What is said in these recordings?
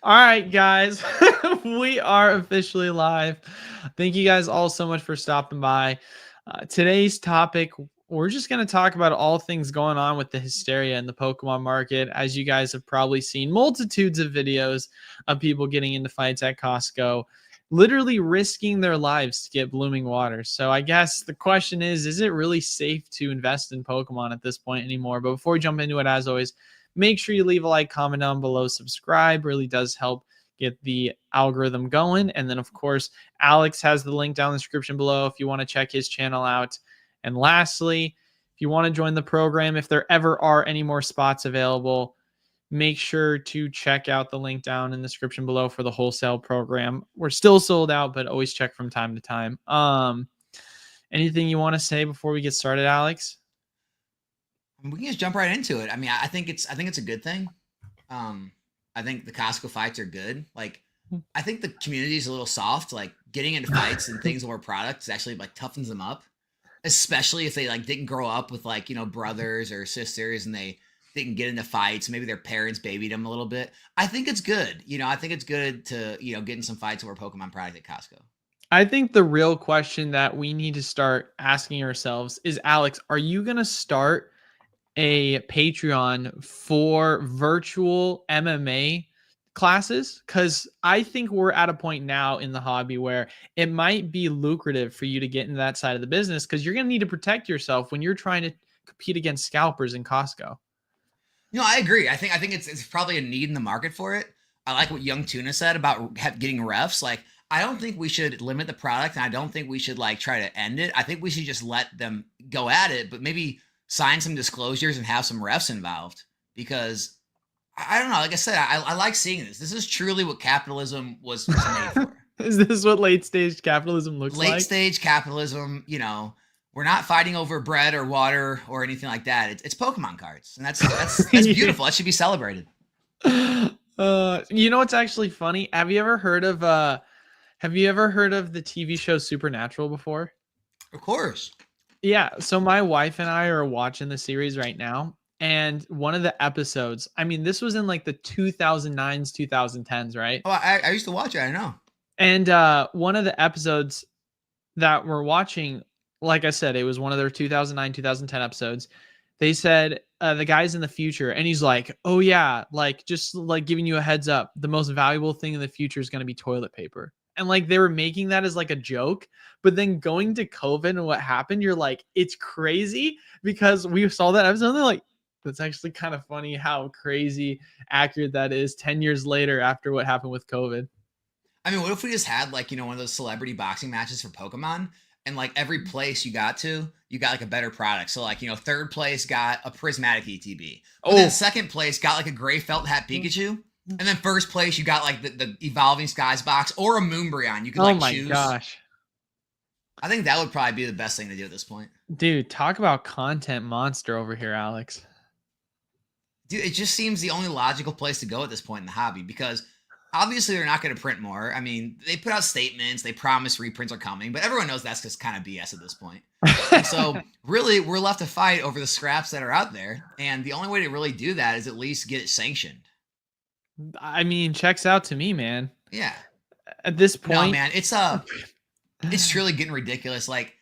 All right, guys, we are officially live. Thank you guys all so much for stopping by. Today's topic, we're just going to talk about all things going on with the hysteria in the Pokemon market. As you guys have probably seen multitudes of videos of people getting into fights at Costco, literally risking their lives to get blooming water. So I guess the question is it really safe to invest in Pokemon at this point anymore? But before we jump into it, as always, make sure you leave a like, comment down below, subscribe. Really does help get the algorithm going. And then, of course, Alex has the link down in the description below if you want to check his channel out. And lastly, if you want to join the program, if there ever are any more spots available, make sure to check out the link down in the description below for the wholesale program. We're still sold out, but always check from time to time. Anything you want to say before we get started, Alex? We can just jump right into it. I mean, I think it's a good thing. I think the Costco fights are good. Like, I think the community is a little soft. Like, getting into fights and things over products actually like toughens them up, especially if they like didn't grow up with like brothers or sisters and they didn't get into fights. Maybe their parents babied them a little bit. I think it's good. I think it's good to get in some fights over Pokemon product at Costco. I think the real question that we need to start asking ourselves is, Alex, are you going to start a Patreon for virtual MMA classes? Because I think we're at a point now in the hobby where it might be lucrative for you to get into that side of the business, because you're going to need to protect yourself when you're trying to compete against scalpers in Costco. I agree. I think it's probably a need in the market for it. I like what Young Tuna said about getting refs. Like, I don't think we should limit the product, and I don't think we should like try to end it. I think we should just let them go at it, but maybe sign some disclosures and have some refs involved, because I don't know. Like I said, I like seeing this. This is truly what capitalism was made for. Is this what late stage capitalism looks like? Late stage capitalism, we're not fighting over bread or water or anything like that. It's Pokemon cards, and that's beautiful. That should be celebrated. You know what's actually funny? Have you ever heard of the TV show Supernatural before? Of course. Yeah, so my wife and I are watching the series right now, and one of the episodes, I mean, this was in like the 2009s, 2010s, right? Oh, I used to watch it, I know. And one of the episodes that we're watching, like I said, it was one of their 2009, 2010 episodes. They said the guy's in the future, and he's like, oh yeah, like just like giving you a heads up, the most valuable thing in the future is going to be toilet paper. And like they were making that as like a joke, but then going to COVID and what happened, you're like, it's crazy, because we saw that episode and they're like, that's actually kind of funny how crazy accurate that is 10 years later after what happened with COVID. I mean, what if we just had like, one of those celebrity boxing matches for Pokemon, and like every place you got like a better product. So like, third place got a prismatic ETB. But then second place got like a gray felt hat Pikachu. And then first place, you got like the Evolving Skies box or a Moonbryon. You could like choose. Oh my gosh. I think that would probably be the best thing to do at this point. Dude, talk about content monster over here, Alex. Dude, it just seems the only logical place to go at this point in the hobby, because obviously they're not going to print more. I mean, they put out statements, they promise reprints are coming, but everyone knows that's just kind of BS at this point. And so really, we're left to fight over the scraps that are out there. And the only way to really do that is at least get it sanctioned. I mean, checks out to me, man. Yeah. At this point, no, man, it's truly getting ridiculous. Like,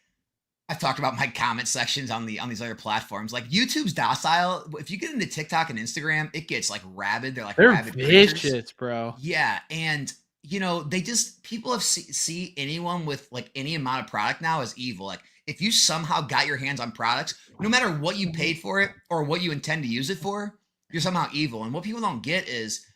I've talked about my comment sections on these other platforms. Like, YouTube's docile. If you get into TikTok and Instagram, it gets like rabid. They're rabid vicious, creatures. bro. Yeah, and they just, people have see anyone with like any amount of product now as evil. Like, if you somehow got your hands on products, no matter what you paid for it or what you intend to use it for, you're somehow evil. And what people don't get is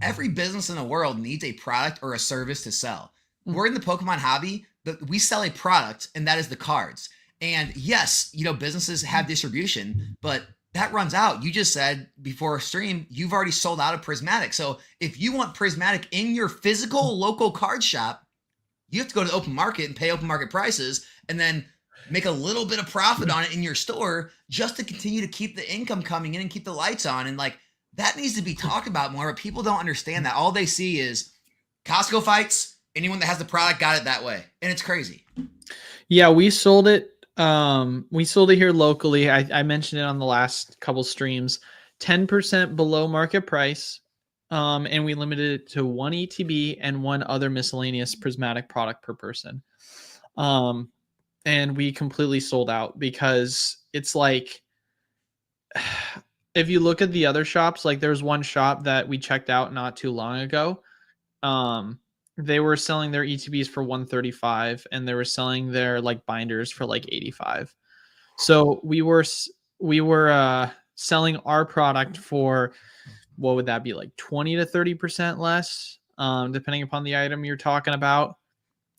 every business in the world needs a product or a service to sell. We're in the Pokemon hobby, but we sell a product, and that is the cards. And yes, businesses have distribution, but that runs out. You just said before stream, you've already sold out of Prismatic. So if you want Prismatic in your physical local card shop, you have to go to the open market and pay open market prices, and then make a little bit of profit on it in your store just to continue to keep the income coming in and keep the lights on. And like, that needs to be talked about more, but people don't understand that. All they see is Costco fights. Anyone that has the product got it that way. And it's crazy. Yeah, we sold it. We sold it here locally. I mentioned it on the last couple streams. 10% below market price. And we limited it to one ETB and one other miscellaneous prismatic product per person. Um, and we completely sold out because it's like, if you look at the other shops, like there's one shop that we checked out not too long ago. Um, they were selling their ETBs for 135 and they were selling their like binders for like 85. So we were selling our product for, what would that be, like 20 to 30% less, depending upon the item you're talking about.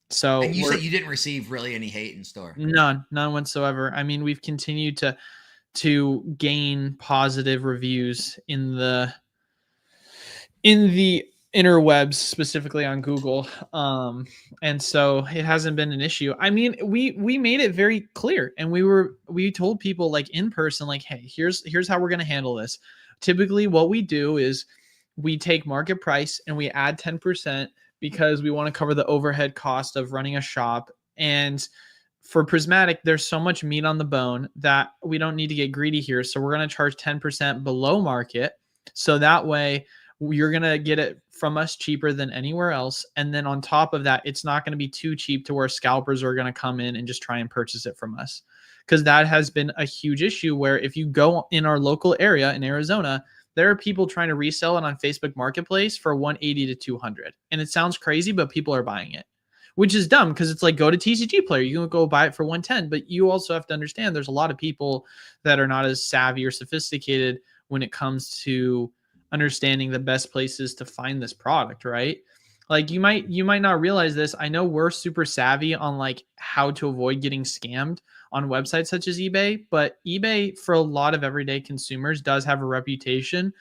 So And you we're said you didn't receive really any hate in store. none whatsoever. I mean, we've continued to gain positive reviews in the interwebs, specifically on Google. And so it hasn't been an issue. I mean, we made it very clear, and we told people like in person, like, hey, here's how we're going to handle this. Typically what we do is we take market price and we add 10% because we want to cover the overhead cost of running a shop. And for prismatic, there's so much meat on the bone that we don't need to get greedy here. So we're going to charge 10% below market. So that way you're going to get it from us cheaper than anywhere else. And then on top of that, it's not going to be too cheap to where scalpers are going to come in and just try and purchase it from us. Because that has been a huge issue where if you go in our local area in Arizona, there are people trying to resell it on Facebook Marketplace for 180 to 200. And it sounds crazy, but people are buying it, which is dumb because it's like, go to TCG Player, you can go buy it for 110. But you also have to understand there's a lot of people that are not as savvy or sophisticated when it comes to understanding the best places to find this product, right? Like you might not realize this. I know we're super savvy on like how to avoid getting scammed on websites such as eBay, but eBay for a lot of everyday consumers does have a reputation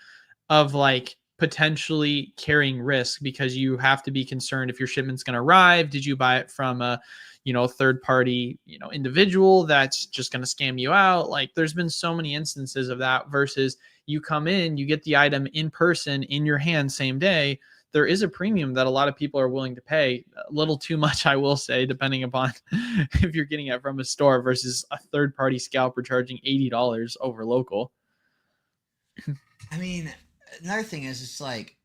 of like potentially carrying risk because you have to be concerned if your shipment's going to arrive. Did you buy it from a, third party, individual that's just going to scam you out? Like there's been so many instances of that versus you come in, you get the item in person in your hand same day. There is a premium that a lot of people are willing to pay, a little too much, I will say, depending upon if you're getting it from a store versus a third party scalper charging $80 over local. I mean, another thing is it's like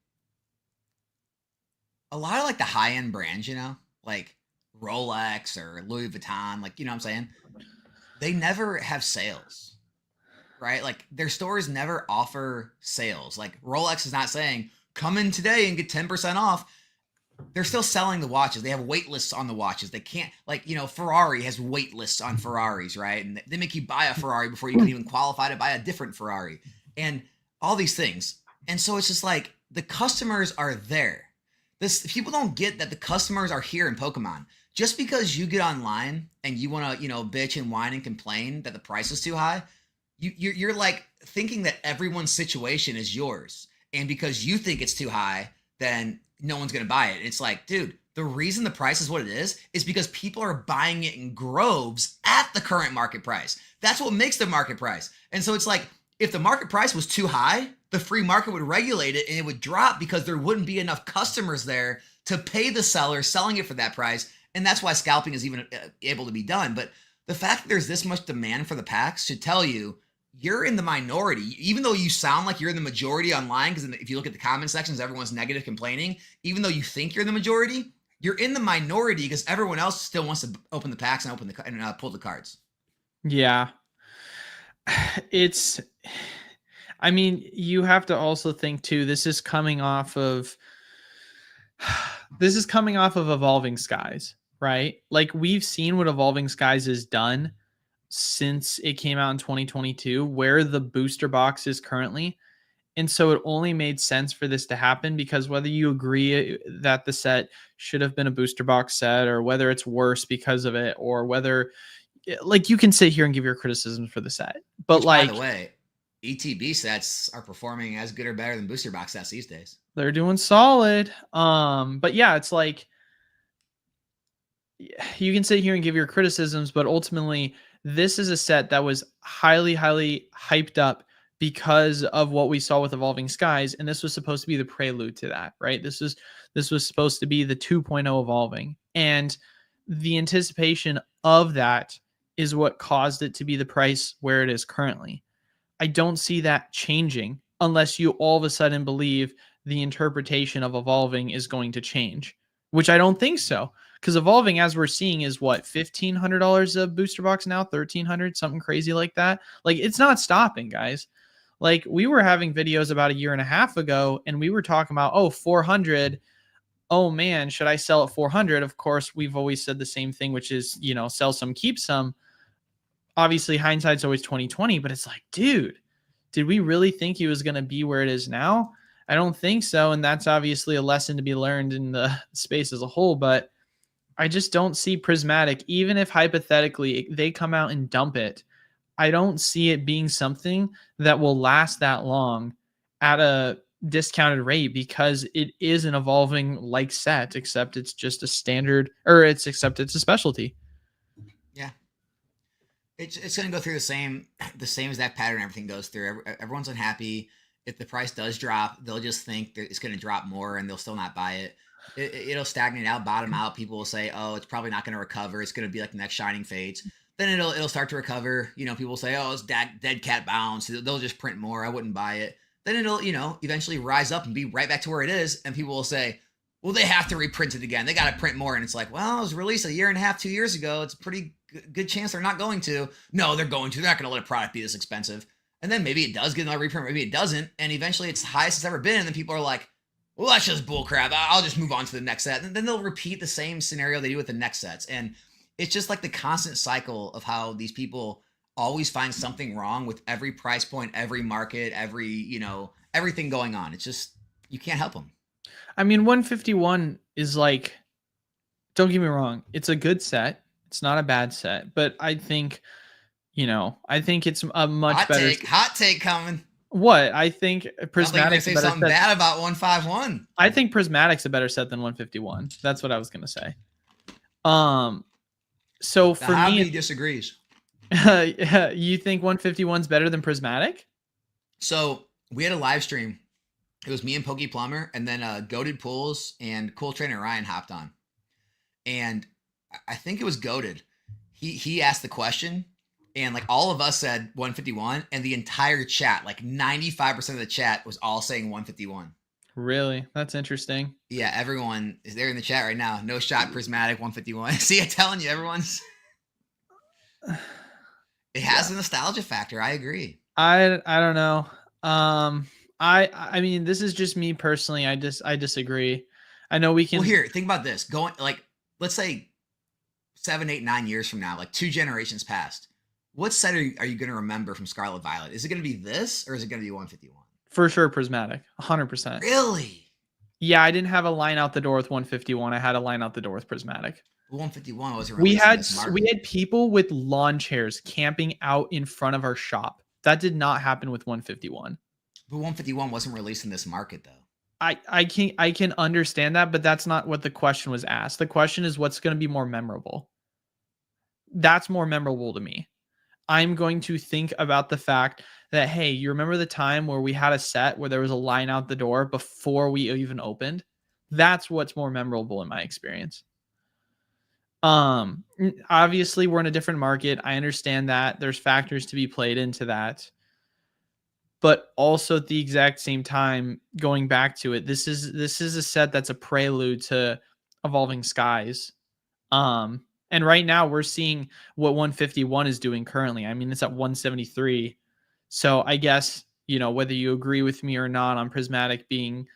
a lot of like the high end brands, like Rolex or Louis Vuitton, like, what I'm saying? They never have sales, right? Like their stores never offer sales. Like Rolex is not saying, come in today and get 10% off. They're still selling the watches. They have wait lists on the watches. They can't, like, Ferrari has wait lists on Ferraris, right? And they make you buy a Ferrari before you can even qualify to buy a different Ferrari and all these things. And so it's just like the customers are there. People don't get that the customers are here in Pokemon. Just because you get online and you want to, bitch and whine and complain that the price is too high, you're like thinking that everyone's situation is yours. And because you think it's too high, then no one's going to buy it. It's like, dude, the reason the price is what it is because people are buying it in groves at the current market price. That's what makes the market price. And so it's like, if the market price was too high, the free market would regulate it and it would drop because there wouldn't be enough customers there to pay the seller selling it for that price. And that's why scalping is even able to be done. But the fact that there's this much demand for the packs should tell you you're in the minority, even though you sound like you're in the majority online. Because if you look at the comment sections, everyone's negative complaining. Even though you think you're in the majority, you're in the minority because everyone else still wants to open the packs and pull the cards. Yeah. I mean, you have to also think too, this is coming off of Evolving Skies, right? Like we've seen what Evolving Skies has done since it came out in 2022, where the booster box is currently. And so it only made sense for this to happen because whether you agree that the set should have been a booster box set or whether it's worse because of it or whether, like, you can sit here and give your criticisms for the set, but which, like, by the way, ETB sets are performing as good or better than booster box sets these days. They're doing solid. But yeah, it's like you can sit here and give your criticisms, but ultimately this is a set that was highly, highly hyped up because of what we saw with Evolving Skies. And this was supposed to be the prelude to that, right? This was supposed to be the 2.0 evolving. And the anticipation of that is what caused it to be the price where it is currently. I don't see that changing unless you all of a sudden believe the interpretation of evolving is going to change, which I don't think so. Because evolving, as we're seeing, is what, $1,500 a booster box now, 1,300, something crazy like that. Like, it's not stopping, guys. Like, we were having videos about a year and a half ago, and we were talking about, oh, 400. Oh man, should I sell at 400? Of course, we've always said the same thing, which is, sell some, keep some. Obviously, hindsight's always 2020, but it's like, dude, did we really think he was going to be where it is now? I don't think so. And that's obviously a lesson to be learned in the space as a whole. But I just don't see Prismatic, even if hypothetically they come out and dump it. I don't see it being something that will last that long at a discounted rate, because it is an evolving like set, except it's just a standard, or except it's a specialty. Yeah. It's going to go through the same exact pattern everything goes through. Everyone's unhappy. If the price does drop, they'll just think that it's going to drop more, and they'll still not buy it. It'll stagnate out, bottom out. People will say, "Oh, it's probably not going to recover. It's going to be like the next Shining Fates." Then it'll start to recover. People will say, "Oh, it's dead cat bounce." They'll just print more. I wouldn't buy it. Then it'll eventually rise up and be right back to where it is, and people will say, "Well, they have to reprint it again. They got to print more." And it's like, well, it was released a year and a half, 2 years ago. It's a pretty good chance they're not going to. No, they're going to. They're not going to let a product be this expensive. And then maybe it does get another reprint, maybe it doesn't, and eventually it's the highest it's ever been. And then people are like, "Well, that's just bullcrap. I'll just move on to the next set." And then they'll repeat the same scenario they do with the next sets. And it's just like the constant cycle of how these people always find something wrong with every price point, every market, everything going on. It's just, you can't help them. I mean, 151 is like, don't get me wrong, it's a good set. It's not a bad set, but I think, it's a much better. Hot take coming. What? I think Prismatic's a say better something set. bad about 151. I think Prismatic's a better set than 151. That's what I was gonna say. So for me, he disagrees. You think 151's better than Prismatic? So we had a live stream. It was me and Pokey Plumber, and then Goated Pools and Cool Trainer Ryan hopped on. And I think it was Goated. He asked the question, and like all of us said 151, and the entire chat, like 95% of the chat, was all saying 151. Really? That's interesting. Yeah, everyone is there in the chat right now. No shot Prismatic 151. See, I'm telling you, everyone's. It has a nostalgia factor. I agree. I don't know. I mean, this is just me personally. I disagree. I know we can. Well, here, think about this. Going, like, let's say 7, 8, 9 years from now, like 2 generations past, what set are you going to remember from Scarlet Violet? Is it going to be this, or is it going to be 151? For sure, Prismatic, 100%. Really? Yeah, I didn't have a line out the door with 151. I had a line out the door with Prismatic. 151 wasn't. We had people with lawn chairs camping out in front of our shop. That did not happen with 151. But 151 wasn't released in this market, though. I can understand that, but that's not what the question was asked. The question is, what's going to be more memorable? That's more memorable to me. I'm going to think about the fact that, hey, you remember the time where we had a set where there was a line out the door before we even opened? That's what's more memorable in my experience. Obviously we're in a different market. I understand that there's factors to be played into that. But also at the exact same time, going back to it, this is a set that's a prelude to Evolving Skies. And right now we're seeing what 151 is doing currently. I mean, it's at 173. So I guess, whether you agree with me or not on Prismatic being,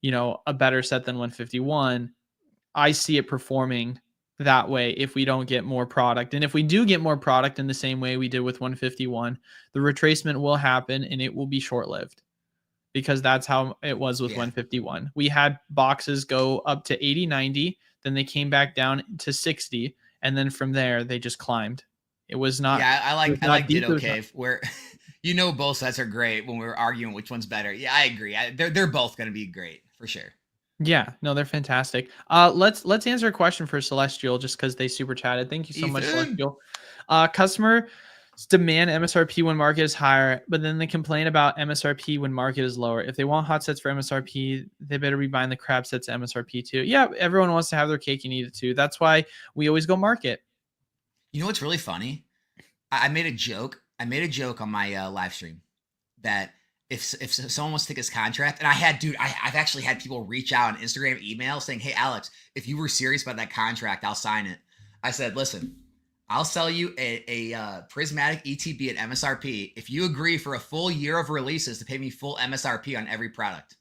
a better set than 151, I see it performing that way if we don't get more product. And if we do get more product in the same way we did with 151, the retracement will happen and it will be short-lived, because that's how it was with 151. We had boxes go up to 80, 90, then they came back down to 60, and then from there they just climbed. It was not. Yeah, I like Ditto Cave, where both sets are great when we were arguing which one's better. Yeah, I agree. They're both going to be great for sure. Yeah, no, they're fantastic. Let's answer a question for Celestial, just because they super chatted. Thank you so much, Celestial. Customer demand MSRP when market is higher, but then they complain about MSRP when market is lower. If they want hot sets for MSRP, they better be buying the crab sets MSRP too. Yeah, everyone wants to have their cake and eat it too. That's why we always go market. You know what's really funny? I made a joke. I made a joke on my live stream that if someone wants to take his contract, and I had, dude, I've actually had people reach out on Instagram, email saying, "Hey, Alex, if you were serious about that contract, I'll sign it." I said, "Listen, I'll sell you a prismatic ETB at MSRP if you agree for a full year of releases to pay me full MSRP on every product."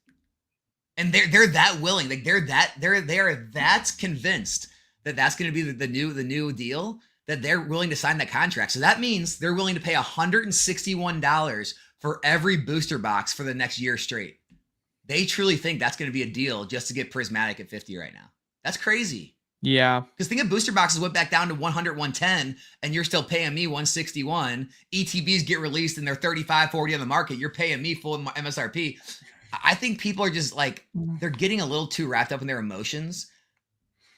And they're that willing, like they're that convinced that that's going to be the new deal, that they're willing to sign that contract. So that means they're willing to pay $161 for every booster box for the next year straight. They truly think that's going to be a deal just to get prismatic at 50 right now. That's crazy. Yeah. Because think of booster boxes went back down to 100, 110, and you're still paying me 161. ETBs get released and they're 35, 40 on the market. You're paying me full MSRP. I think people are just like, they're getting a little too wrapped up in their emotions.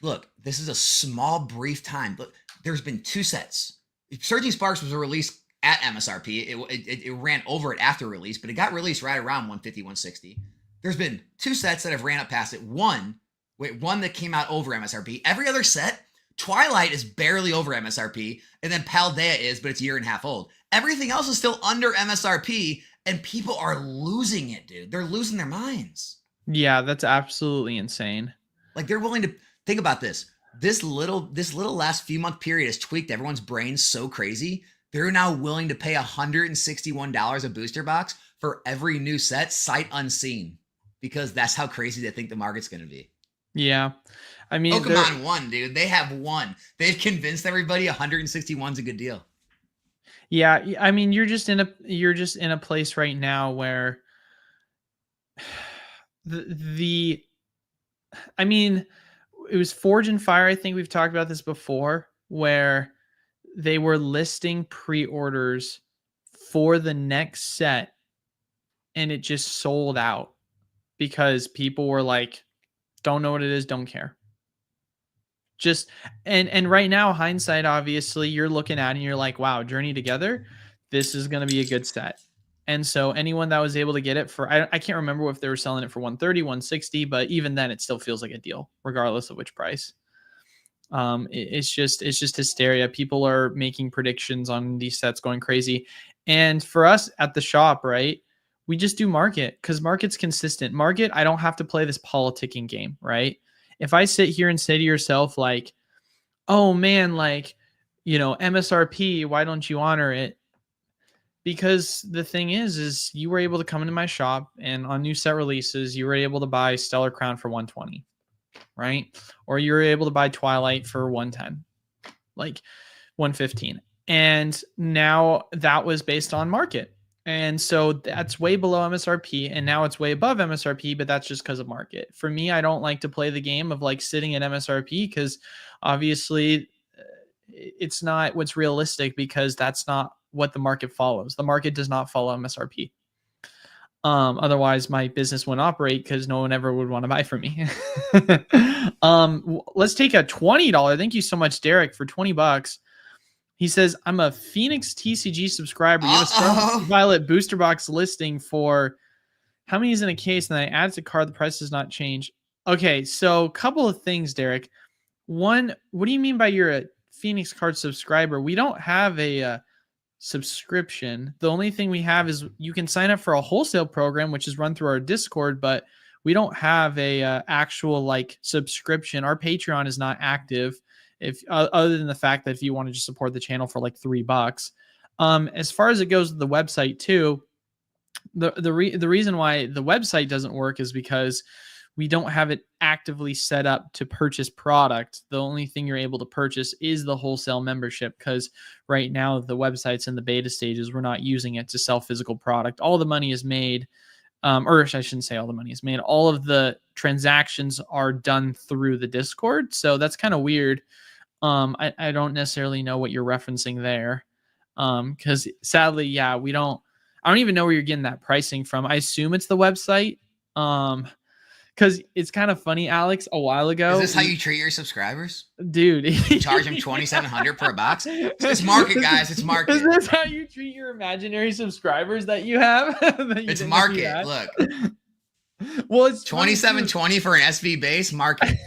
Look, this is a small, brief time. But there's been 2 sets. Surging Sparks was released at MSRP. It ran over it after release, but it got released right around 150, 160. There's been 2 sets that have ran up past it. One that came out over MSRP. Every other set, Twilight is barely over MSRP, and then Paldea is, but it's a year and a half old. Everything else is still under MSRP, and people are losing it, dude. They're losing their minds. Yeah, that's absolutely insane. Like, they're willing to think about this. This little last few month period has tweaked everyone's brains so crazy. They're now willing to pay $161 a booster box for every new set, sight unseen, because that's how crazy they think the market's going to be. Yeah. I mean, Pokemon won, dude. They have won. They've convinced everybody 161 is a good deal. Yeah, I mean, you're just in a place right now where I mean, it was Forge and Fire. I think we've talked about this before, where they were listing pre-orders for the next set and it just sold out because people were like, don't know what it is, don't care. Just and right now, hindsight, obviously, you're looking at it and you're like, wow, Journey Together, this is going to be a good set. And so anyone that was able to get it for, I can't remember if they were selling it for 130, 160, but even then it still feels like a deal, regardless of which price. It's just hysteria. People are making predictions on these sets going crazy. And for us at the shop, right, we just do market because market's consistent. Market, I don't have to play this politicking game, right? If I sit here and say to yourself, like, oh man, like, MSRP, why don't you honor it? Because the thing is you were able to come into my shop and on new set releases, you were able to buy Stellar Crown for 120, right? Or you were able to buy Twilight for 110, like 115. And now that was based on market. And so that's way below MSRP, and now it's way above MSRP, but that's just because of market. For me, I don't like to play the game of like sitting at MSRP because obviously it's not what's realistic, because that's not what the market follows. The market does not follow MSRP. Otherwise my business wouldn't operate because no one ever would want to buy from me. Let's take a $20. Thank you so much, Derek, for $20. He says, I'm a Phoenix TCG subscriber. You have a Star Violet booster box listing for how many is in a case, and then I add to card. The price does not change. Okay, so a couple of things, Derek. One, what do you mean by you're a Phoenix card subscriber? We don't have a subscription. The only thing we have is you can sign up for a wholesale program, which is run through our Discord, but we don't have a actual like subscription. Our Patreon is not active, if other than the fact that if you want to just support the channel for like $3. As far as it goes with the website too, the reason why the website doesn't work is because we don't have it actively set up to purchase product. The only thing you're able to purchase is the wholesale membership, because right now the website's in the beta stages. We're not using it to sell physical product. All the money is made, or I shouldn't say all the money is made. All of the transactions are done through the Discord. So that's kind of weird. I don't necessarily know what you're referencing there. Because sadly, yeah, I don't even know where you're getting that pricing from. I assume it's the website. Because it's kind of funny, Alex, a while ago. Is this how you treat your subscribers? Dude. You charge them $2,700 per box? It's market, guys. It's market. Is this how you treat your imaginary subscribers that you have? It's market. Look. Well, it's $2,720 for an SV base market.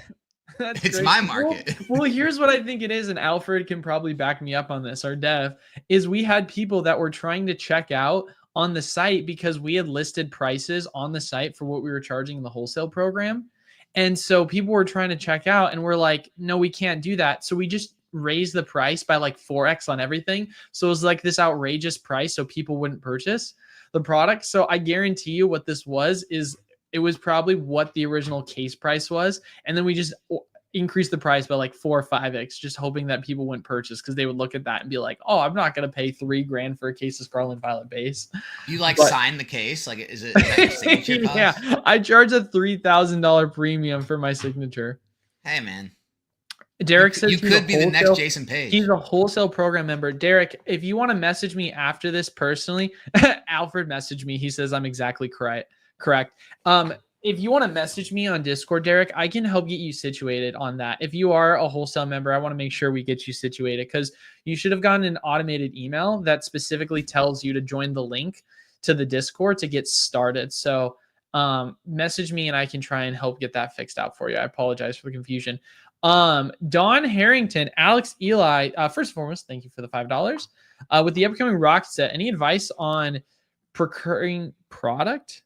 It's great. My market. Well, here's what I think it is, and Alfred can probably back me up on this. Our dev is we had people that were trying to check out on the site because we had listed prices on the site for what we were charging in the wholesale program. And so people were trying to check out and we're like, no, we can't do that. So we just raised the price by like 4x on everything. So it was like this outrageous price so people wouldn't purchase the product. So I guarantee you what this was is it was probably what the original case price was. And then we just increased the price by like 4 or 5x, just hoping that people wouldn't purchase because they would look at that and be like, oh, I'm not going to pay $3,000 for a case of Scarlet Violet base. You like sign the case? Like, is that your signature cost? Yeah, I charge a $3,000 premium for my signature. Hey, man. Derek says you could be the next Jason Page. He's a wholesale program member. Derek, if you want to message me after this personally, Alfred messaged me. He says I'm exactly correct. If you want to message me on Discord, Derek, I can help get you situated on that. If you are a wholesale member, I want to make sure we get you situated because you should have gotten an automated email that specifically tells you to join the link to the Discord to get started. So message me and I can try and help get that fixed out for you. I apologize for the confusion. Don Harrington, Alex Eli, first and foremost, thank you for the $5. With the upcoming Rocket set, any advice on procuring product?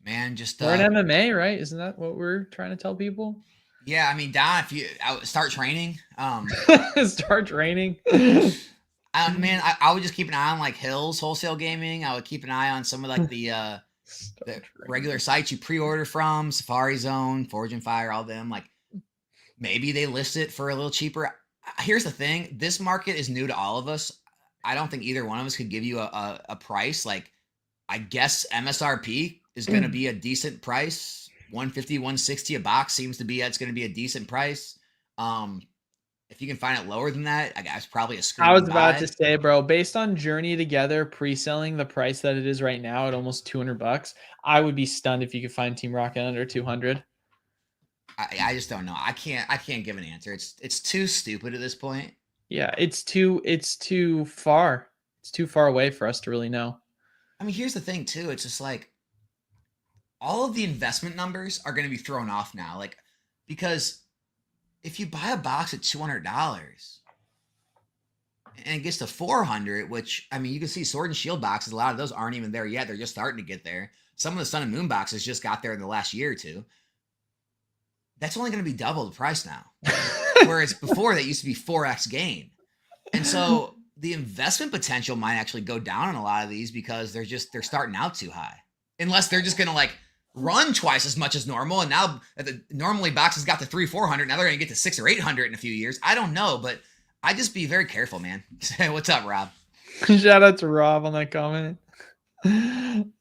Man, just we're in MMA, right? Isn't that what we're trying to tell people? Yeah, I mean, Don, if you start training, start training. Man, I would just keep an eye on like Hills Wholesale Gaming. I would keep an eye on some of like the regular sites you pre-order from, Safari Zone, Forge and Fire, all them. Like maybe they list it for a little cheaper. Here's the thing: this market is new to all of us. I don't think either one of us could give you a price. Like, I guess MSRP is going to be a decent price. 150, 160 a box seems to be, it's going to be a decent price. If you can find it lower than that, I guess probably a screen. I was about to say, bro, based on Journey Together pre-selling the price that it is right now at almost $200, I would be stunned if you could find Team Rocket under 200. I just don't know. I can't give an answer. It's too stupid at this point. Yeah, it's too far. It's too far away for us to really know. I mean, here's the thing too. It's just like all of the investment numbers are going to be thrown off now. Like, because if you buy a box at $200 and it gets to $400, which, I mean, you can see Sword and Shield boxes, a lot of those aren't even there yet. They're just starting to get there. Some of the Sun and Moon boxes just got there in the last year or two. That's only going to be double the price now. Whereas before that used to be 4x gain. And so the investment potential might actually go down on a lot of these because they're starting out too high. Unless they're just going to like run twice as much as normal. And now normally boxes got to 300-400. Now they're going to get to 600 or 800 in a few years. I don't know, but I just be very careful, man. What's up, Rob? Shout out to Rob on that comment.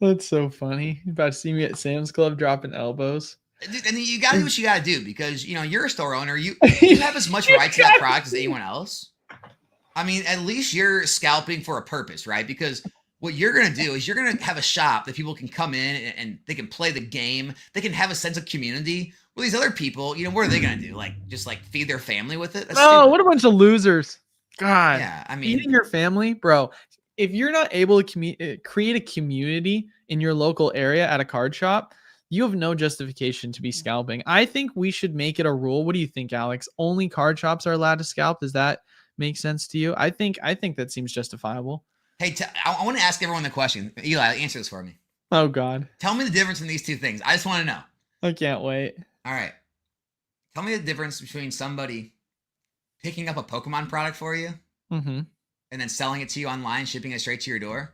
That's so funny. You about to see me at Sam's Club dropping elbows. And you got to do what you got to do because, you know, you're a store owner. You have as much right to that product as anyone else. I mean, at least you're scalping for a purpose, right? Because what you're going to do is you're going to have a shop that people can come in and they can play the game. They can have a sense of community. Well, these other people, you know, what are they going to do? Like, just like feed their family with it? That's stupid. What a bunch of losers. God. Yeah, I mean. Feeding your family, bro. If you're not able to create a community in your local area at a card shop, you have no justification to be scalping. I think we should make it a rule. What do you think, Alex? Only card shops are allowed to scalp. Does that make sense to you? I think that seems justifiable. Hey, I want to ask everyone the question. Eli, answer this for me. Oh, God. Tell me the difference in these two things. I just want to know. I can't wait. All right. Tell me the difference between somebody picking up a Pokemon product for you and then selling it to you online, shipping it straight to your door.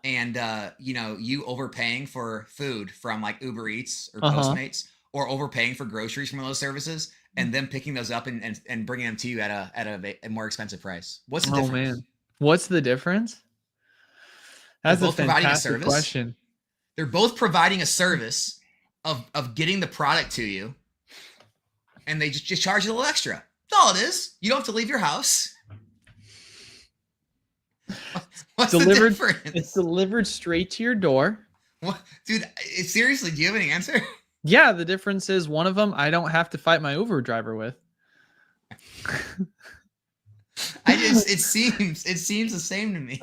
And, you know, you overpaying for food from like Uber Eats or Postmates or overpaying for groceries from those services and them picking those up and bringing them to you at a more expensive price. What's the difference? Oh, man. What's the difference? That's a fantastic question. They're both providing a service of getting the product to you, and they just charge you a little extra. That's all it is. You don't have to leave your house. What's the difference? It's delivered straight to your door. What? Dude, seriously, do you have any answer? Yeah, the difference is one of them I don't have to fight my Uber driver with. It seems the same to me.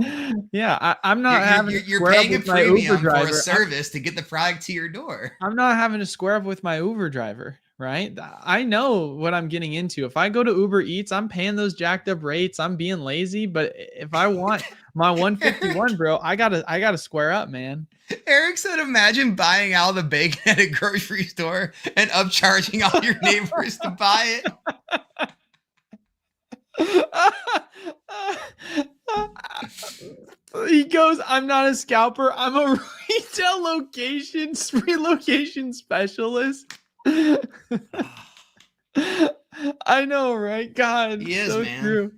Yeah, I'm not you're paying a premium for a service to get the product to your door. I'm not having to square up with my Uber driver, right? I know what I'm getting into. If I go to Uber Eats, I'm paying those jacked up rates. I'm being lazy, but if I want my Eric, 151, bro, I gotta square up, man. Eric said, imagine buying all the bacon at a grocery store and upcharging all your neighbors to buy it. He goes, I'm not a scalper. I'm a retail relocation specialist. I know, right? God, He is, so man. true.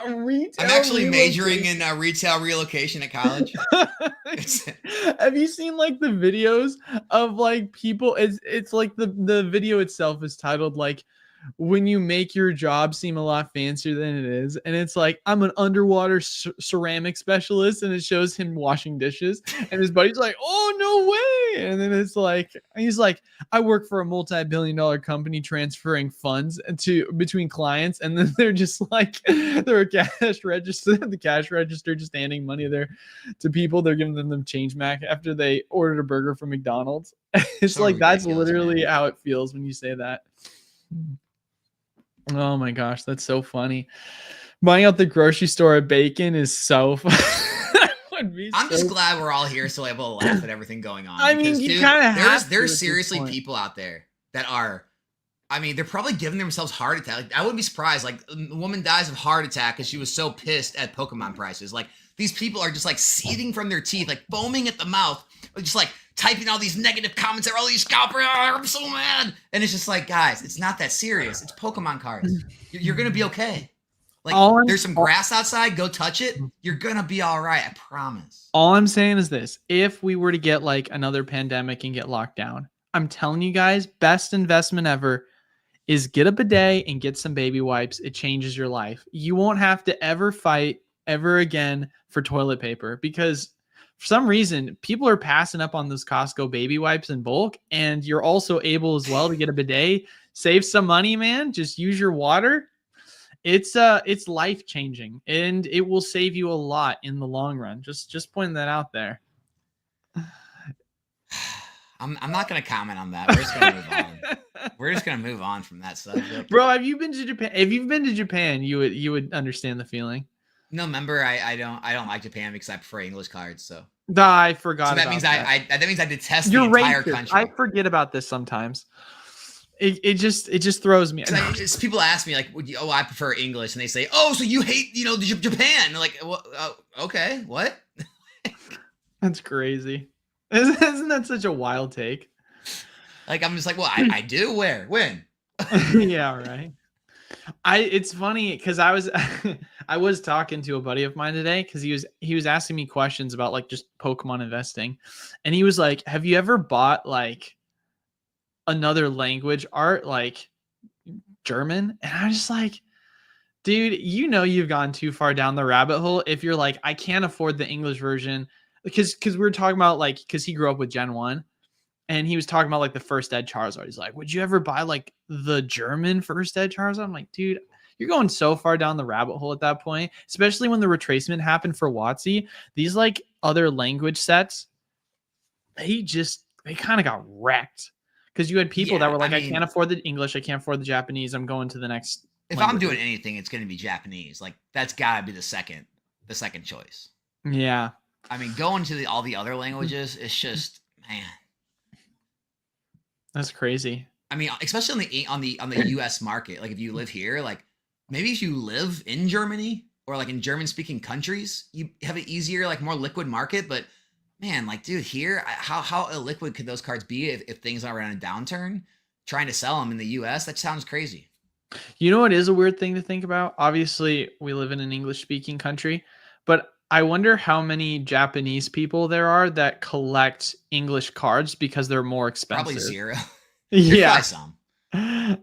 I'm Retail actually majoring relocation. in retail relocation at college. Have you seen like the videos of like people? It's like the video itself is titled like when you make your job seem a lot fancier than it is, and it's like I'm an underwater ceramic specialist, and it shows him washing dishes, and his buddy's like, "Oh no way!" And then it's like he's like, "I work for a multi-billion-dollar company transferring funds to between clients," and then they're just like they're a cash register, the cash register just handing money there to people. They're giving them change back after they ordered a burger from McDonald's. It's So like that's ridiculous, literally man. how it feels when you say that. Oh my gosh, that's so funny. Buying out the grocery store at bacon is so fun. That would be I'm just so. glad we're all here so able to laugh at everything going on. I mean, Because, you dude, kind of have to there's at this seriously point. people out there that are, I mean, they're probably giving themselves heart attack. Like, I wouldn't be surprised. Like, a woman dies of heart attack because she was so pissed at Pokemon prices. Like, these people are just like seething from their teeth, like foaming at the mouth, just like typing all these negative comments. They're all these scalpers. I'm so mad. And it's just like, guys, it's not that serious. It's Pokemon cards. You're gonna be okay. Like, All I'm there's some grass outside. Go touch it. You're gonna be all right. I promise. all I'm saying is this: if we were to get like another pandemic and get locked down, I'm telling you guys, best investment ever is get a bidet and get some baby wipes. It changes your life. You won't have to ever fight ever again for toilet paper because for some reason people are passing up on those Costco baby wipes in bulk, and you're also able as well to get a bidet. Save some money, man. Just use your water. It's life changing, and it will save you a lot in the long run. Just pointing that out there. I'm not gonna comment on that. We're just gonna move on. We're just gonna move on from that subject. Bro, have you been to Japan? If you've been to Japan, you would understand the feeling. No, remember, I don't like Japan because I prefer English cards. So I forgot that about means that. that means I detest You're the entire racist. country. I forget about this sometimes. It just throws me. People ask me like, "Oh, I prefer English," and they say, "Oh, so you hate Japan?" And like, well, okay, what? That's crazy. Isn't that such a wild take? Like, I'm just like, well, I do. Where? When? Yeah, right. It's funny because I was I was talking to a buddy of mine today because he was asking me questions about like just Pokemon investing, and he was like, "Have you ever bought like another language art like German?" And I was just like, dude, you've gone too far down the rabbit hole if you're like, I can't afford the English version because we were talking about like because he grew up with Gen 1 and he was talking about like the first ed Charizard. He's like, would you ever buy like the German first ed Charizard? I'm like, dude, you're going so far down the rabbit hole at that point, especially when the retracement happened for WotC. These like other language sets, they kind of got wrecked because you had people that Yeah, were I like, I can't mean, afford the English, I can't afford the Japanese, I'm going to the next if I'm language. doing anything, it's going to be Japanese. Like, that's got to be the second choice. Yeah. I mean, going to all the other languages, it's just, man. That's crazy. I mean, especially on the U.S. market. Like, if you live here, like maybe if you live in Germany or like in German-speaking countries, you have an easier, like more liquid market. But man, like, dude, here, how illiquid could those cards be if things are in a downturn? Trying to sell them in the U.S., that sounds crazy. You know what is a weird thing to think about? Obviously, we live in an English-speaking country, but I wonder how many Japanese people there are that collect English cards because they're more expensive. Probably zero. Yeah. Some.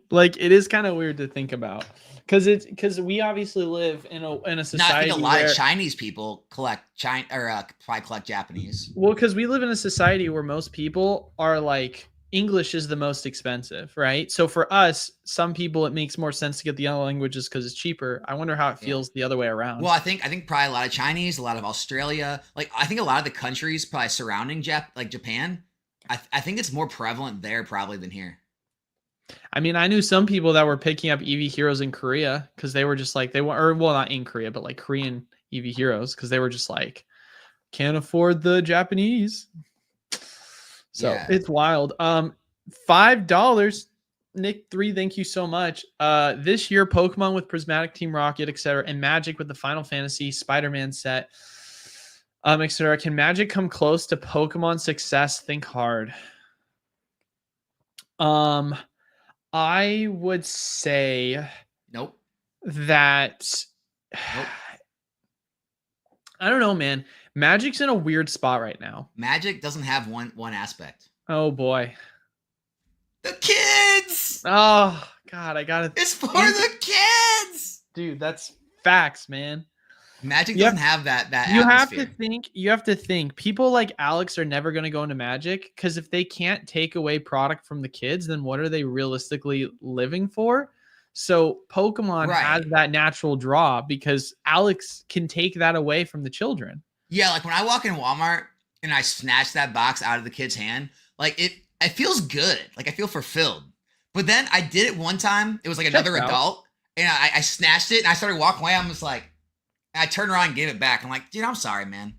Like it is kind of weird to think about because we obviously live in a society. No, I think a lot of Chinese people collect probably collect Japanese. Well, because we live in a society where most people are like English is the most expensive, right? So for us, some people it makes more sense to get the other languages because it's cheaper. I wonder how it feels the other way around. Well, I think probably a lot of Chinese, a lot of Australia, like I think a lot of the countries probably surrounding Japan. I think it's more prevalent there probably than here. I mean, I knew some people that were picking up EV Heroes in Korea because they were just like they were, or well, not in Korea, but like Korean EV Heroes because they were just like can't afford the Japanese. So Yeah. it's wild. $5. Nick 3, thank you so much. This year, Pokemon with Prismatic Team Rocket, etc., and Magic with the Final Fantasy Spider-Man set, etc. Can Magic come close to Pokemon success? Think hard. Um, I would say Nope. that Nope. I don't know, man. Magic's in a weird spot right now. Magic doesn't have one aspect. Oh boy. The kids. Oh God, I gotta. It's for the kids. Dude, that's facts, man. Magic You have, doesn't have that you have to atmosphere. think. You have to think. People like Alex are never going to go into Magic because if they can't take away product from the kids, then what are they realistically living for? So Pokemon has Right. that natural draw because Alex can take that away from the children. Yeah, like when I walk in Walmart and I snatch that box out of the kid's hand, like it feels good. Like I feel fulfilled. But then I did it one time. It was like another Checks out. adult, and I snatched it and I started walking away. I'm just like, and I turned around and gave it back. I'm like, dude, I'm sorry, man.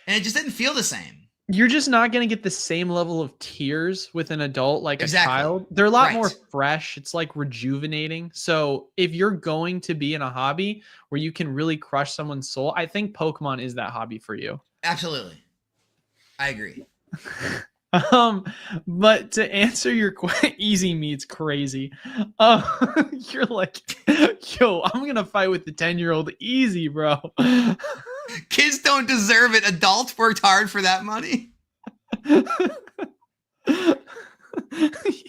And it just didn't feel the same. You're just not going to get the same level of tears with an adult like a Exactly. child. They're a lot more Right. fresh. It's like rejuvenating. So if you're going to be in a hobby where you can really crush someone's soul, I think Pokemon is that hobby for you. Absolutely. I agree. um, but to answer your easy meat's crazy. You're like, yo, I'm gonna fight with the 10-year-old easy, bro. Kids don't deserve it. Adults worked hard for that money.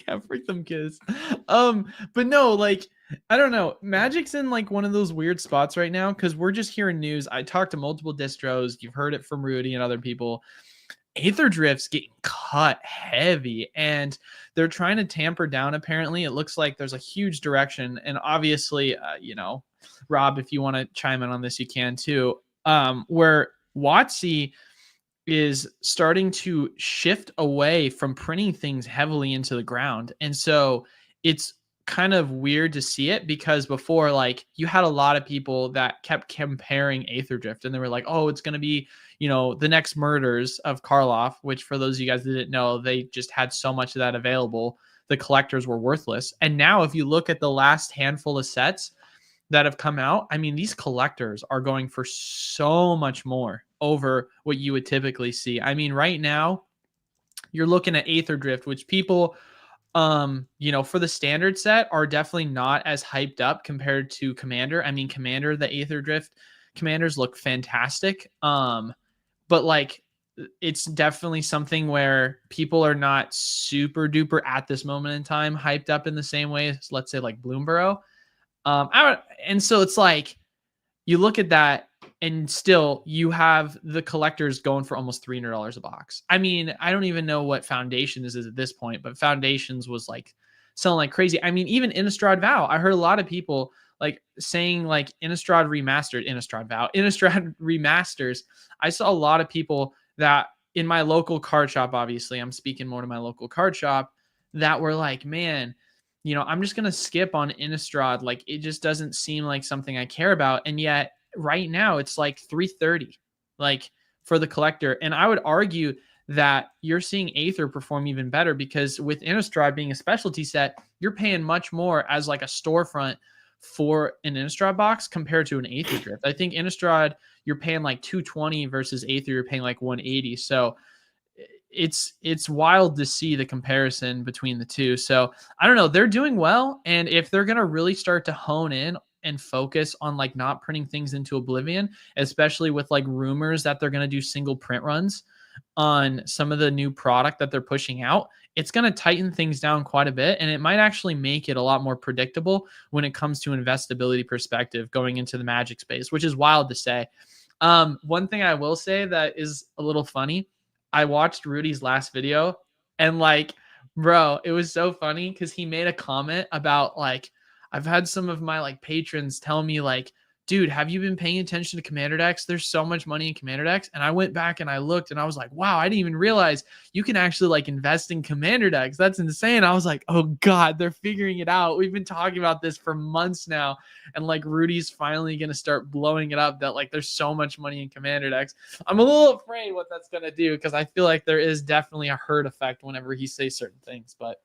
Yeah, freak them kids. But no, like I don't know. Magic's in like one of those weird spots right now because we're just hearing news. I talked to multiple distros. You've heard it from Rudy and other people. Aether Drift's getting cut heavy and they're trying to tamper down. Apparently, it looks like there's a huge direction. And obviously, Rob, if you want to chime in on this, you can too. Where WotC is starting to shift away from printing things heavily into the ground. And so it's kind of weird to see it because before, like, you had a lot of people that kept comparing Aether Drift and they were like, oh, it's going to be, the next murders of Karloff, which for those of you guys that didn't know, they just had so much of that available. The collectors were worthless. And now, if you look at the last handful of sets that have come out, I mean, these collectors are going for so much more over what you would typically see. I mean, right now, you're looking at Aether Drift, which people, for the standard set are definitely not as hyped up compared to Commander. I mean, Commander, the Aether Drift commanders look fantastic. But like, it's definitely something where people are not super duper at this moment in time hyped up in the same way as, let's say, like Bloomborough. And so it's like you look at that and still you have the collectors going for almost $300 a box. I mean, I don't even know what Foundations is at this point, but Foundations was like selling like crazy. I mean, even Innistrad Vow, I heard a lot of people like saying like Innistrad remasters. I saw a lot of people that in my local card shop, obviously, I'm speaking more to my local card shop, that were like, man, I'm just going to skip on Innistrad. Like, it just doesn't seem like something I care about. And yet right now it's like 330, like for the collector. And I would argue that you're seeing Aether perform even better because with Innistrad being a specialty set, you're paying much more as like a storefront for an Innistrad box compared to an Aether Drift. I think Innistrad, you're paying like 220 versus Aether, you're paying like 180. So it's wild to see the comparison between the two. So I don't know. They're doing well. And if they're going to really start to hone in and focus on like not printing things into oblivion, especially with like rumors that they're going to do single print runs on some of the new product that they're pushing out, it's going to tighten things down quite a bit. And it might actually make it a lot more predictable when it comes to investability perspective going into the Magic space, which is wild to say. One thing I will say that is a little funny, I watched Rudy's last video and like, bro, it was so funny because he made a comment about like, I've had some of my like patrons tell me like dude, have you been paying attention to commander decks? There's so much money in commander decks. And I went back and I looked and I was like, wow, I didn't even realize you can actually like invest in commander decks. That's insane. I was like, oh God, they're figuring it out. We've been talking about this for months now. And like Rudy's finally going to start blowing it up that like there's so much money in commander decks. I'm a little afraid what that's going to do because I feel like there is definitely a herd effect whenever he says certain things. But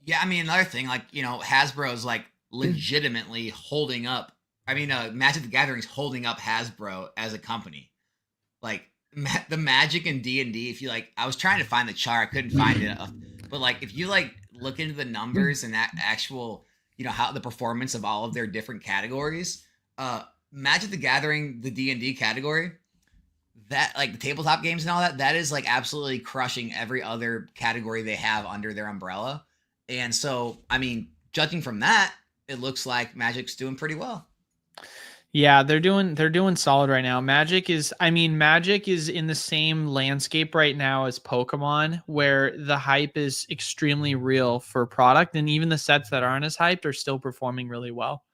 Yeah, I mean, another thing, like, Hasbro's like legitimately holding up. I mean, Magic the Gathering's holding up Hasbro as a company. Like the Magic and D&D, if you like, I was trying to find the chart, I couldn't find it. But like, if you like look into the numbers and that actual, how the performance of all of their different categories, Magic the Gathering, the D&D category, that like the tabletop games and all that, that is like absolutely crushing every other category they have under their umbrella. And so, I mean, judging from that, it looks like Magic's doing pretty well. yeah, they're doing solid right now. Magic is in the same landscape right now as Pokemon, where the hype is extremely real for product, and even the sets that aren't as hyped are still performing really well.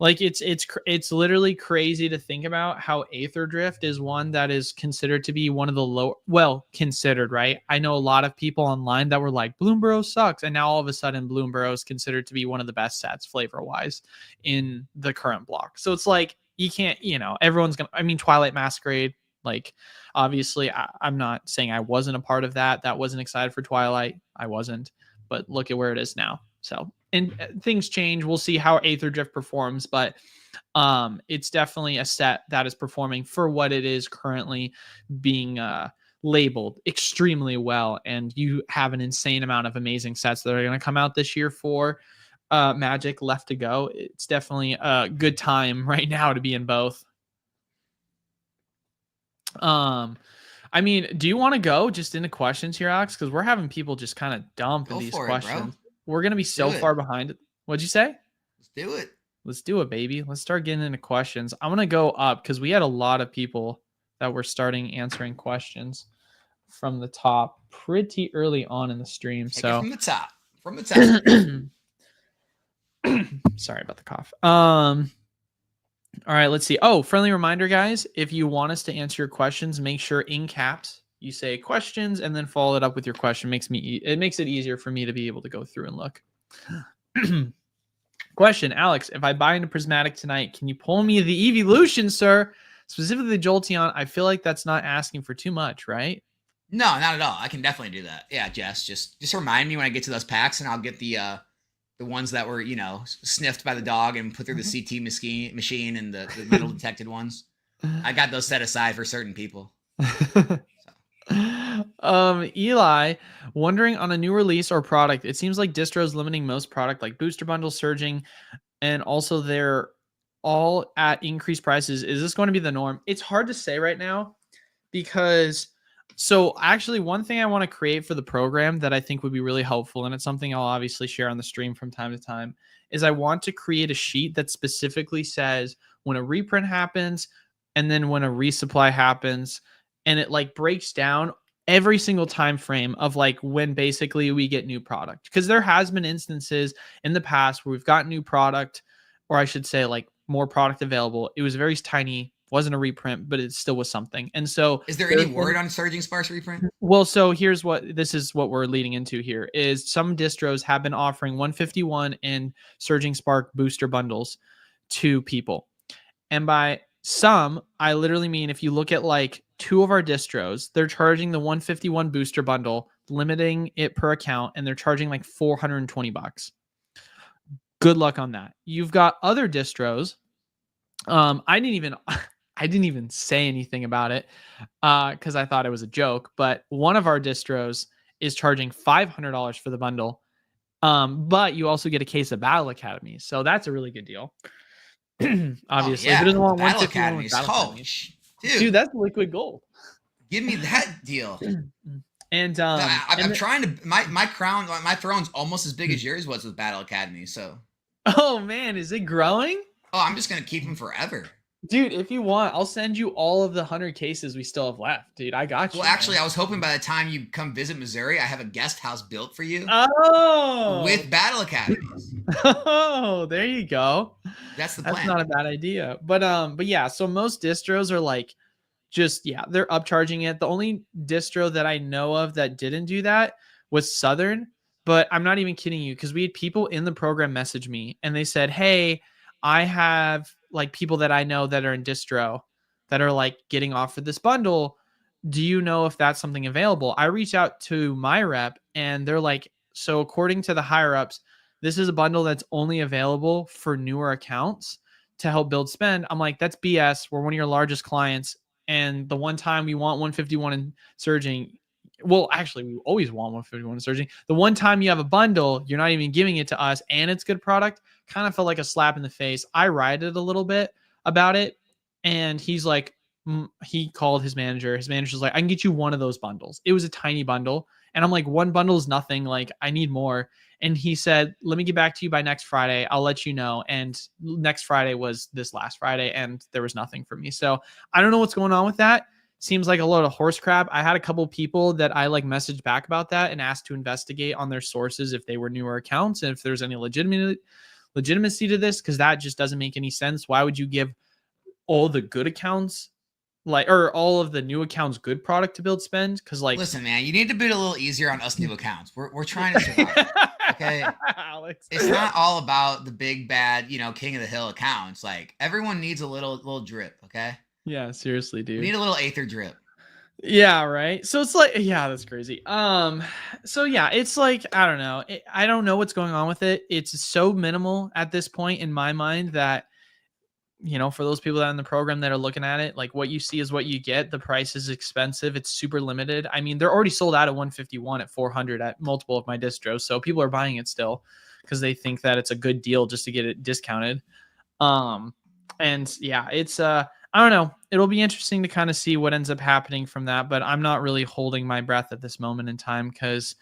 Like it's literally crazy to think about how Aether Drift is one that is considered to be one of the considered, right? I know a lot of people online that were like Bloomburrow sucks, and now all of a sudden Bloomburrow is considered to be one of the best sets flavor wise in the current block. So it's like you can't, everyone's gonna. I mean, Twilight Masquerade. Like, obviously, I'm not saying I wasn't a part of that. That wasn't excited for Twilight. I wasn't, but look at where it is now. So, and things change. We'll see how Aether Drift performs, but it's definitely a set that is performing for what it is currently being labeled extremely well. And you have an insane amount of amazing sets that are going to come out this year for Magic left to go. It's definitely a good time right now to be in both. I mean, do you want to go just into questions here, Alex? Because we're having people just kind of dump in these questions. We're going to be so far behind. What'd you say? Let's do it. Let's do it, baby. Let's start getting into questions. I'm going to go up because we had a lot of people that were starting answering questions from the top pretty early on in the stream. Take so it from the top. Sorry about the cough. All right, let's see. Oh, friendly reminder, guys. If you want us to answer your questions, make sure in caps you say questions and then follow it up with your question. It makes it easier for me to be able to go through and look. Question, Alex, if I buy into Prismatic tonight, can you pull me the Evolution, sir? Specifically the Jolteon. I feel like that's not asking for too much, right? No, not at all. I can definitely do that. Yeah, Jess, just remind me when I get to those packs, and I'll get the ones that were, sniffed by the dog and put through the CT machine and the metal detected ones. I got those set aside for certain people. Eli, wondering on a new release or product, it seems like distros limiting most product like booster bundles surging, and also they're all at increased prices. Is this going to be the norm? It's hard to say right now because actually one thing I want to create for the program that I think would be really helpful, and it's something I'll obviously share on the stream from time to time, is I want to create a sheet that specifically says when a reprint happens and then when a resupply happens, and it like breaks down every single time frame of like when basically we get new product. Because there has been instances in the past where we've got new product, or I should say like more product available. It was very tiny, wasn't a reprint, but it still was something. And so is there any word on Surging Sparks reprint? Well, so this is what we're leading into here is some distros have been offering 151 and Surging Spark booster bundles to people. And by some, I literally mean if you look at like two of our distros, they're charging the 151 booster bundle, limiting it per account, and they're charging like $420. Good luck on that. You've got other distros. I didn't even say anything about it because I thought it was a joke. But one of our distros is charging $500 for the bundle, but you also get a case of Battle Academy, so that's a really good deal. Obviously, who doesn't want Battle Academies? Dude, that's liquid gold. Give me that deal. And I'm trying to my throne's almost as big as yours was with Battle Academy. So, oh man, is it growing? Oh, I'm just gonna keep them forever. Dude, if you want, I'll send you all of the 100 cases we still have left. Dude, I got you. Well, actually, man. I was hoping by the time you come visit Missouri, I have a guest house built for you. Oh! With Battle Academies. Oh, there you go. That's the That's plan. not a bad idea. But yeah, so most distros are like just yeah, they're upcharging it. The only distro that I know of that didn't do that was Southern, but I'm not even kidding you because we had people in the program message me and they said, "Hey, I have like people that I know that are in distro that are like getting offered this bundle. Do you know if that's something available?" I reached out to my rep and they're like, "So according to the higher ups, this is a bundle that's only available for newer accounts to help build spend." I'm like, "That's BS. We're one of your largest clients. And the one time we want 151 and surging, well, actually, we always want 151 and surging. The one time you have a bundle, you're not even giving it to us, and it's good product." Kind of felt like a slap in the face. I rioted a little bit about it, and he's like, he called his manager. His manager's like, "I can get you one of those bundles." It was a tiny bundle, and I'm like, "One bundle is nothing. Like, I need more." And he said, "Let me get back to you by next Friday. I'll let you know." And next Friday was this last Friday, and there was nothing for me. So I don't know what's going on with that. Seems like a load of horse crap. I had a couple people that I like messaged back about that and asked to investigate on their sources if they were newer accounts and if there's any legitimacy to this, because that just doesn't make any sense. Why would you give all the good accounts like or all of the new accounts good product to build spend? Because like Listen, man, you need to be a little easier on us new accounts. We're trying to survive. Okay. Alex. It's not all about the big bad, king of the hill accounts. Like everyone needs a little drip. Okay. Yeah, seriously, We dude. need a little Aether drip. Yeah, right. So it's like, yeah, that's crazy. So yeah, it's like I don't know. I don't know what's going on with it. It's so minimal at this point in my mind that for those people that are in the program that are looking at it, like what you see is what you get. The price is expensive. It's super limited. I mean, they're already sold out at 151 at 400 at multiple of my distros. So people are buying it still because they think that it's a good deal just to get it discounted. Um, and yeah, it's I don't know. It'll be interesting to kind of see what ends up happening from that, but I'm not really holding my breath at this moment in time because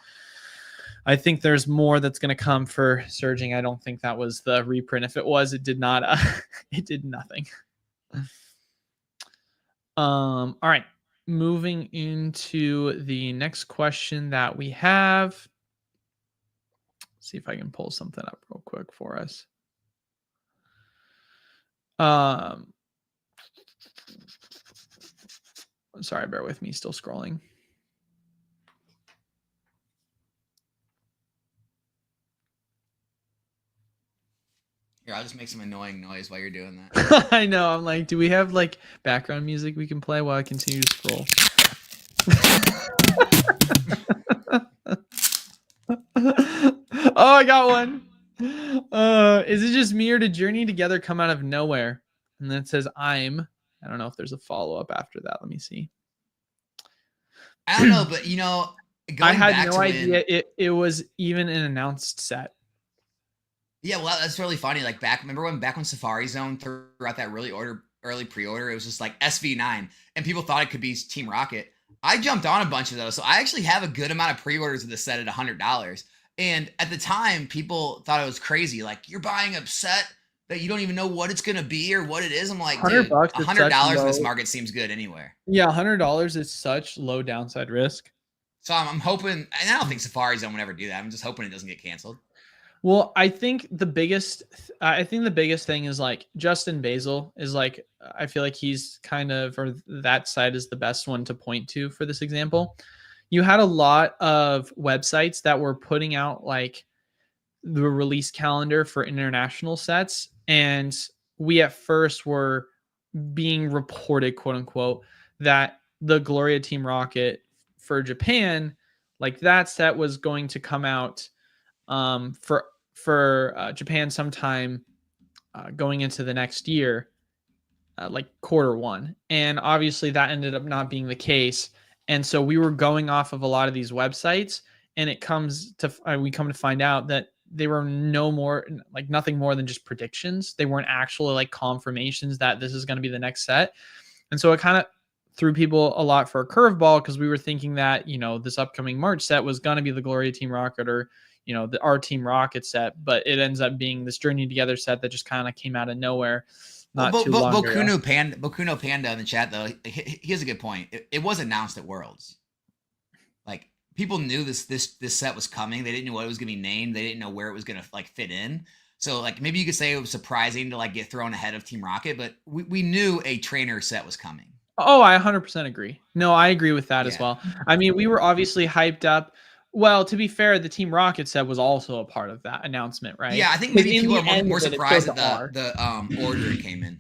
I think there's more that's going to come for surging. I don't think that was the reprint. If it was, it did not. It did nothing. All right. Moving into the next question that we have. Let's see if I can pull something up real quick for us. Um, sorry, bear with me. Still scrolling. Here, I'll just make some annoying noise while you're doing that. I know. I'm like, do we have like background music we can play while I continue to scroll? Oh, I got one. Is it just me or did Journey Together come out of nowhere? And then it says I don't know if there's a follow-up after that. Let me see. I don't know, but I going had back no to idea when, it was even an announced set. yeah, well, that's really funny. Like back when Safari Zone threw out that really early pre-order, it was just like SV9, and people thought it could be Team Rocket. I jumped on a bunch of those, so I actually have a good amount of pre-orders of the set at $100. And at the time, people thought it was crazy. Like, you're buying a set that you don't even know what it's gonna be or what it is. I'm like, $100 dude, is such $100 in this low. market seems good anywhere. Yeah, $100 is such low downside risk. So I'm hoping, and I don't think Safari Zone would ever do that. I'm just hoping it doesn't get canceled. Well, I think the biggest thing is like Justin Basil is like, I feel like he's kind of, or that side is the best one to point to for this example. You had a lot of websites that were putting out like the release calendar for international sets. And we at first were being reported, quote unquote, that the Gloria Team Rocket for Japan, like that set was going to come out for Japan sometime going into the next year, like quarter one, and obviously that ended up not being the case. And so we were going off of a lot of these websites, and we come to find out that they were no more like nothing more than just predictions. They weren't actually like confirmations that this is going to be the next set. And so it kind of threw people a lot for a curveball because we were thinking that, this upcoming March set was going to be the Gloria Team Rocket or, our Team Rocket set, but it ends up being this Journey Together set that just kind of came out of nowhere Well, not too long ago. Bokuno Panda in the chat though, he has a good point. It was announced at Worlds. Like people knew this set was coming. They didn't know what it was going to be named. They didn't know where it was going to like fit in. So like maybe you could say it was surprising to like get thrown ahead of Team Rocket, but we knew a trainer set was coming. Oh, I 100% agree. No, I agree with that as Yeah. well. I mean, we were obviously hyped up. Well, to be fair, the Team Rocket set was also a part of that announcement, right? Yeah, I think Because maybe in people are the more, end more of it, it showed surprised the at the R. order it came in.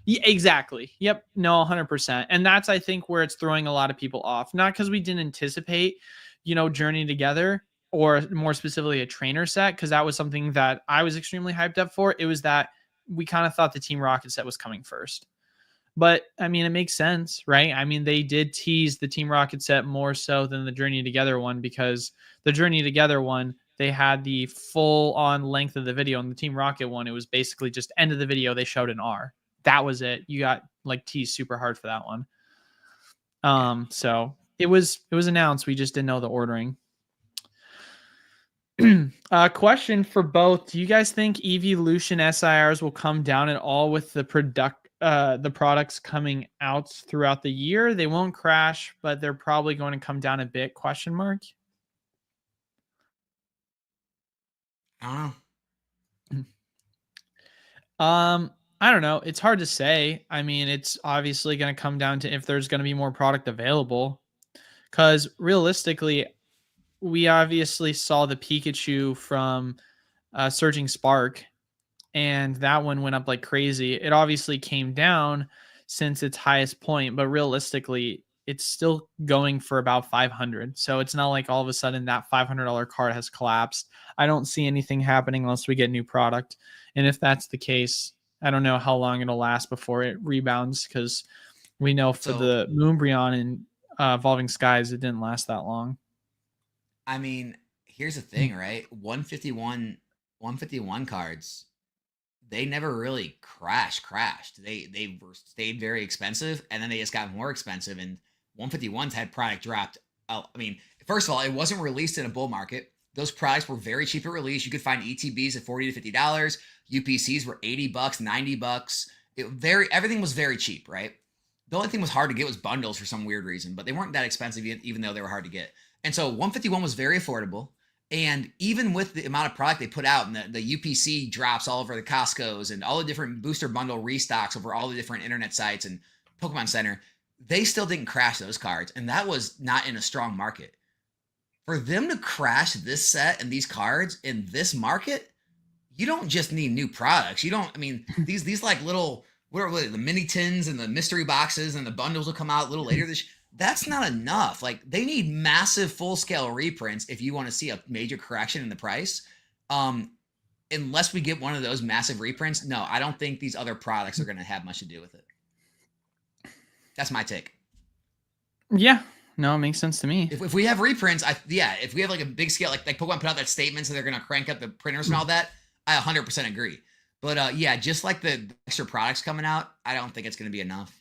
Yeah, exactly. Yep. No, 100%. And that's, I think, where it's throwing a lot of people off. Not because we didn't anticipate, Journey Together, or more specifically a trainer set, because that was something that I was extremely hyped up for. It was that we kind of thought the Team Rocket set was coming first. But I mean, it makes sense, right? I mean, they did tease the Team Rocket set more so than the Journey Together one, because the Journey Together one, they had the full on length of the video, and the Team Rocket one, it was basically just end of the video. They showed an R. That was it. You got like teased super hard for that one. Yeah. So it was announced. We just didn't know the ordering. Question for both: do you guys think Evolution SIRs will come down at all with the products coming out throughout the year? They won't crash, but they're probably going to come down a bit? Question mark. I don't know. I don't know. It's hard to say. I mean, it's obviously going to come down to if there's going to be more product available. Because realistically, we obviously saw the Pikachu from Surging Spark, and that one went up like crazy. It obviously came down since its highest point, but realistically, it's still going for about 500. So it's not like all of a sudden that $500 card has collapsed. I don't see anything happening unless we get new product. And if that's the case, I don't know how long it'll last before it rebounds, because we know for So the Moonbreon and Evolving Skies, it didn't last that long. I mean, here's the thing, right? 151 cards, they never really crashed. They were stayed very expensive, and then they just got more expensive. And 151s had product dropped. I mean, first of all, it wasn't released in a bull market. Those products were very cheap at release. You could find ETBs at $40 to $50. UPCs were $80, $90. Everything was very cheap, right? The only thing was hard to get was bundles for some weird reason, but they weren't that expensive even though they were hard to get. And so 151 was very affordable. And even with the amount of product they put out and the UPC drops all over the Costco's and all the different booster bundle restocks over all the different internet sites and Pokemon Center, they still didn't crash those cards. And that was not in a strong market. For them to crash this set and these cards in this market, you don't just need new products. You don't, I mean, these like little, what are the mini tins and the mystery boxes and the bundles will come out a little later this that's not enough. Like they need massive full scale reprints if you want to see a major correction in the price. Unless we get one of those massive reprints, no, I don't think these other products are going to have much to do with it. That's my take. Yeah, no, it makes sense to me. If we have reprints, if we have like a big scale, like Pokemon put out that statement, so they're going to crank up the printers and all that, I 100% agree. But yeah, just like the extra products coming out, I don't think it's going to be enough.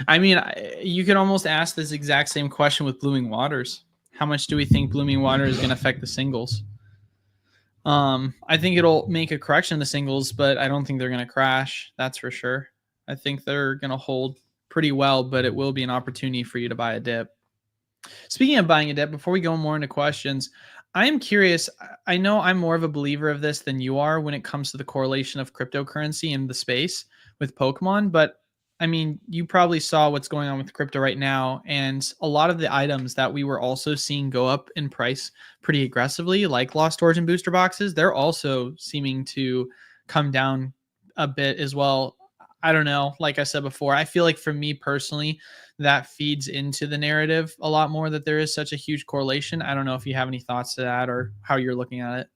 I mean, you could almost ask this exact same question with Blooming Waters. How much do we think Blooming Water is going to affect the singles? I think it'll make a correction in the singles, but I don't think they're going to crash. That's for sure. I think they're going to hold pretty well, but it will be an opportunity for you to buy a dip. Speaking of buying a dip, before we go more into questions, I am curious. I know I'm more of a believer of this than you are when it comes to the correlation of cryptocurrency in the space with Pokemon, but I mean, you probably saw what's going on with crypto right now, and a lot of the items that we were also seeing go up in price pretty aggressively, like Lost Origin booster boxes, they're also seeming to come down a bit as well. I don't know. Like I said before, I feel like for me personally, that feeds into the narrative a lot more that there is such a huge correlation. I don't know if you have any thoughts to that or how you're looking at it.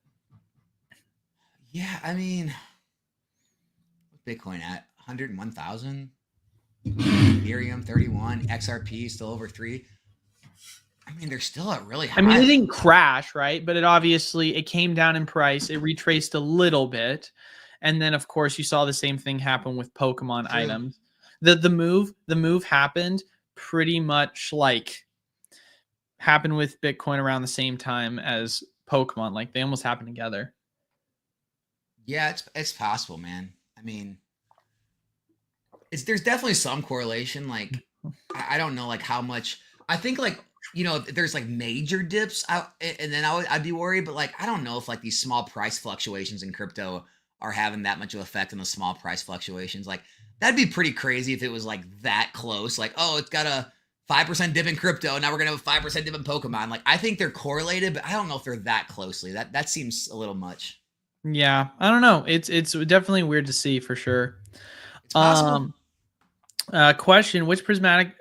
Yeah, I mean, Bitcoin at 101,000. Ethereum 31, XRP still over 3. I mean, they're still at really high. I mean, it didn't crash, right? But it came down in price. It retraced a little bit. And then of course you saw the same thing happen with Pokemon items. The move happened pretty much like happened with Bitcoin around the same time as Pokemon. Like they almost happened together. Yeah, it's possible, man. I mean, there's definitely some correlation. Like I don't know like how much. I think like there's like major dips out, and then I'd be worried. But like I don't know if like these small price fluctuations in crypto are having that much of effect on the small price fluctuations. Like that'd be pretty crazy if it was like that close. Like, oh, it's got a 5% dip in crypto. Now we're gonna have a 5% dip in Pokemon. Like I think they're correlated, but I don't know if they're that closely. That seems a little much. Yeah, I don't know. It's definitely weird to see for sure. It's possible. Um, question: Which prismatic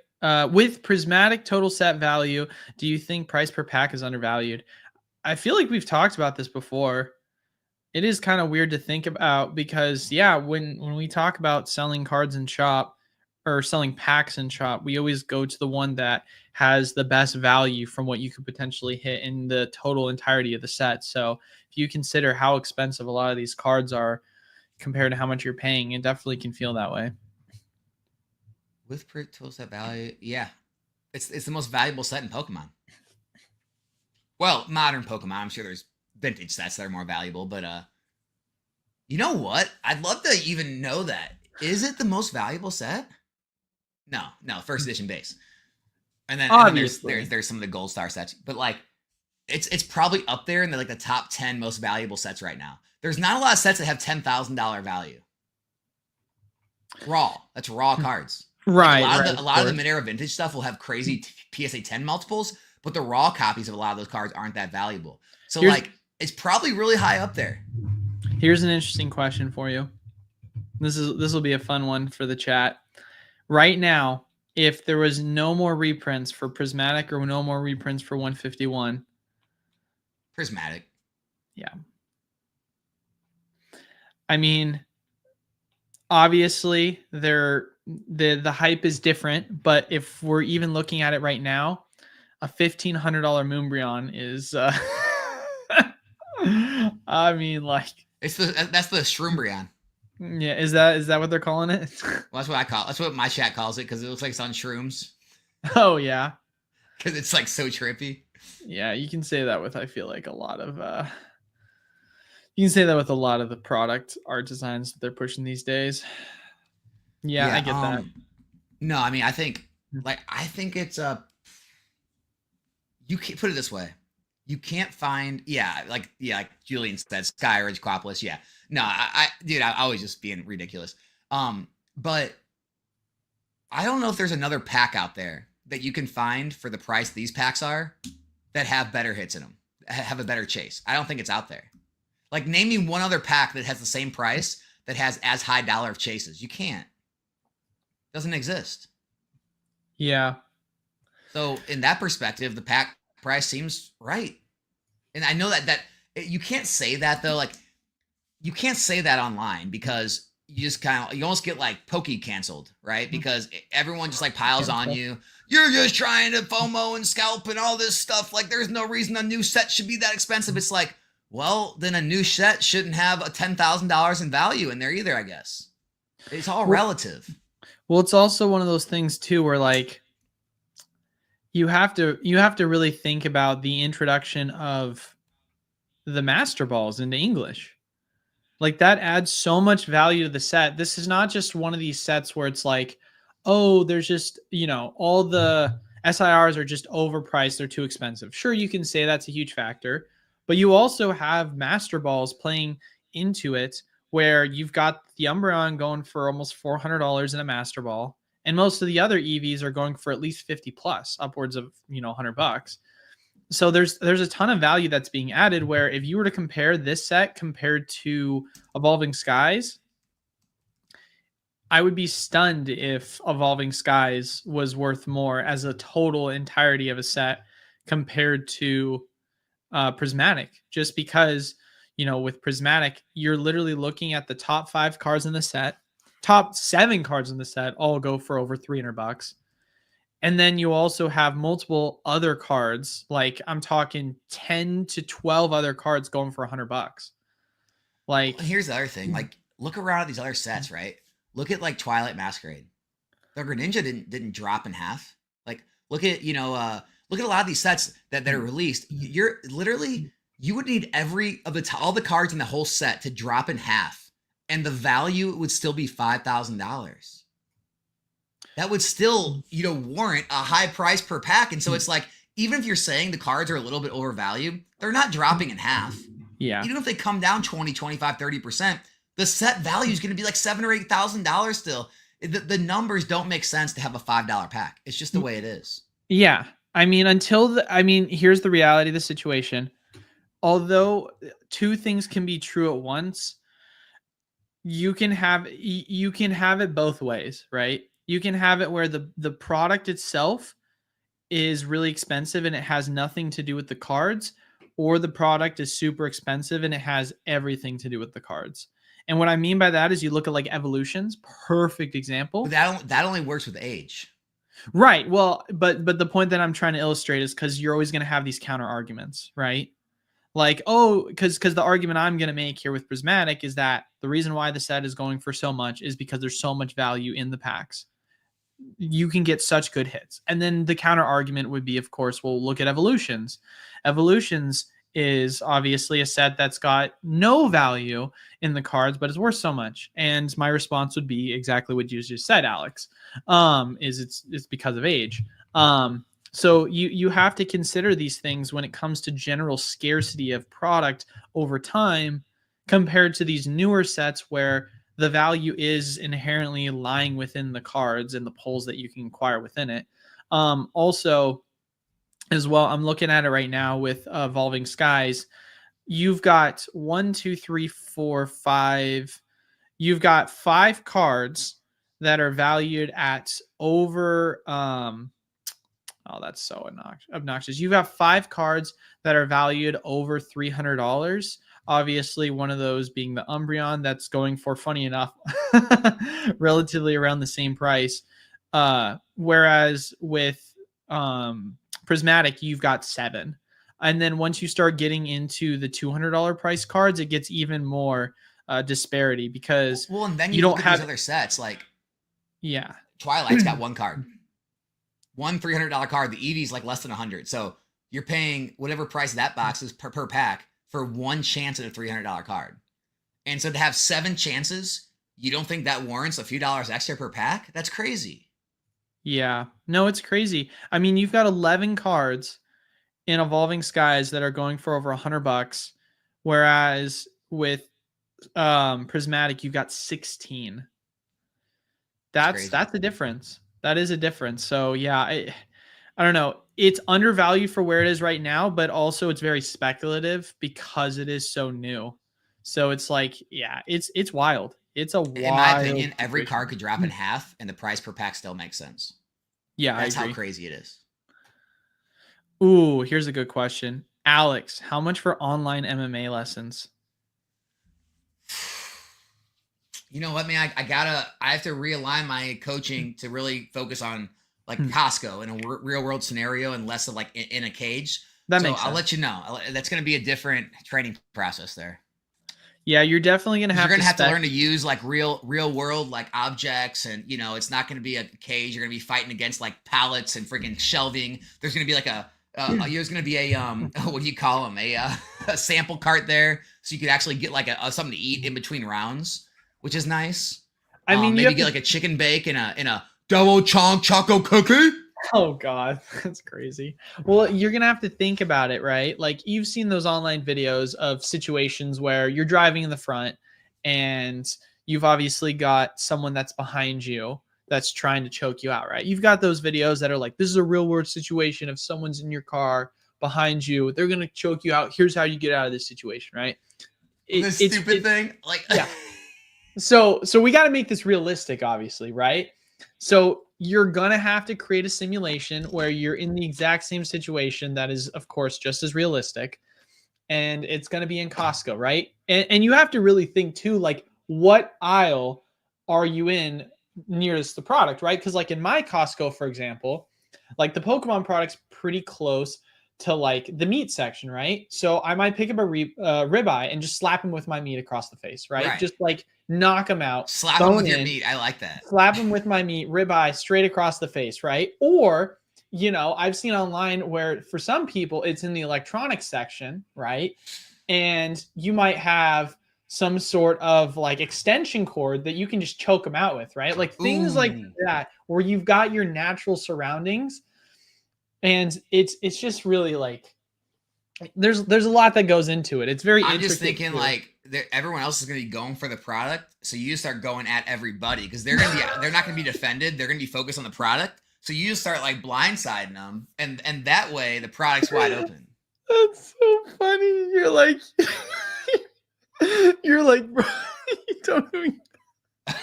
with prismatic total set value do you think price per pack is undervalued? I feel like we've talked about this before. It is kind of weird to think about because yeah, when we talk about selling cards in shop or selling packs in shop, we always go to the one that has the best value from what you could potentially hit in the total entirety of the set. So if you consider how expensive a lot of these cards are compared to how much you're paying, it definitely can feel that way. With total set value, yeah, it's the most valuable set in Pokemon. Well, modern Pokemon. I'm sure there's vintage sets that are more valuable, but you know what? I'd love to even know that. Is it the most valuable set? No, first edition base. And then there's some of the gold star sets, but like it's probably up there in the top 10 most valuable sets right now. There's not a lot of sets that have $10,000 value. That's raw cards. Right. Like a lot of the mid-era vintage stuff will have crazy PSA 10 multiples, but the raw copies of a lot of those cards aren't that valuable. So it's probably really high up there. Here's an interesting question for you. This will be a fun one for the chat. Right now, if there was no more reprints for Prismatic or no more reprints for 151, Prismatic. Yeah. I mean, obviously the hype is different, but if we're even looking at it right now, a $1,500 Moonbreon is I mean, like that's the Shroombreon. Yeah, is that what they're calling it? Well, that's what I call it. That's what my chat calls it because it looks like it's on shrooms. Oh yeah, because it's like so trippy. Yeah, you can say that with I feel like a lot of you can say that with a lot of the product art designs that they're pushing these days. Yeah, I get that. No, I mean I think it's you can't put it this way. You can't find like Julian said, Sky Ridge Quapolis. Yeah. No, I was just being ridiculous. But I don't know if there's another pack out there that you can find for the price these packs are that have better hits in them, have a better chase. I don't think it's out there. Like name me one other pack that has the same price that has as high dollar of chases. You can't. Doesn't exist. Yeah. So in that perspective, the pack price seems right. And I know that you can't say that though. Like you can't say that online because you just you almost get like Poke canceled, right? Because everyone just like piles on you. You're just trying to FOMO and scalp and all this stuff. Like there's no reason a new set should be that expensive. It's like, well, then a new set shouldn't have a $10,000 in value in there either, I guess. It's all relative. Well, it's also one of those things too where like you have to really think about the introduction of the Master Balls into English. Like that adds so much value to the set. This is not just one of these sets where it's like, oh, there's just, all the SIRs are just overpriced. They're too expensive. Sure, you can say that's a huge factor, but you also have Master Balls playing into it where you've got the Umbreon going for almost $400 in a Master Ball. And most of the other EVs are going for at least 50 plus, upwards of, $100. So there's a ton of value that's being added where if you were to compare this set compared to Evolving Skies, I would be stunned if Evolving Skies was worth more as a total entirety of a set compared to Prismatic, just because, with Prismatic, you're literally looking at the top 5 cards in the set, top 7 cards in the set all go for over $300. And then you also have multiple other cards, like I'm talking 10 to 12 other cards going for $100. Like, well, here's the other thing. Like, look around at these other sets, right? Look at like Twilight Masquerade. The Greninja didn't drop in half. Like, look at look at a lot of these sets that are released. You're literally you would need all the cards in the whole set to drop in half, and the value would still be $5,000. That would still, warrant a high price per pack. And so it's like, even if you're saying the cards are a little bit overvalued, they're not dropping in half. Yeah. Even if they come down 20, 25, 30%, The set value is going to be like $7,000 or $8,000 still. The numbers don't make sense to have a $5 pack. It's just the way it is. Yeah. I mean, here's the reality of the situation. Although two things can be true at once, you can have it both ways, right? You can have it where the product itself is really expensive and it has nothing to do with the cards, or the product is super expensive and it has everything to do with the cards. And what I mean by that is you look at like Evolutions, perfect example. But that only works with age. Right. Well, but the point that I'm trying to illustrate is because you're always going to have these counter arguments, right? Like, oh, because the argument I'm going to make here with Prismatic is that the reason why the set is going for so much is because there's so much value in the packs. You can get such good hits. And then the counter argument would be, of course, well, look at Evolutions. Evolutions is obviously a set that's got no value in the cards, but it's worth so much. And my response would be exactly what you just said, Alex. It's because of age. So you have to consider these things when it comes to general scarcity of product over time, compared to these newer sets where the value is inherently lying within the cards and the pulls that you can acquire within it. Also, as well, I'm looking at it right now with Evolving Skies. You've got 1, 2, 3, 4, 5. You've got 5 cards that are valued at over. Oh, that's so obnoxious. You've got 5 cards that are valued over $300. Obviously, one of those being the Umbreon that's going for, funny enough, relatively around the same price. Whereas with Prismatic, you've got 7. And then once you start getting into the $200 price cards, it gets even more disparity because and then you don't look have these other sets like Twilight's got 1 card. One $300 card. The Eevee's like less than 100. So you're paying whatever price that box is per pack for 1 chance at a $300 card. And so to have 7 chances, you don't think that warrants a few dollars extra per pack? That's crazy. Yeah. No, it's crazy. I mean, you've got 11 cards in Evolving Skies that are going for over $100, whereas with Prismatic, you've got 16. That's a difference. That is a difference. So yeah, I don't know. It's undervalued for where it is right now, but also it's very speculative because it is so new. So it's like, yeah, it's wild. It's a wild. In my opinion, every card could drop in half, and the price per pack still makes sense. Yeah, that's how crazy it is. Ooh, here's a good question, Alex. How much for online MMA lessons? You know what, man? I have to realign my coaching to really focus on like Costco in a real world scenario and less of like in a cage. That makes sense. I'll let you know. That's going to be a different training process there. Yeah, you're definitely going to have to learn to use like real world like objects, and you know, it's not going to be a cage. You're going to be fighting against like pallets and freaking shelving. There's going to be like there's going to be a what do you call them? A sample cart there, so you could actually get like something to eat in between rounds, which is nice. I mean, maybe get like a chicken bake and a double chunk choco cookie. Oh God, that's crazy. Well, you're going to have to think about it, right? Like you've seen those online videos of situations where you're driving in the front and you've obviously got someone that's behind you that's trying to choke you out, right? You've got those videos that are like, this is a real world situation. If someone's in your car behind you, they're going to choke you out. Here's how you get out of this situation, right? This stupid thing. Like, yeah. So we got to make this realistic, obviously, right? So you're going to have to create a simulation where you're in the exact same situation that is, of course, just as realistic. And it's going to be in Costco, right? And you have to really think too, like, what aisle are you in nearest the product, right? Because like in my Costco, for example, like the Pokemon product's pretty close to like the meat section, right? So I might pick up a ribeye and just slap him with my meat across the face, right? Just like knock him out. Slap him with your meat. I like that. Slap him with my meat, ribeye straight across the face, right? Or, you know, I've seen online where for some people it's in the electronics section, right? And you might have some sort of like extension cord that you can just choke them out with, right? Like things like that, where you've got your natural surroundings. And it's just really like, there's a lot that goes into it. It's very I'm just intricate thinking too. like everyone else is going to be going for the product, so you start going at everybody because they're not going to be defended. They're going to be focused on the product. So you just start like blindsiding them, and that way the product's wide open. That's so funny. You're like, bro, you don't even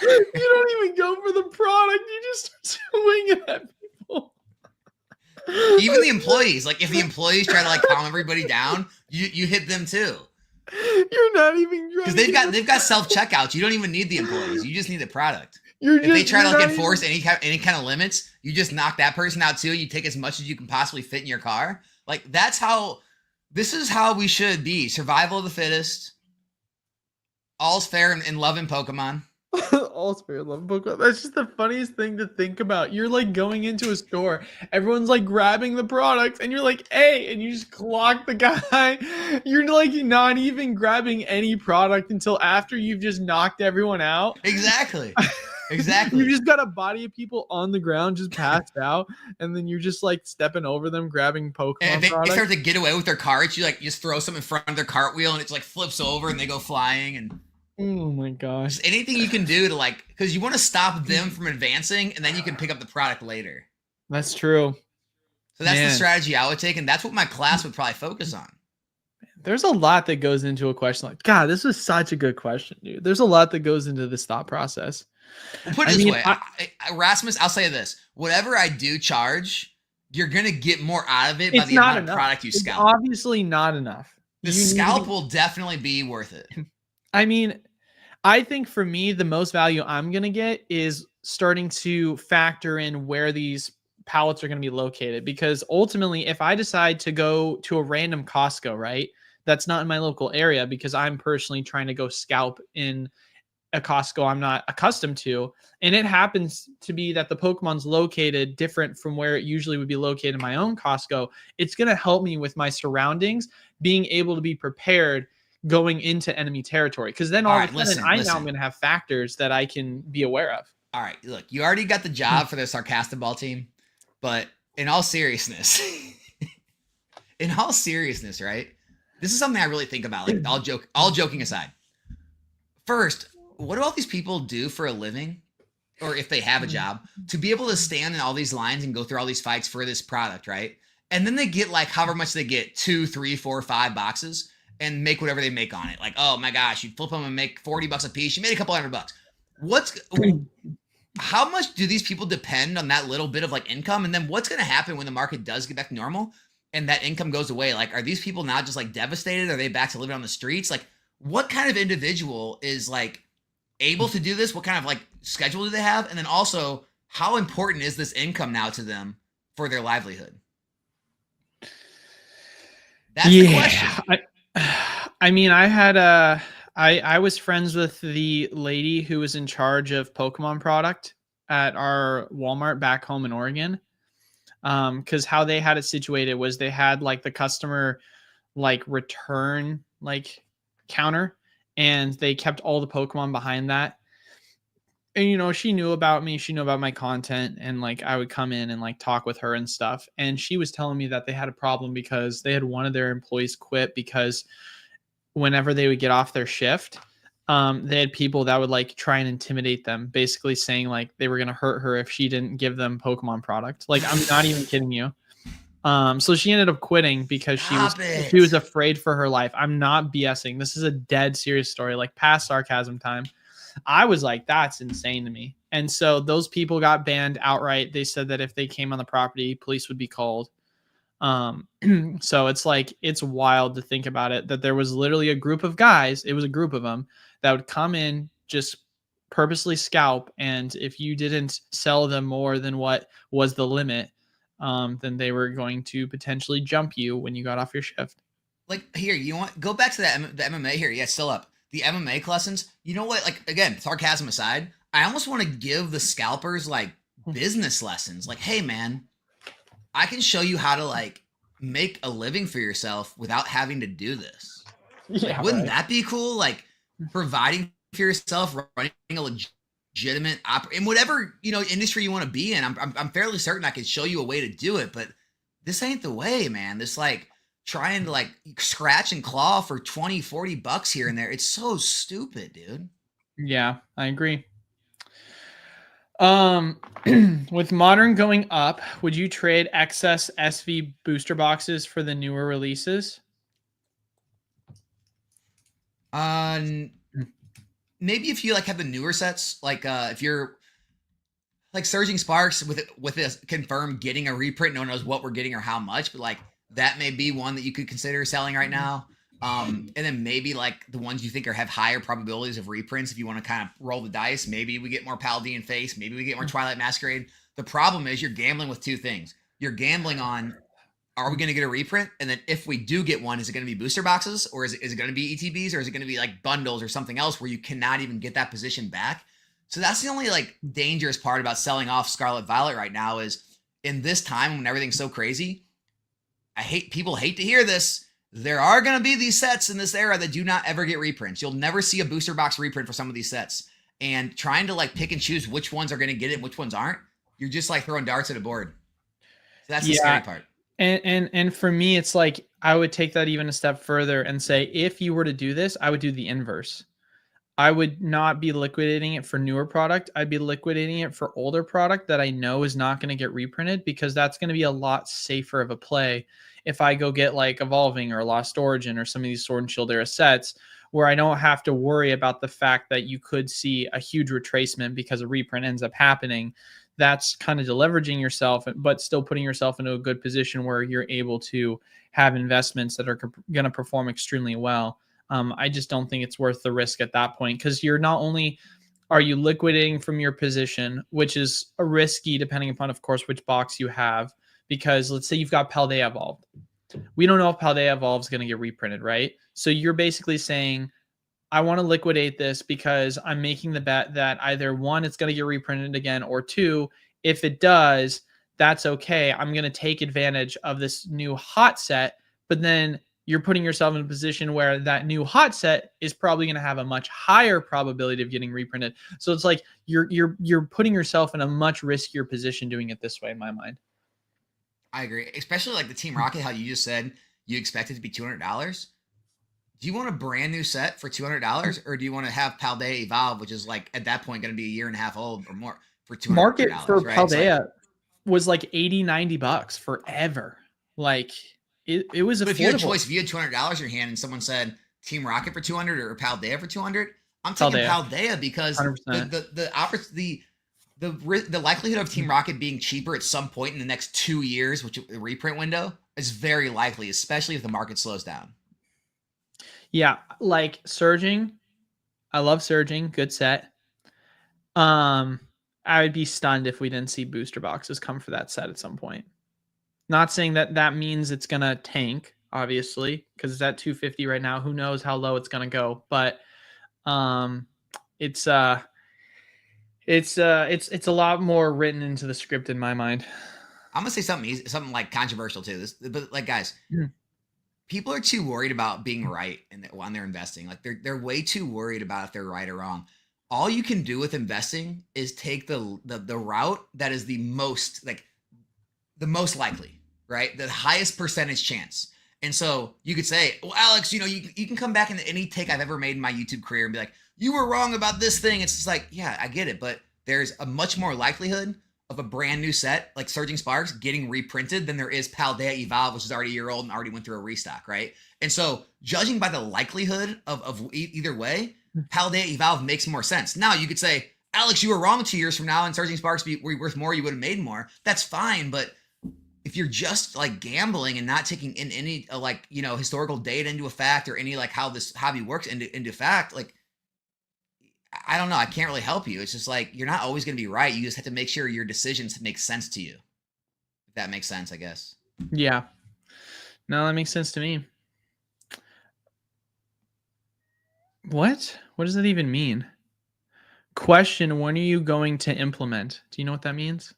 you don't even go for the product. You just start swinging at people. Even the employees, like if the employees try to like calm everybody down, you hit them too. You're not even Because they've got self checkouts. You don't even need the employees. You just need the product. You're If they try to like not enforce any kind of limits, you just knock that person out too. You take as much as you can possibly fit in your car. Like this is how we should be. Survival of the fittest. All's fair in love and Pokemon. all spirit love Pokemon. That's just the funniest thing to think about. You're like going into a store, everyone's like grabbing the products, and you're like, hey, and you just clock the guy. You're like not even grabbing any product until after you've just knocked everyone out. Exactly. Exactly. You just got a body of people on the ground just passed out, and then you're just like stepping over them, grabbing Pokemon And if they products. start to get away with their carts, you like just throw some in front of their cartwheel and it's like flips over and they go flying and Oh my gosh. just anything you can do to like because you want to stop them from advancing and then you can pick up the product later. That's true. So that's Man. the strategy I would take, and that's what my class would probably focus on. There's a lot that goes into a question like, God, this was such a good question, dude. There's a lot that goes into this thought process. Well, put it this way, Rasmus, I'll say this: whatever I do charge, you're gonna get more out of it by It's the not amount of product you It's scalp. obviously not enough. The You need to scalp be- will definitely be worth it. I mean, I think for me, the most value I'm going to get is starting to factor in where these pallets are going to be located. Because ultimately, if I decide to go to a random Costco, right, that's not in my local area because I'm personally trying to go scalp in a Costco I'm not accustomed to. And it happens to be that the Pokemon's located different from where it usually would be located in my own Costco. It's going to help me with my surroundings, being able to be prepared going into enemy territory. Because then all of a sudden, I now am going to have factors that I can be aware of. All right, look, you already got the job for the Sarcastic Ball team, but in all seriousness, right? This is something I really think about. Like all joking aside. First, what do all these people do for a living? Or if they have a job, to be able to stand in all these lines and go through all these fights for this product, right? And then they get like however much they get, 2, 3, 4, 5 boxes and make whatever they make on it. Like, oh my gosh, you flip them and make $40 a piece. You made a couple $100. How much do these people depend on that little bit of like income? And then what's going to happen when the market does get back to normal and that income goes away? Like, are these people now just like devastated? Are they back to living on the streets? Like, what kind of individual is like able to do this? What kind of like schedule do they have? And then also, how important is this income now to them for their livelihood? That's the question. I mean, I was friends with the lady who was in charge of Pokemon product at our Walmart back home in Oregon. Because how they had it situated was they had like the customer like return like counter, and they kept all the Pokemon behind that. And you know, she knew about me, she knew about my content, and like I would come in and like talk with her and stuff. And she was telling me that they had a problem because they had one of their employees quit because whenever they would get off their shift, they had people that would like try and intimidate them, basically saying like they were going to hurt her if she didn't give them Pokemon product. Like, I'm not even kidding you. So she ended up quitting because she was afraid for her life. I'm not BSing. This is a dead serious story, like past sarcasm time. I was like, that's insane to me. And so those people got banned outright. They said that if they came on the property, police would be called. So it's like, it's wild to think about it, that there was literally a group of guys. It was a group of them that would come in, just purposely scalp. And if you didn't sell them more than what was the limit, then they were going to potentially jump you when you got off your shift. Like here, you want go back to the MMA here. Yeah, still up. The MMA lessons. You know what? Like again, sarcasm aside, I almost want to give the scalpers like business lessons. Like, hey man, I can show you how to like make a living for yourself without having to do this. Yeah, like, wouldn't that be cool? Like providing for yourself, running a legitimate in whatever industry you want to be in. I'm fairly certain I could show you a way to do it, but this ain't the way, man. This like trying to like scratch and claw for 20, 40 bucks here and there. It's so stupid, dude. Yeah, I agree. With modern going up, would you trade excess SV booster boxes for the newer releases? Um, Mm. maybe if you like have the newer sets, like if you're like Surging Sparks with this confirmed getting a reprint, no one knows what we're getting or how much, but like that may be one that you could consider selling right now. And then maybe like the ones you think have higher probabilities of reprints, if you want to kind of roll the dice, maybe we get more Paladin Face, maybe we get more Twilight Masquerade. The problem is you're gambling with two things. You're gambling on, are we going to get a reprint? And then if we do get one, is it going to be booster boxes, or is it going to be ETBs, or is it going to be like bundles or something else where you cannot even get that position back? So that's the only like dangerous part about selling off Scarlet Violet right now is in this time when everything's so crazy. People hate to hear this. There are going to be these sets in this era that do not ever get reprints. You'll never see a booster box reprint for some of these sets. And trying to like pick and choose which ones are going to get it and which ones aren't, you're just like throwing darts at a board. So that's the scary part. And for me, it's like I would take that even a step further and say, if you were to do this, I would do the inverse. I would not be liquidating it for newer product. I'd be liquidating it for older product that I know is not going to get reprinted, because that's going to be a lot safer of a play if I go get like Evolving or Lost Origin or some of these Sword and Shield era sets, where I don't have to worry about the fact that you could see a huge retracement because a reprint ends up happening. That's kind of deleveraging yourself, but still putting yourself into a good position where you're able to have investments that are going to perform extremely well. I just don't think it's worth the risk at that point, because you're not only are you liquidating from your position, which is a risky depending upon, of course, which box you have. Because let's say you've got Paldea Evolved. We don't know if Paldea Evolved is going to get reprinted, right? So you're basically saying, I want to liquidate this because I'm making the bet that either one, it's going to get reprinted again, or two, if it does, that's okay. I'm going to take advantage of this new hot set, but then you're putting yourself in a position where that new hot set is probably going to have a much higher probability of getting reprinted. So it's like you're putting yourself in a much riskier position doing it this way, in my mind. I agree, especially like the Team Rocket. How you just said you expect it to be $200. Do you want a brand new set for $200, or do you want to have Paldea Evolve, which is like at that point going to be a year and a half old or more, for $200? Market for Right? Paldea Like, was like 80-90 bucks forever. Like it was affordable. But if you had a choice, if you had $200 in your hand and someone said Team Rocket for 200 or Paldea for 200, I'm taking Paldea because 100%. the likelihood of Team Rocket being cheaper at some point in the next 2 years, which is the reprint window, is very likely, especially if the market slows down. Yeah, like Surging. I love Surging. Good set. I would be stunned if we didn't see booster boxes come for that set at some point. Not saying that that means it's gonna tank, obviously, because it's at 250 right now. Who knows how low it's gonna go? But it's a lot more written into the script in my mind. I'm gonna say something easy, something like controversial too. But like guys, people are too worried about being right when they're investing. Like they're way too worried about if they're right or wrong. All you can do with investing is take the route that is the most likely, right? The highest percentage chance. And so you could say, well, Alex, you can come back into any take I've ever made in my YouTube career and be like, you were wrong about this thing. It's just like, yeah, I get it. But there's a much more likelihood of a brand new set like Surging Sparks getting reprinted than there is Paldea Evolve, which is already a year old and already went through a restock, right? And so judging by the likelihood of either way, Paldea Evolve makes more sense. Now you could say, Alex, you were wrong 2 years from now and Surging Sparks were worth more, you would have made more. That's fine. But if you're just like gambling and not taking in any historical data into a fact, or any like how this hobby works into fact, like, I don't know. I can't really help you. It's just like, you're not always going to be right. You just have to make sure your decisions make sense to you. If that makes sense, I guess. Yeah. No, that makes sense to me. What does that even mean? Question, when are you going to implement? Do you know what that means?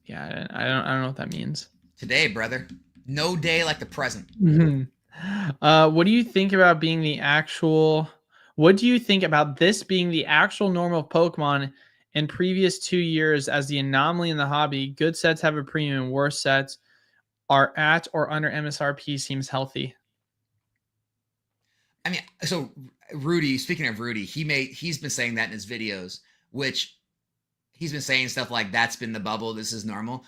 Yeah, I don't know what that means. Today, brother. No day like the present. What do you think about being the actual? What do you think about this being the actual norm of Pokemon in previous 2 years as the anomaly in the hobby? Good sets have a premium, worse sets are at or under MSRP seems healthy. I mean, so Rudy, speaking of Rudy, he's been saying that in his videos, which he's been saying stuff like that's been the bubble, this is normal.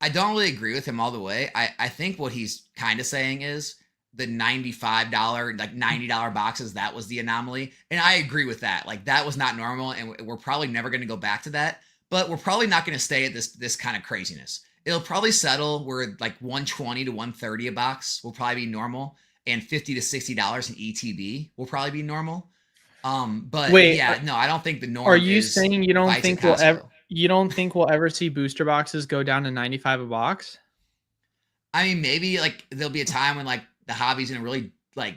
I don't really agree with him all the way. I think what he's kind of saying is the $95, like $90 boxes, that was the anomaly. And I agree with that. Like that was not normal. And we're probably never going to go back to that, but we're probably not going to stay at this kind of craziness. It'll probably settle where like 120 to 130 a box will probably be normal. And $50 to $60 in ETB will probably be normal. But Wait, yeah, no, I don't think the are norm you is saying you don't Vice at think we'll ever Costco. see booster boxes go down to 95 a box? I mean, maybe like there'll be a time when like the hobby's in a really like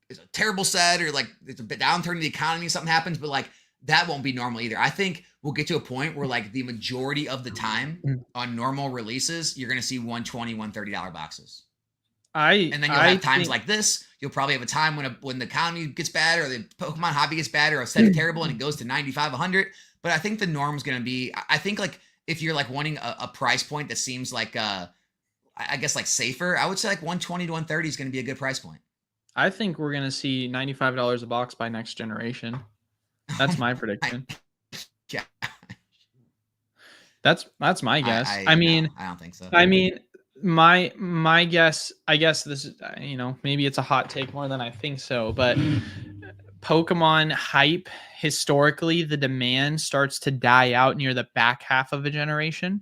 it's a terrible set or like it's a bit downturn in the economy, something happens, but like that won't be normal either. I think we'll get to a point where like the majority of the time on normal releases, you're gonna see 120, $130 boxes. And then you'll I have times think like this. You'll probably have a time when the economy gets bad or the Pokemon hobby gets bad or a set is terrible and it goes to 95, 100. But I think the norm's gonna be. I think like if you're like wanting a price point that seems like I guess like safer, I would say like 120 to 130 is gonna be a good price point. I think we're gonna see $95 a box by next generation. That's my I, prediction. yeah, That's my guess. I no, I don't think so. I mean, my guess. I guess this is maybe it's a hot take more than I think so, but Pokemon hype historically the demand starts to die out near the back half of a generation.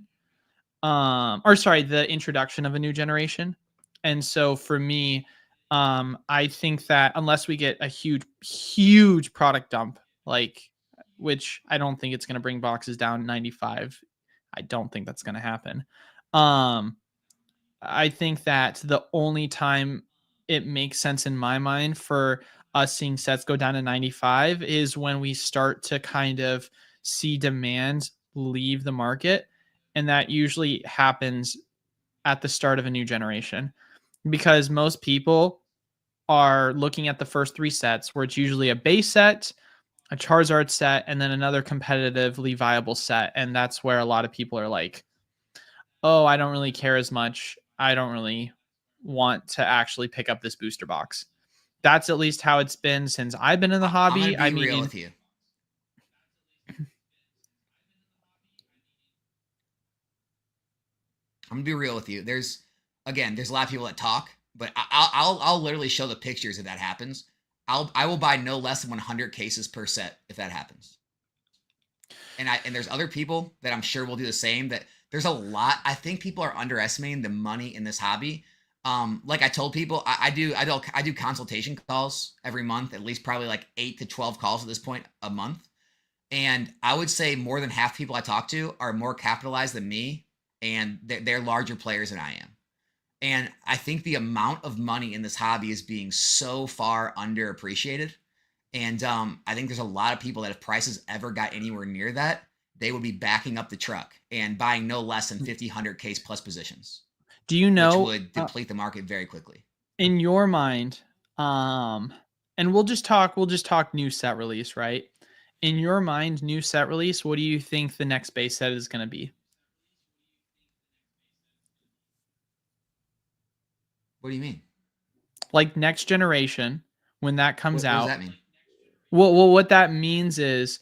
Or sorry, the introduction of a new generation. And so for me, I think that unless we get a huge product dump, like which I don't think it's going to bring boxes down 95. I don't think that's going to happen. Um, I think that the only time it makes sense in my mind for us seeing sets go down to 95 is when we start to kind of see demand leave the market. And that usually happens at the start of a new generation because most people are looking at the first three sets where it's usually a base set, a Charizard set, and then another competitively viable set. And that's where a lot of people are like, oh, I don't really care as much. I don't really want to actually pick up this booster box. That's at least how it's been since I've been in the I'm gonna hobby. I be real mean, with you. I'm gonna be real with you. There's a lot of people that talk, but I'll literally show the pictures if that happens. I will buy no less than 100 cases per set if that happens. And there's other people that I'm sure will do the same. That there's a lot. I think people are underestimating the money in this hobby. Like I told people, I do consultation calls every month, at least probably like 8 to 12 calls at this point a month. And I would say more than half people I talk to are more capitalized than me, and they're larger players than I am. And I think the amount of money in this hobby is being so far underappreciated. And I think there's a lot of people that if prices ever got anywhere near that, they would be backing up the truck and buying no less than 50, 100 case plus positions, do you which know would deplete the market very quickly. in your mind, and we'll just talk new set release, right? In your mind, new set release, what do you think the next base set is going to be? What do you mean? Like next generation, when that comes What does out, that mean? what that means is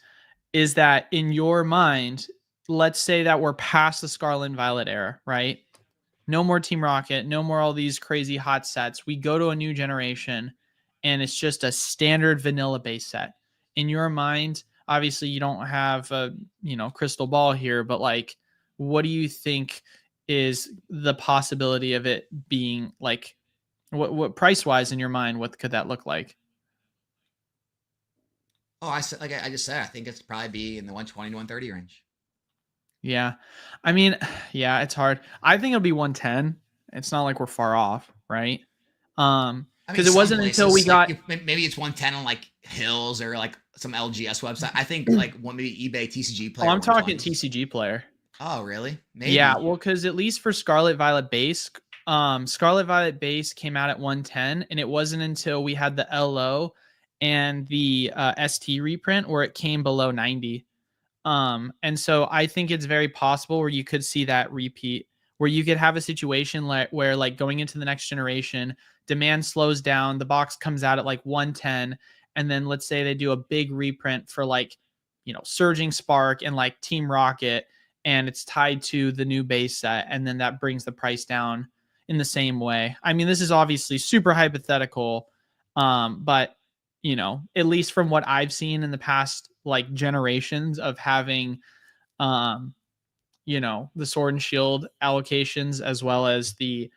that in your mind, let's say that we're past the Scarlet and Violet era, right? No more Team Rocket, no more all these crazy hot sets. We go to a new generation and it's just a standard vanilla base set. In your mind, obviously you don't have a, crystal ball here, but like what do you think is the possibility of it being like what price wise in your mind, what could that look like? Oh, I said like I just said, I think it's probably be in the 120 to 130 range. Yeah. I mean, yeah, it's hard. I think it'll be 110. It's not like we're far off, right? I mean, Because it some wasn't until we places like got maybe it's 110 on like Hills or like some LGS website. I think like one maybe eBay TCG oh, player I'm talking 120s. TCG player. Oh, really? Yeah, Maybe. well, because at least for Scarlet Violet base, Scarlet Violet base came out at 110, and it wasn't until we had the LO and the ST reprint where it came below 90. And so I think it's very possible where you could see that repeat where you could have a situation like where like going into the next generation, demand slows down, the box comes out at like 110, and then let's say they do a big reprint for like, Surging Spark and like Team Rocket, and it's tied to the new base set, and then that brings the price down in the same way. I mean, this is obviously super hypothetical, but at least from what I've seen in the past like generations of having um, the Sword and Shield allocations as well as the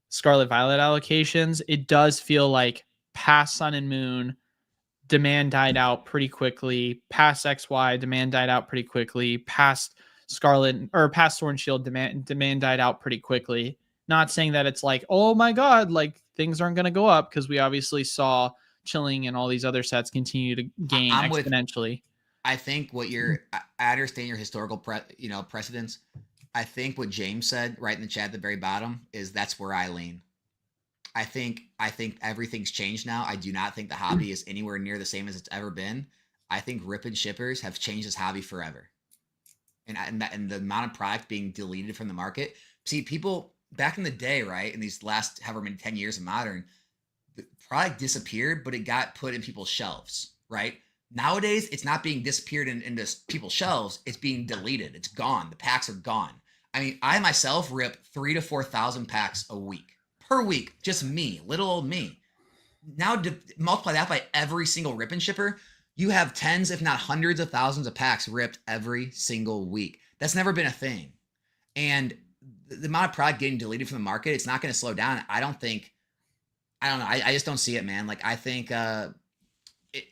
Scarlet Violet allocations, it does feel like past Sun and Moon demand died out pretty quickly. Past XY demand died out pretty quickly. Past Scarlet or past Sword and Shield demand died out pretty quickly. Not saying that it's like, oh my god, like things aren't going to go up, because we obviously saw Chilling and all these other sets continue to gain I'm with. exponentially. I think what I understand your historical precedents. I think what James said right in the chat at the very bottom is that's where I lean. I think everything's changed now. I do not think the hobby is anywhere near the same as it's ever been. I think rip and shippers have changed this hobby forever. And the amount of product being deleted from the market. See, people back in the day, right, in these last however many 10 years of Modern, the product disappeared, but it got put in people's shelves, right? Nowadays, it's not being disappeared into people's shelves. It's being deleted. It's gone. The packs are gone. I mean, I myself rip 3,000 to 4,000 packs a week. Per week. Just me. Little old me. Now, to multiply that by every single rip and shipper, you have tens, if not hundreds of thousands of packs ripped every single week. That's never been a thing. And the amount of product getting deleted from the market, it's not going to slow down. I don't know. I just don't see it, man. Like, I think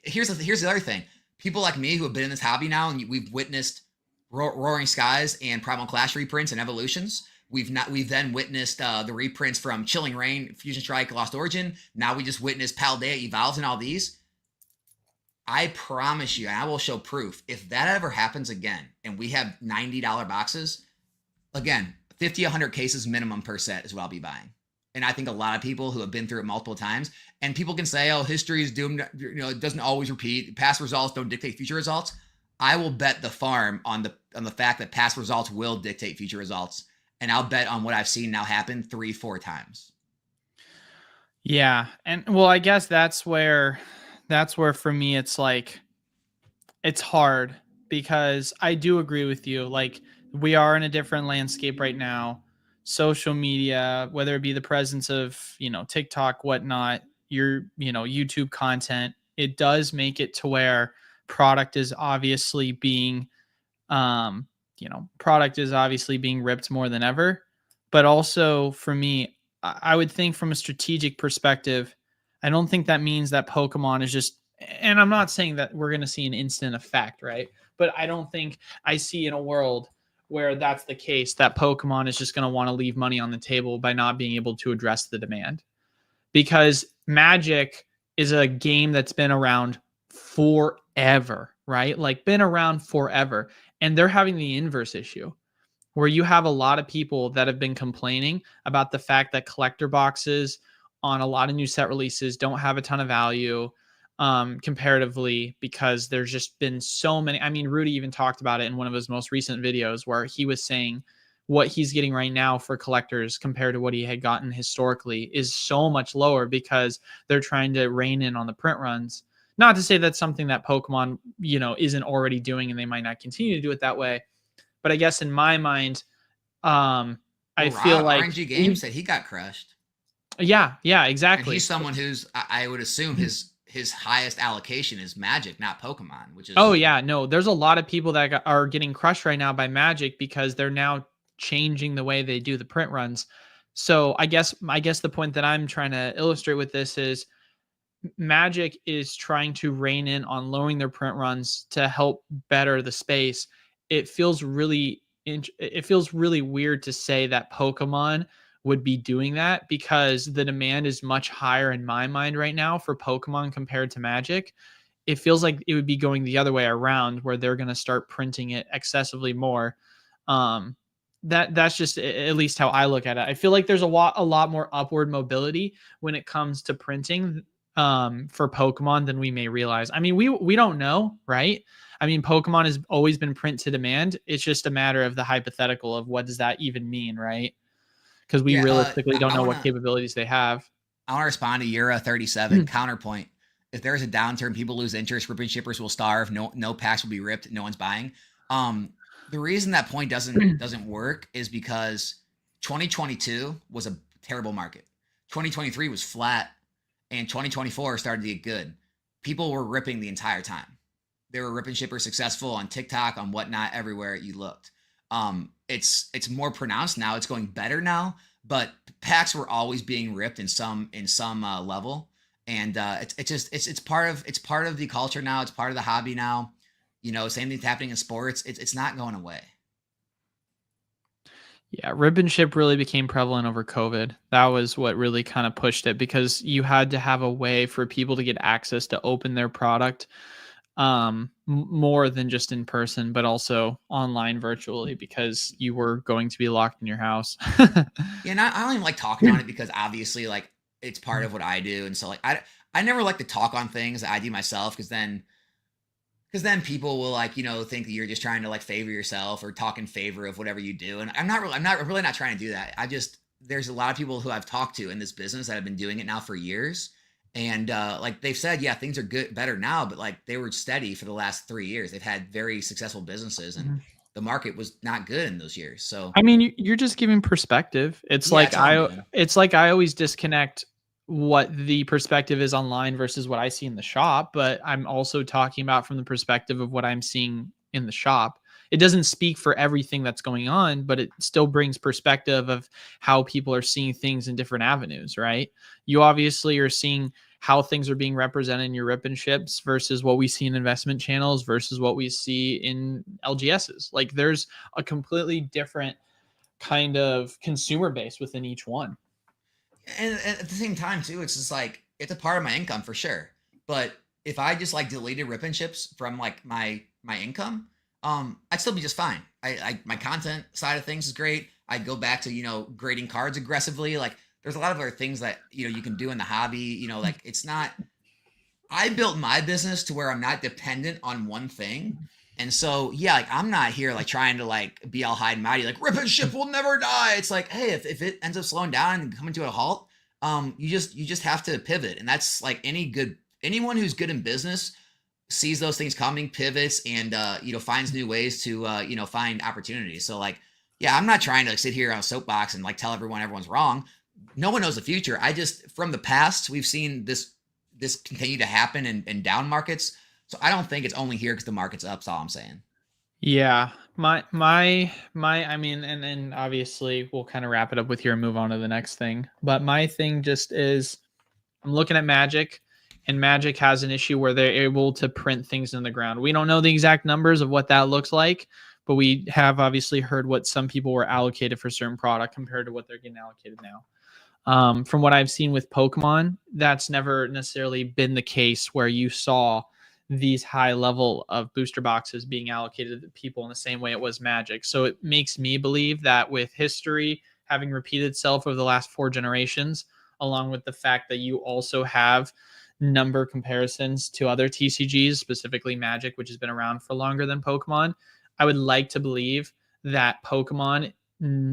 here's the other thing. People like me who have been in this hobby now, and we've witnessed Roaring Skies and Primal Clash reprints and evolutions. We've then witnessed the reprints from Chilling Reign, Fusion Strike, Lost Origin. Now we just witnessed Paldea Evolves and all these. I promise you, and I will show proof, if that ever happens again, and we have $90 boxes, again, 50, 100 cases minimum per set is what I'll be buying. And I think a lot of people who have been through it multiple times, and people can say, oh, history is doomed, it doesn't always repeat. Past results don't dictate future results. I will bet the farm on the fact that past results will dictate future results. And I'll bet on what I've seen now happen 3-4 times. Yeah. And well, I guess that's where for me, it's like, it's hard, because I do agree with you. Like, we are in a different landscape right now. Social media, whether it be the presence of, TikTok, whatnot, your, YouTube content, it does make it to where product is obviously being, ripped more than ever. But also for me, I would think from a strategic perspective, I don't think that means that Pokemon is just, and I'm not saying that we're going to see an instant effect, right? But I don't think I see in a world where that's the case that Pokemon is just going to want to leave money on the table by not being able to address the demand. Because Magic is a game that's been around forever, right? Like, been around forever. And they're having the inverse issue, where you have a lot of people that have been complaining about the fact that collector boxes on a lot of new set releases don't have a ton of value comparatively, because there's just been so many. I mean, Rudy even talked about it in one of his most recent videos, where he was saying what he's getting right now for collectors compared to what he had gotten historically is so much lower, because they're trying to rein in on the print runs. Not to say that's something that Pokemon, isn't already doing, and they might not continue to do it that way. But I guess in my mind, I feel like RNG Games said he got crushed. Yeah, exactly. And he's someone who's, I would assume his highest allocation is Magic, not Pokemon, which is. Oh yeah, no, there's a lot of people that are getting crushed right now by Magic, because they're now changing the way they do the print runs. So I guess the point that I'm trying to illustrate with this is Magic is trying to rein in on lowering their print runs to help better the space. It feels really weird to say that Pokemon would be doing that, because the demand is much higher in my mind right now for Pokemon compared to Magic. It feels like it would be going the other way around, where they're going to start printing it excessively more. That's just at least how I look at it. I feel like there's a lot more upward mobility when it comes to printing for Pokemon than we may realize. I mean, we don't know, right? I mean, Pokemon has always been print to demand. It's just a matter of the hypothetical of what does that even mean, right? because we Yeah, realistically don't I know want what to capabilities they have. respond to Eura 37 counterpoint. If there's a downturn, people lose interest, ripping shippers will starve, no packs will be ripped, no one's buying. Um, the reason that point doesn't work is because 2022 was a terrible market. 2023 was flat, and 2024 started to get good. People were ripping the entire time. They were ripping shippers successful on TikTok, on whatnot, everywhere you looked. It's more pronounced now. It's going better now, but packs were always being ripped in some level, and it's part of the culture now. It's part of the hobby now. You know, same thing's happening in sports. It's not going away. Yeah, rip and ship really became prevalent over COVID. That was what really kind of pushed it because you had to have a way for people to get access to open their product more than just in person, but also online virtually because you were going to be locked in your house. Yeah, and I don't even like talking on it because obviously, like, it's part of what I do, and so like I never like to talk on things that I do myself because then people will, like, you know, think that you're just trying to like favor yourself or talk in favor of whatever you do, and I'm really not trying to do that. I just there's a lot of people who I've talked to in this business that have been doing it now for years, and like they've said, yeah, things are better now, but like they were steady for the last 3 years. They've had very successful businesses, and Mhm. the market was not good in those years. So I mean, you're just giving perspective. yeah, that's all I'm doing. It's like I always disconnect what the perspective is online versus what I see in the shop, but I'm also talking about from the perspective of what I'm seeing in the shop. It doesn't speak for everything that's going on, but it still brings perspective of how people are seeing things in different avenues, right? You obviously are seeing how things are being represented in your rip and ships versus what we see in investment channels versus what we see in LGSs. Like there's a completely different kind of consumer base within each one. And at the same time too, it's just like it's a part of my income for sure. But if I just like deleted rip and chips from like my income, I'd still be just fine. I my content side of things is great. I'd go back to, you know, grading cards aggressively. Like there's a lot of other things that, you know, you can do in the hobby. You know, like it's not I built my business to where I'm not dependent on one thing. And so, yeah, like I'm not here like trying to like be all high and mighty, like rip and ship will never die. It's like, hey, if it ends up slowing down and coming to a halt, you just have to pivot. And that's like anyone who's good in business sees those things coming, pivots, and you know, finds new ways to you know, find opportunities. So like, yeah, I'm not trying to like sit here on a soapbox and like tell everyone everyone's wrong. No one knows the future. I just from the past, we've seen this continue to happen in down markets. So I don't think it's only here because the market's up. That's all I'm saying. Yeah. I mean, and obviously we'll kind of wrap it up with here and move on to the next thing. But my thing just is I'm looking at Magic, and Magic has an issue where they're able to print things in the ground. We don't know the exact numbers of what that looks like, but we have obviously heard what some people were allocated for certain product compared to what they're getting allocated now. From what I've seen with Pokemon, that's never necessarily been the case where you saw these high level of booster boxes being allocated to people in the same way it was Magic. So it makes me believe that with history having repeated itself over the last 4 generations, along with the fact that you also have number comparisons to other TCGs, specifically Magic, which has been around for longer than Pokemon, I would like to believe that Pokemon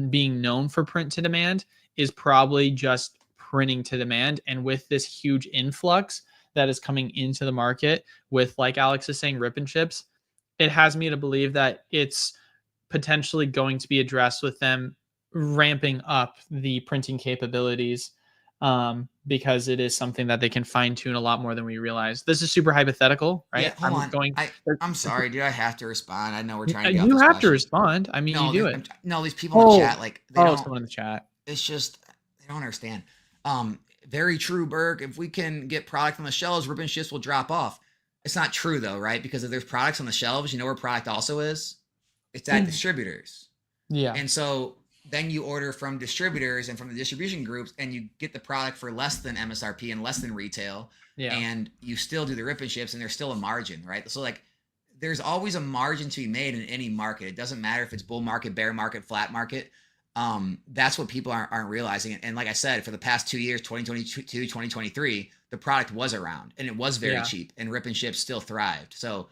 being known for print to demand is probably just printing to demand. And with this huge influx that is coming into the market, with, like Alex is saying, rip and chips, it has me to believe that it's potentially going to be addressed with them ramping up the printing capabilities, because it is something that they can fine tune a lot more than we realize. This is super hypothetical, Yeah, right? hold on. I'm sorry, dude. I have to respond. I know we're trying to get off You this have to question. respond. I mean, you No, do it. no, these people in the Oh, chat, like they don't. someone in the chat. It's just they don't understand. Very true, Berg. If we can get product on the shelves, ribbon shifts will drop off. It's not true though, right? Because if there's products on the shelves, you know where product also is? It's at distributors. Yeah. And so then you order from distributors and from the distribution groups, and you get the product for less than MSRP and less than retail. Yeah. And you still do the rip and ships, and there's still a margin, right? So like there's always a margin to be made in any market. It doesn't matter if it's bull market, bear market, flat market. That's what people aren't realizing. And like I said, for the past 2 years, 2022, 2023, the product was around and it was very Yeah. cheap, and rip and ship still thrived. So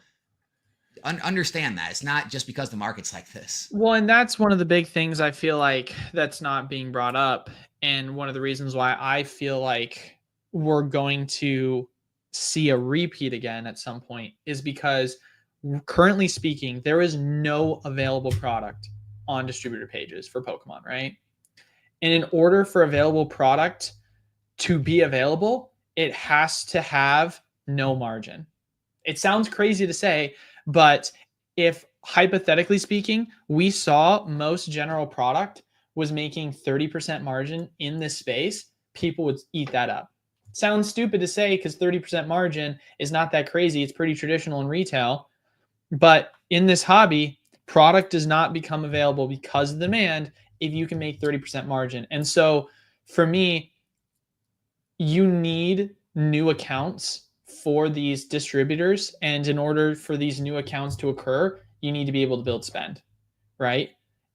Understand that it's not just because the market's like this. Well, and that's one of the big things I feel like that's not being brought up. And one of the reasons why I feel like we're going to see a repeat again at some point is because currently speaking, there is no available product on distributor pages for Pokemon, right? And in order for available product to be available, it has to have no margin. It sounds crazy to say, but if hypothetically speaking, we saw most general product was making 30% margin in this space, people would eat that up. Sounds stupid to say because 30% margin is not that crazy. It's pretty traditional in retail. But in this hobby, product does not become available because of the demand if you can make 30% margin. And so for me, you need new accounts for these distributors. And in order for these new accounts to occur, you need to be able to build spend, right?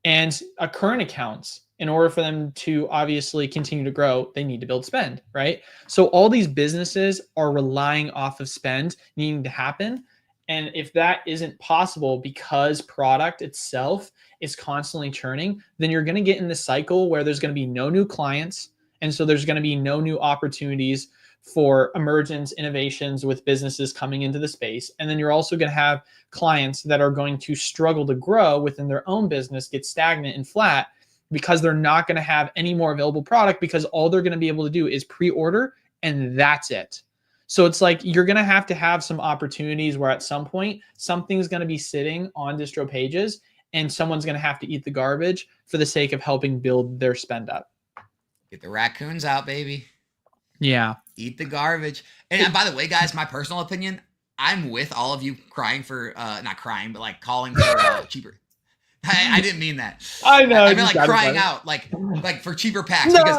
And a current accounts, in order for them to obviously continue to grow, they need to build spend, right? So all these businesses are relying off of spend needing to happen. And if that isn't possible because product itself is constantly churning, then you're going to get in this cycle where there's going to be no new clients. And so there's going to be no new opportunities for emergence, innovations with businesses coming into the space. And then you're also going to have clients that are going to struggle to grow within their own business, get stagnant and flat because they're not going to have any more available product because all they're going to be able to do is pre-order and that's it. So it's like you're going to have some opportunities where at some point something's going to be sitting on distro pages and someone's going to have to eat the garbage for the sake of helping build their spend up. Get the raccoons out, baby. Yeah. Eat the garbage. And by the way, guys, my personal opinion, I'm with all of you crying for, not crying, but like calling for cheaper. I didn't mean that. I know. I mean like crying out, like for cheaper packs, because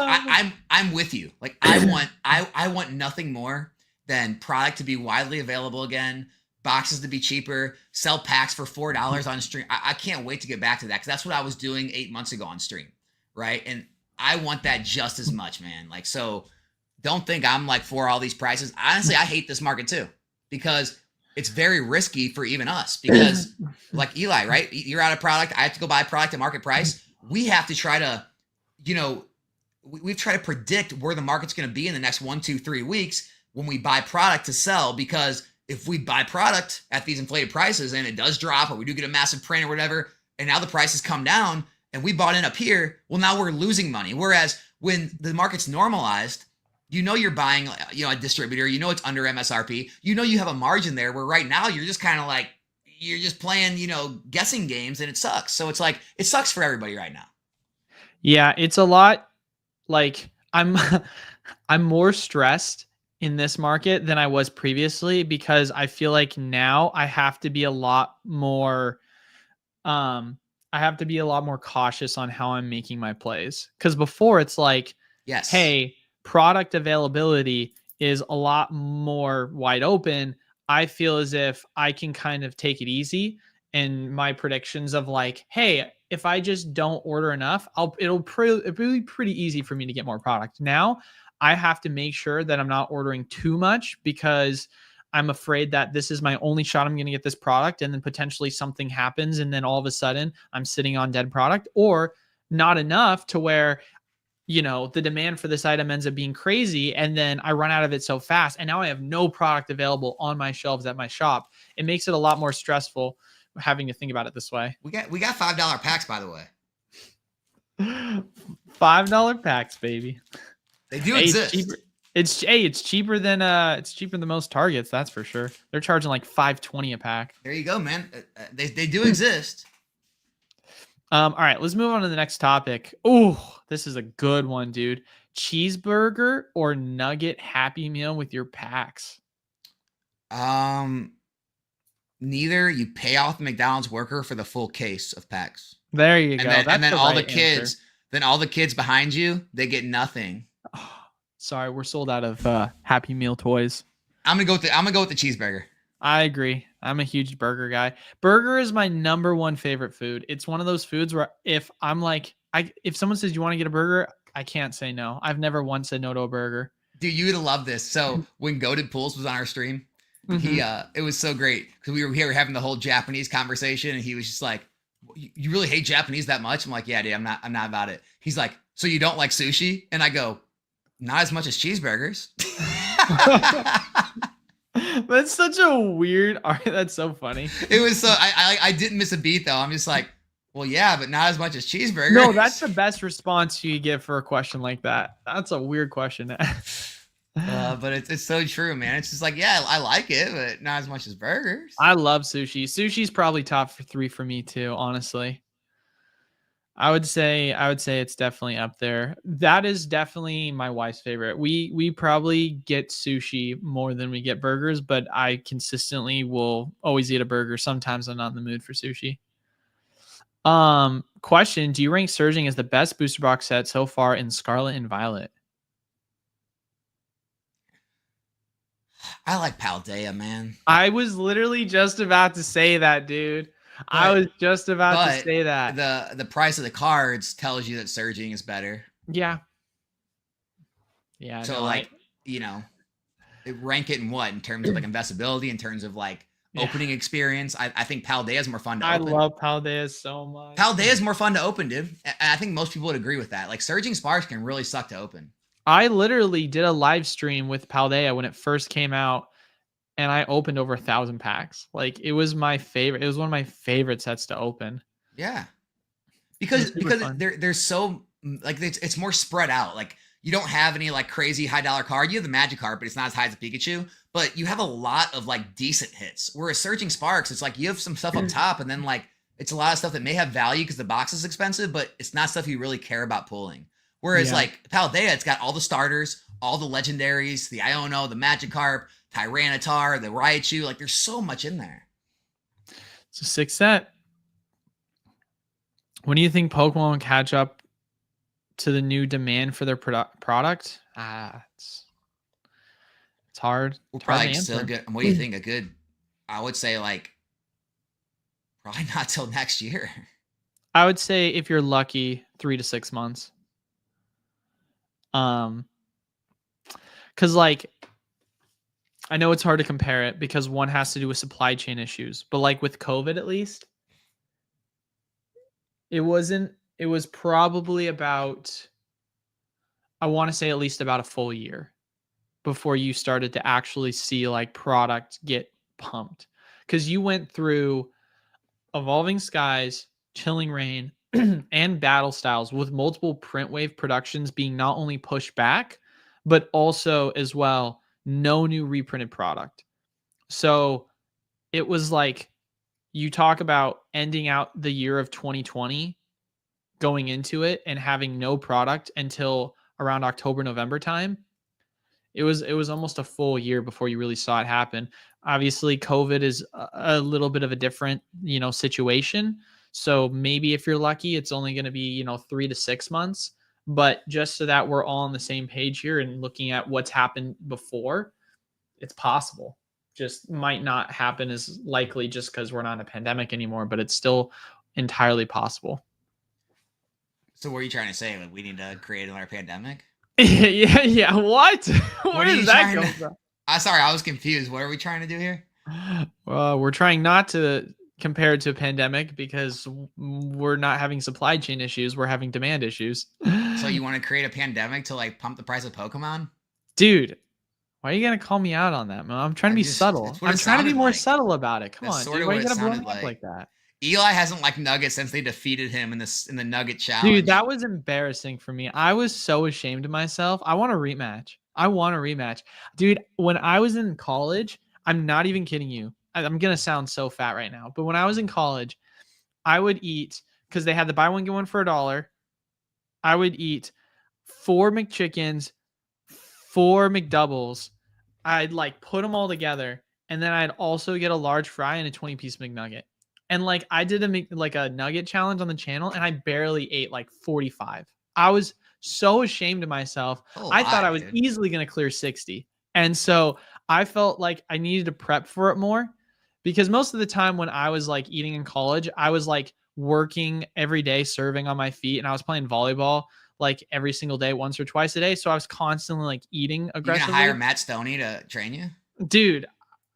I'm with you. Like I want nothing more than product to be widely available again, boxes to be cheaper, sell packs for $4 on stream. I can't wait to get back to that because that's what I was doing 8 months ago on stream, right? And I want that just as much, man. Like, so don't think I'm like for all these prices. Honestly, I hate this market too because it's very risky for even us because like Eli, right? You're out of product. I have to go buy product at market price. We have to try to, we've tried to predict where the market's going to be in the next 1, 2, 3 weeks when we buy product to sell, because if we buy product at these inflated prices and it does drop or we do get a massive print or whatever, and now the prices come down and we bought in up here, well, now we're losing money. Whereas when the market's normalized, you're buying, a distributor, it's under MSRP, you have a margin there, where right now you're just kind of like, you're just playing, guessing games, and it sucks. So it's like, it sucks for everybody right now. Yeah. It's a lot. Like I'm more stressed in this market than I was previously because I feel like now I have to be a lot more, cautious on how I'm making my plays. Cause before it's like, yes, hey, product availability is a lot more wide open. I feel as if I can kind of take it easy, and my predictions of like, hey, if I just don't order enough, it'll be pretty easy for me to get more product. Now I have to make sure that I'm not ordering too much because I'm afraid that this is my only shot I'm going to get this product, and then potentially something happens and then all of a sudden I'm sitting on dead product, or not enough to where the demand for this item ends up being crazy and then I run out of it so fast and now I have no product available on my shelves at my shop. It makes it a lot more stressful having to think about it this way. We got $5 packs, by the way. $5 packs, baby. They do exist. It's cheaper than most Targets, that's for sure. They're charging like $5.20 a pack. There you go, man. They do exist. All right, let's move on to the next topic. Oh, this is a good one, dude. Cheeseburger or nugget Happy Meal with your packs? Neither. You pay off the McDonald's worker for the full case of packs. There you go. And then all the kids, behind you, they get nothing. Oh, sorry, we're sold out of Happy Meal toys. I'm gonna go with the cheeseburger. I agree. I'm a huge burger guy. Burger is my number one favorite food. It's one of those foods where if I'm like, if someone says you want to get a burger, I can't say no. I've never once said no to a burger. Dude, you would love this. So when Goated Pools was on our stream, He Hmm. it was so great because we were here having the whole Japanese conversation, and he was just like, "You really hate Japanese that much?" I'm like, "Yeah, dude, I'm not about it." He's like, "So you don't like sushi?" And I go, "Not as much as cheeseburgers." That's such a weird. That's so funny. It was so I didn't miss a beat though. I'm just like, "Well, yeah, but not as much as No, that's cheeseburgers." the best response you get for a question like that. That's a weird question to ask. But it's so true, man. It's just like, yeah, I like it, but not as much as burgers. I love sushi. Sushi's probably top for three for me too, honestly. I would say it's definitely up there. That is definitely my wife's favorite. We probably get sushi more than we get burgers, but I consistently will always eat a burger. Sometimes I'm not in the mood for sushi. Question, do you rank Surging as the best booster box set so far in Scarlet and Violet? I like Paldea, man. I was literally just about to say that, dude. I But was just about to but say that. the price of the cards tells you that surging is better. Yeah. Yeah, So no, I like, you know, rank it in what? In terms of like investability, in terms of like yeah. opening experience. I think Paldea is more fun to I open. love Paldea so much. Paldea is more fun to open, dude. And I think most people would agree with that. Like surging sparks can really suck to open. I literally did a live stream with Paldea when it first came out, and I opened over 1,000 packs. Like it was my favorite. It was one of my favorite sets to open. Yeah. It was because super because fun. there's so like it's more spread out. Like you don't have any like crazy high dollar card. You have the Magic card, but it's not as high as a Pikachu. But you have a lot of like decent hits. Whereas Surging Sparks, it's like you have some stuff up top, and then like it's a lot of stuff that may have value because the box is expensive, but it's not stuff you really care about pulling. Whereas Yeah. like Paldea, it's got all the starters, all the legendaries, the Iono, the Magikarp, Tyranitar, the Raichu. Like there's so much in there. It's a six set. When do you think Pokemon will catch up to the new demand for their product? It's hard. We're It's hard probably to like still answer. good. What do you think? A good, I would say like probably not till next year. I would say if you're lucky, 3 to 6 months. Um, because like I know it's hard to compare it because one has to do with supply chain issues, but like with COVID at least, it wasn't. It was probably about I want to say at least about a full year before you started to actually see like product get pumped because you went through Evolving Skies, Chilling Reign, and Battle Styles with multiple print wave productions being not only pushed back, but also as well, no new reprinted product. So it was like you talk about ending out the year of 2020 going into it and having no product until around October, November time. It was almost a full year before you really saw it happen. Obviously, COVID is a little bit of a different, situation. So maybe if you're lucky, it's only going to be, 3 to 6 months. But just so that we're all on the same page here and looking at what's happened before, it's possible. Just might not happen as likely just because we're not in a pandemic anymore, but it's still entirely possible. So what are you trying to say? Like we need to create another pandemic? Yeah, yeah. What? What Where are does you that trying to? come from? I sorry, I was confused. What are we trying to do here? We're trying not to compare it to a pandemic because we're not having supply chain issues. We're having demand issues. So you want to create a pandemic to like pump the price of Pokemon? Dude, why are you gonna call me out on that, man? I'm trying to I be just subtle. that's what I'm it trying to be sounded more like. subtle about it. Come That's on, sort dude. of Why what you it gotta blow sounded me up like. like that? Eli hasn't liked Nuggets since they defeated him in the Nugget Dude, challenge. that was embarrassing for me. I was so ashamed of myself. I want a rematch. I want a rematch. Dude, when I was in college, I'm not even kidding you. I'm gonna sound so fat right now, but when I was in college, I would eat because they had the buy one get one for $1. I would eat 4 McChickens, 4 McDoubles. I'd like put them all together, and then I'd also get a large fry and a 20-piece McNugget. And like I did like a nugget challenge on the channel, and I barely ate like 45. I was so ashamed of myself. A I thought lot, I was dude. easily gonna clear 60. And so I felt like I needed to prep for it more because most of the time when I was like eating in college, I was like working every day, serving on my feet, and I was playing volleyball like every single day, once or twice a day. So I was constantly like eating You gonna hire aggressively. Matt Stoney to train you? Dude,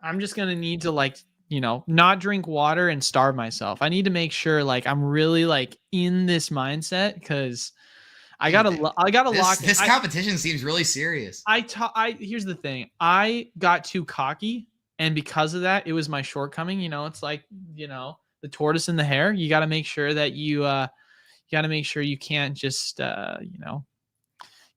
I'm just going to need to like, not drink water and starve myself. I need to make sure like I'm really like in this mindset cuz I got Dude, to I got to lock it. this competition seems really serious. Here's the thing. I got too cocky, and because of that, it was my shortcoming. It's like, the tortoise and the hare. You got to make sure that you can't just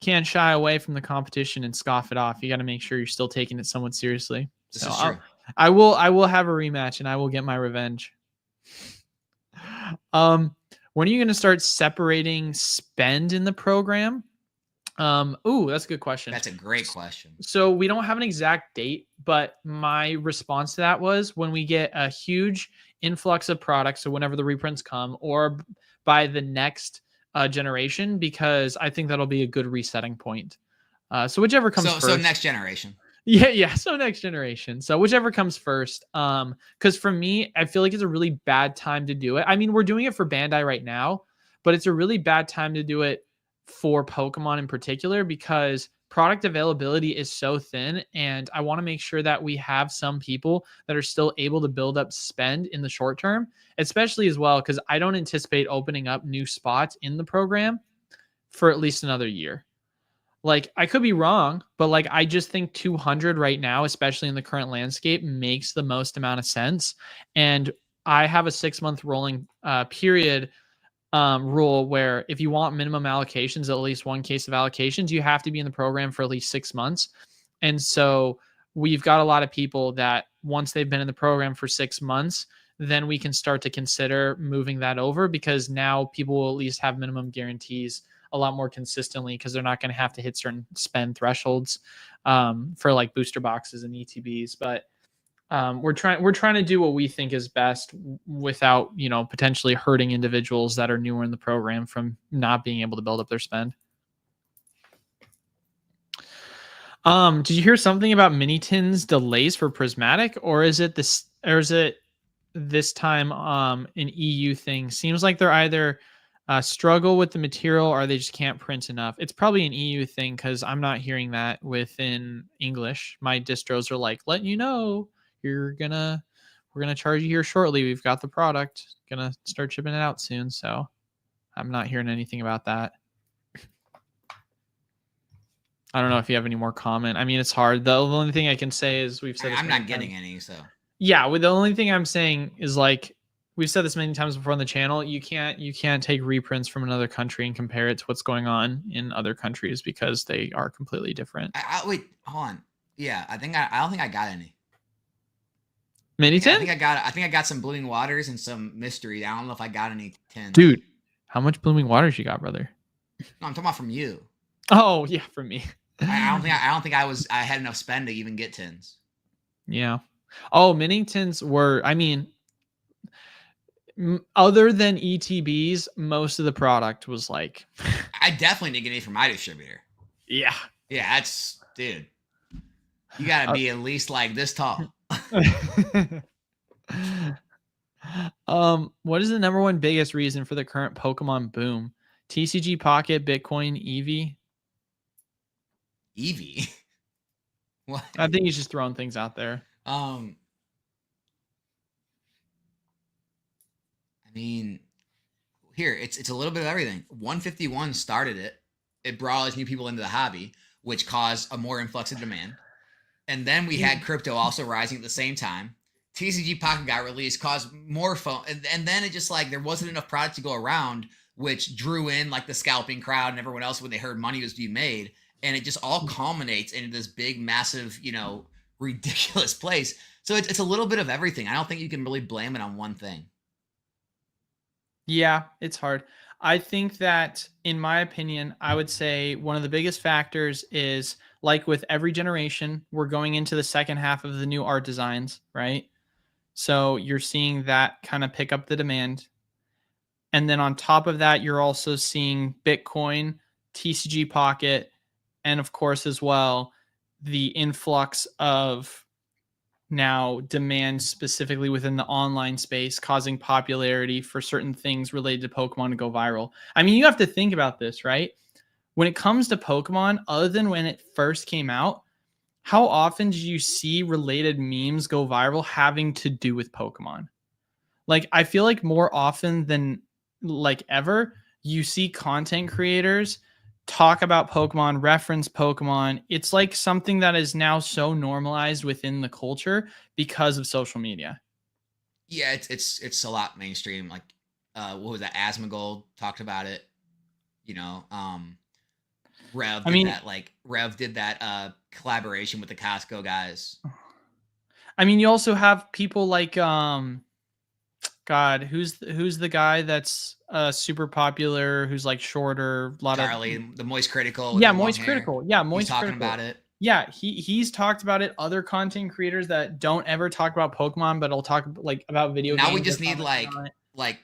can't shy away from the competition and scoff it off. You got to make sure you're still taking it somewhat seriously. This So is true. I will have a rematch and I will get my revenge. When are you going to start separating spend in the program? That's a good question. That's a great question. So we don't have an exact date, but my response to that was when we get a huge influx of products. So whenever the reprints come, or by the next generation, because I think that'll be a good resetting point. So whichever comes first. So next generation. Yeah. So next generation. So whichever comes first. Because for me, I feel like it's a really bad time to do it. I mean, we're doing it for Bandai right now, but it's a really bad time to do it for Pokemon in particular because product availability is so thin, and I want to make sure that we have some people that are still able to build up spend in the short term, especially as well because I don't anticipate opening up new spots in the program for at least another year. Like, I could be wrong, but like I just think 200 right now, especially in the current landscape, makes the most amount of sense. And I have a 6-month rolling period rule where if you want minimum allocations, at least one case of allocations, you have to be in the program for at least 6 months. And so we've got a lot of people that once they've been in the program for 6 months, then we can start to consider moving that over because now people will at least have minimum guarantees a lot more consistently because they're not going to have to hit certain spend thresholds for like booster boxes and ETBs. But we're trying to do what we think is best without, potentially hurting individuals that are newer in the program from not being able to build up their spend. Did you hear something about mini tins delays for prismatic, or is it this time an EU thing? Seems like they're either struggle with the material or they just can't print enough. It's probably an EU thing because I'm not hearing that within English. My distros are like, letting you know we're gonna charge you here shortly. We've got the product, gonna start shipping it out soon. So I'm not hearing anything about that. I don't know if you have any more comment. I mean, it's hard. The only thing I can say is we've said I'm not getting any. So yeah, the only thing I'm saying is like we've said this many times before on the channel. You can't take reprints from another country and compare it to what's going on in other countries because they are completely different. Wait, hold on. Yeah, I don't think I got any. Mini tin? I think I got some Blooming Waters and some mystery. I don't know if I got any tins. Dude, how much Blooming Waters you got, brother? No, I'm talking about from you. Oh yeah, from me. I don't think I had enough spend to even get tins. Yeah. Oh, mini tins were. I mean, other than ETBs, most of the product was like. I definitely didn't get any from my distributor. Yeah. Yeah, that's dude. You gotta be at least like this tall. What is the number one biggest reason for the current Pokemon boom? TCG Pocket, Bitcoin, Eevee? Eevee? What? I think he's just throwing things out there. I mean, here it's a little bit of everything. 151 started it. It brought all these new people into the hobby, which caused a more influx of demand. And then we had crypto also rising at the same time. TCG Pocket got released, caused more phone, and then it just like there wasn't enough product to go around, which drew in like the scalping crowd and everyone else when they heard money was being made, and it just all culminates into this big, massive, ridiculous place. So it's a little bit of everything. I don't think you can really blame it on one thing. Yeah, it's hard. I think that, in my opinion, I would say one of the biggest factors is, like with every generation, we're going into the second half of the new art designs, right? So you're seeing that kind of pick up the demand. And then on top of that, you're also seeing Bitcoin, TCG Pocket, and of course, as well, the influx of now demand specifically within the online space, causing popularity for certain things related to Pokemon to go viral. I mean, you have to think about this, right? When it comes to Pokemon, other than when it first came out, how often do you see related memes go viral having to do with Pokemon? Like, I feel like more often than like ever, you see content creators talk about Pokemon, reference Pokemon. It's like something that is now so normalized within the culture because of social media. Yeah, it's a lot mainstream. Like, what was that? Asmongold talked about it. You know, Rev I did mean, that. Like Rev did that collaboration with the Costco guys. you also have people like God, who's the guy that's super popular, who's like shorter, a lot of Charlie, the moist critical with yeah, the long Moist hair. Critical. Yeah, He's Moist talking Critical. about it. Yeah, he's talked about it. Other content creators that don't ever talk about Pokemon, but will talk like about video Now we games or just need commenting on it. like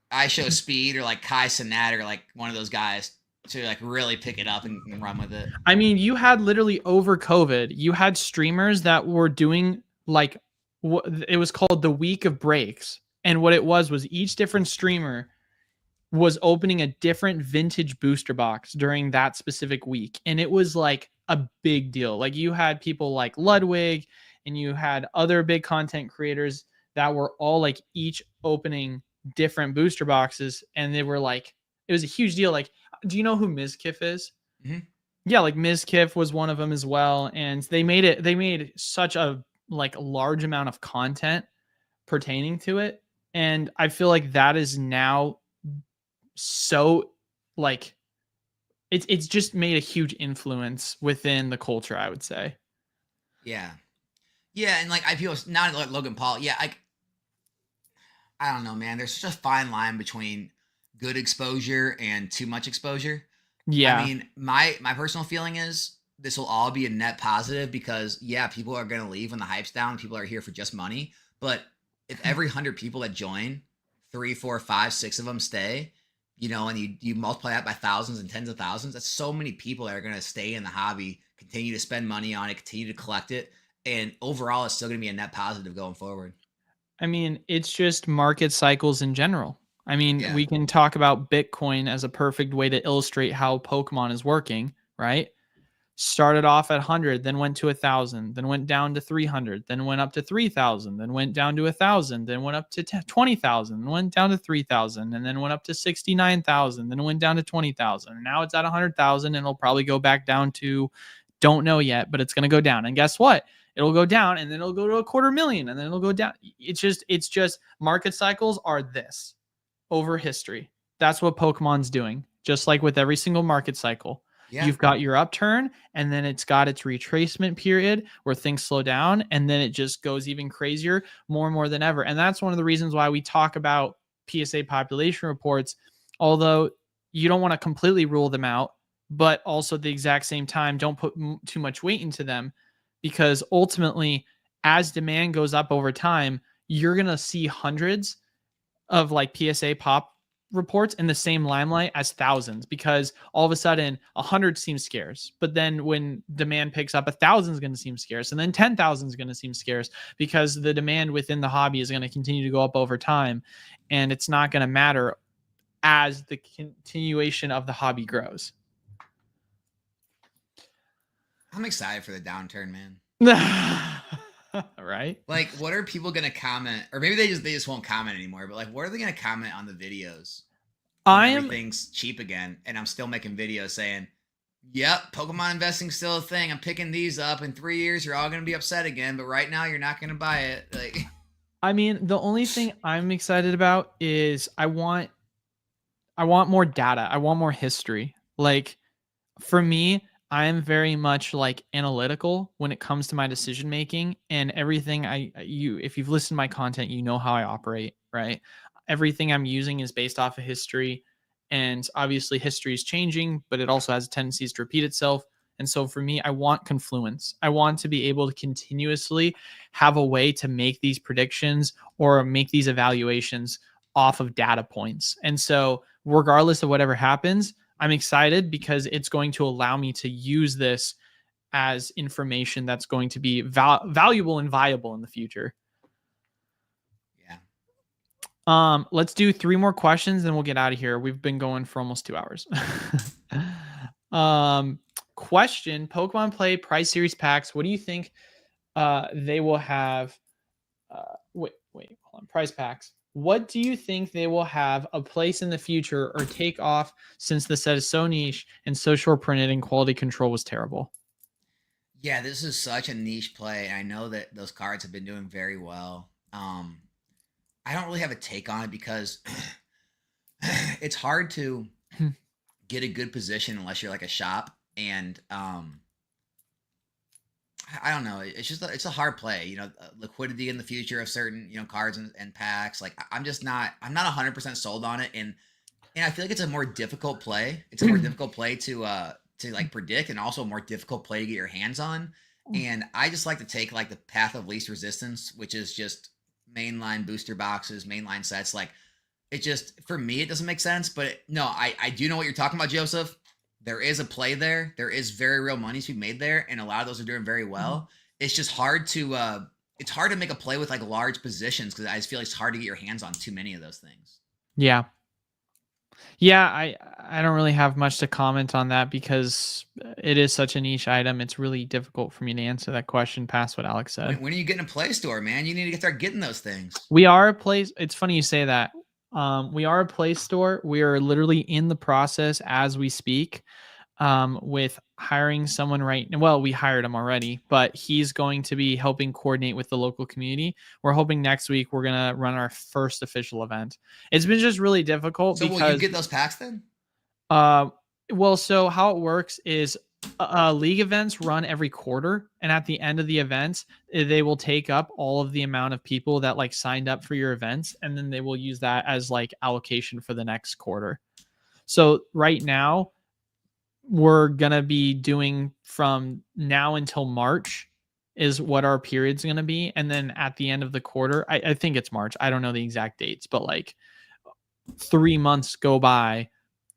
I Show Speed or like Kai Cenat or like one of those guys to like really pick it up and run with it. I mean, you had literally over COVID, you had streamers that were doing like what it was called the week of breaks. And what it was each different streamer was opening a different vintage booster box during that specific week. And it was like a big deal. Like you had people like Ludwig and you had other big content creators that were all like each opening different booster boxes. And they were like, it was a huge deal. Like, do you know who Ms. Kiff is? Mm-hmm. Yeah, like Ms. Kiff was one of them as well. And they made such a like large amount of content pertaining to it. And I feel like that is now so like it's just made a huge influence within the culture, I would say. Yeah, yeah, and like I feel not like Logan Paul. Yeah, I don't know, man. There's such a fine line between good exposure and too much exposure. I Yeah. mean, my personal feeling is this will all be a net positive because yeah, people are gonna leave when the hype's down. People are here for just money. But if every 100 people that join, three, four, five, six of them stay, and you multiply that by thousands and tens of thousands, that's so many people that are gonna stay in the hobby, continue to spend money on it, continue to collect it, and overall, it's still gonna be a net positive going forward. I mean, it's just market cycles in general. I mean, Yeah. we can talk about Bitcoin as a perfect way to illustrate how Pokemon is working, right? Started off at 100, then went to 1,000, then went down to 300, then went up to 3,000, then went down to 1,000, then went up to 20,000, then went down to 3,000, and then went up to 69,000, then went down to 20,000. And now it's at 100,000 and it'll probably go back down to don't know yet, but it's going to go down. And guess what? It'll go down and then it'll go to 250,000 and then it'll go down. It's just market cycles are this over history. That's what Pokemon's doing. Just like with every single market cycle. Yeah. You've got your upturn and then it's got its retracement period where things slow down and then it just goes even crazier more and more than ever. And that's one of the reasons why we talk about PSA population reports, although you don't want to completely rule them out, but also at the exact same time, don't put too much weight into them because ultimately, as demand goes up over time, you're going to see hundreds of like PSA pop reports in the same limelight as thousands because all of a sudden 100 seems scarce, but then when demand picks up, 1,000 is going to seem scarce, and then 10,000 is going to seem scarce because the demand within the hobby is going to continue to go up over time, and it's not going to matter as the continuation of the hobby grows. I'm excited for the downturn, man. Right? Like, what are people gonna comment? Or maybe they just won't comment anymore. But like, what are they gonna comment on the videos when I am everything's cheap again? And I'm still making videos saying, "Yep, Pokemon investing's still a thing. I'm picking these up. In 3 years, you're all gonna be upset again. But right now, you're not gonna buy it." Like, I mean, the only thing I'm excited about is I want more data. I want more history. Like for me, I am very much like analytical when it comes to my decision making and everything if you've listened to my content, you know how I operate, right? Everything I'm using is based off of history and obviously history is changing, but it also has tendencies to repeat itself. And so for me, I want confluence. I want to be able to continuously have a way to make these predictions or make these evaluations off of data points. And so regardless of whatever happens, I'm excited because it's going to allow me to use this as information that's going to be valuable and viable in the future. yeah. Let's do 3 more questions, then we'll get out of here. We've been going for almost 2 hours. um, question: Pokemon Play Prize Series packs. What do you think they will have? Wait, hold on. Prize packs. What do you think they will have a place in the future or take off since the set is so niche and so short printed and quality control was terrible? Yeah, this is such a niche play, and I know that those cards have been doing very well. I don't really have a take on it because it's hard to get a good position unless you're like a shop, and I don't know. It's just it's a hard play. Liquidity in the future of certain cards and packs. Like I'm not 100% sold on it, and I feel like it's a more difficult play. It's a more difficult play to like predict, and also a more difficult play to get your hands on. And I just like to take like the path of least resistance, which is just mainline booster boxes, mainline sets. Like it just for me, it doesn't make sense. But no, I do know what you're talking about, Joseph. There is a play there. There is very real money to be made there, and a lot of those are doing very well. It's just hard to it's hard to make a play with like large positions because I just feel like it's hard to get your hands on too many of those things. Yeah. Yeah, I don't really have much to comment on that because it is such a niche item. It's really difficult for me to answer that question past what Alex said. When are you getting a Play Store, man? You need to start getting those things. We are a place. It's funny you say that. We are a Play Store. We are literally in the process as we speak with hiring someone right now. Well, we hired him already, but he's going to be helping coordinate with the local community. We're hoping next week we're going to run our first official event. It's been just really difficult So will you because get those packs then? uh, well, so how it works is league events run every quarter, and at the end of the events, they will take up all of the amount of people that like signed up for your events, and then they will use that as like allocation for the next quarter. So right now, we're gonna be doing from now until March is what our period's gonna be, and then at the end of the quarter, I think it's March. I don't know the exact dates, but like 3 months go by,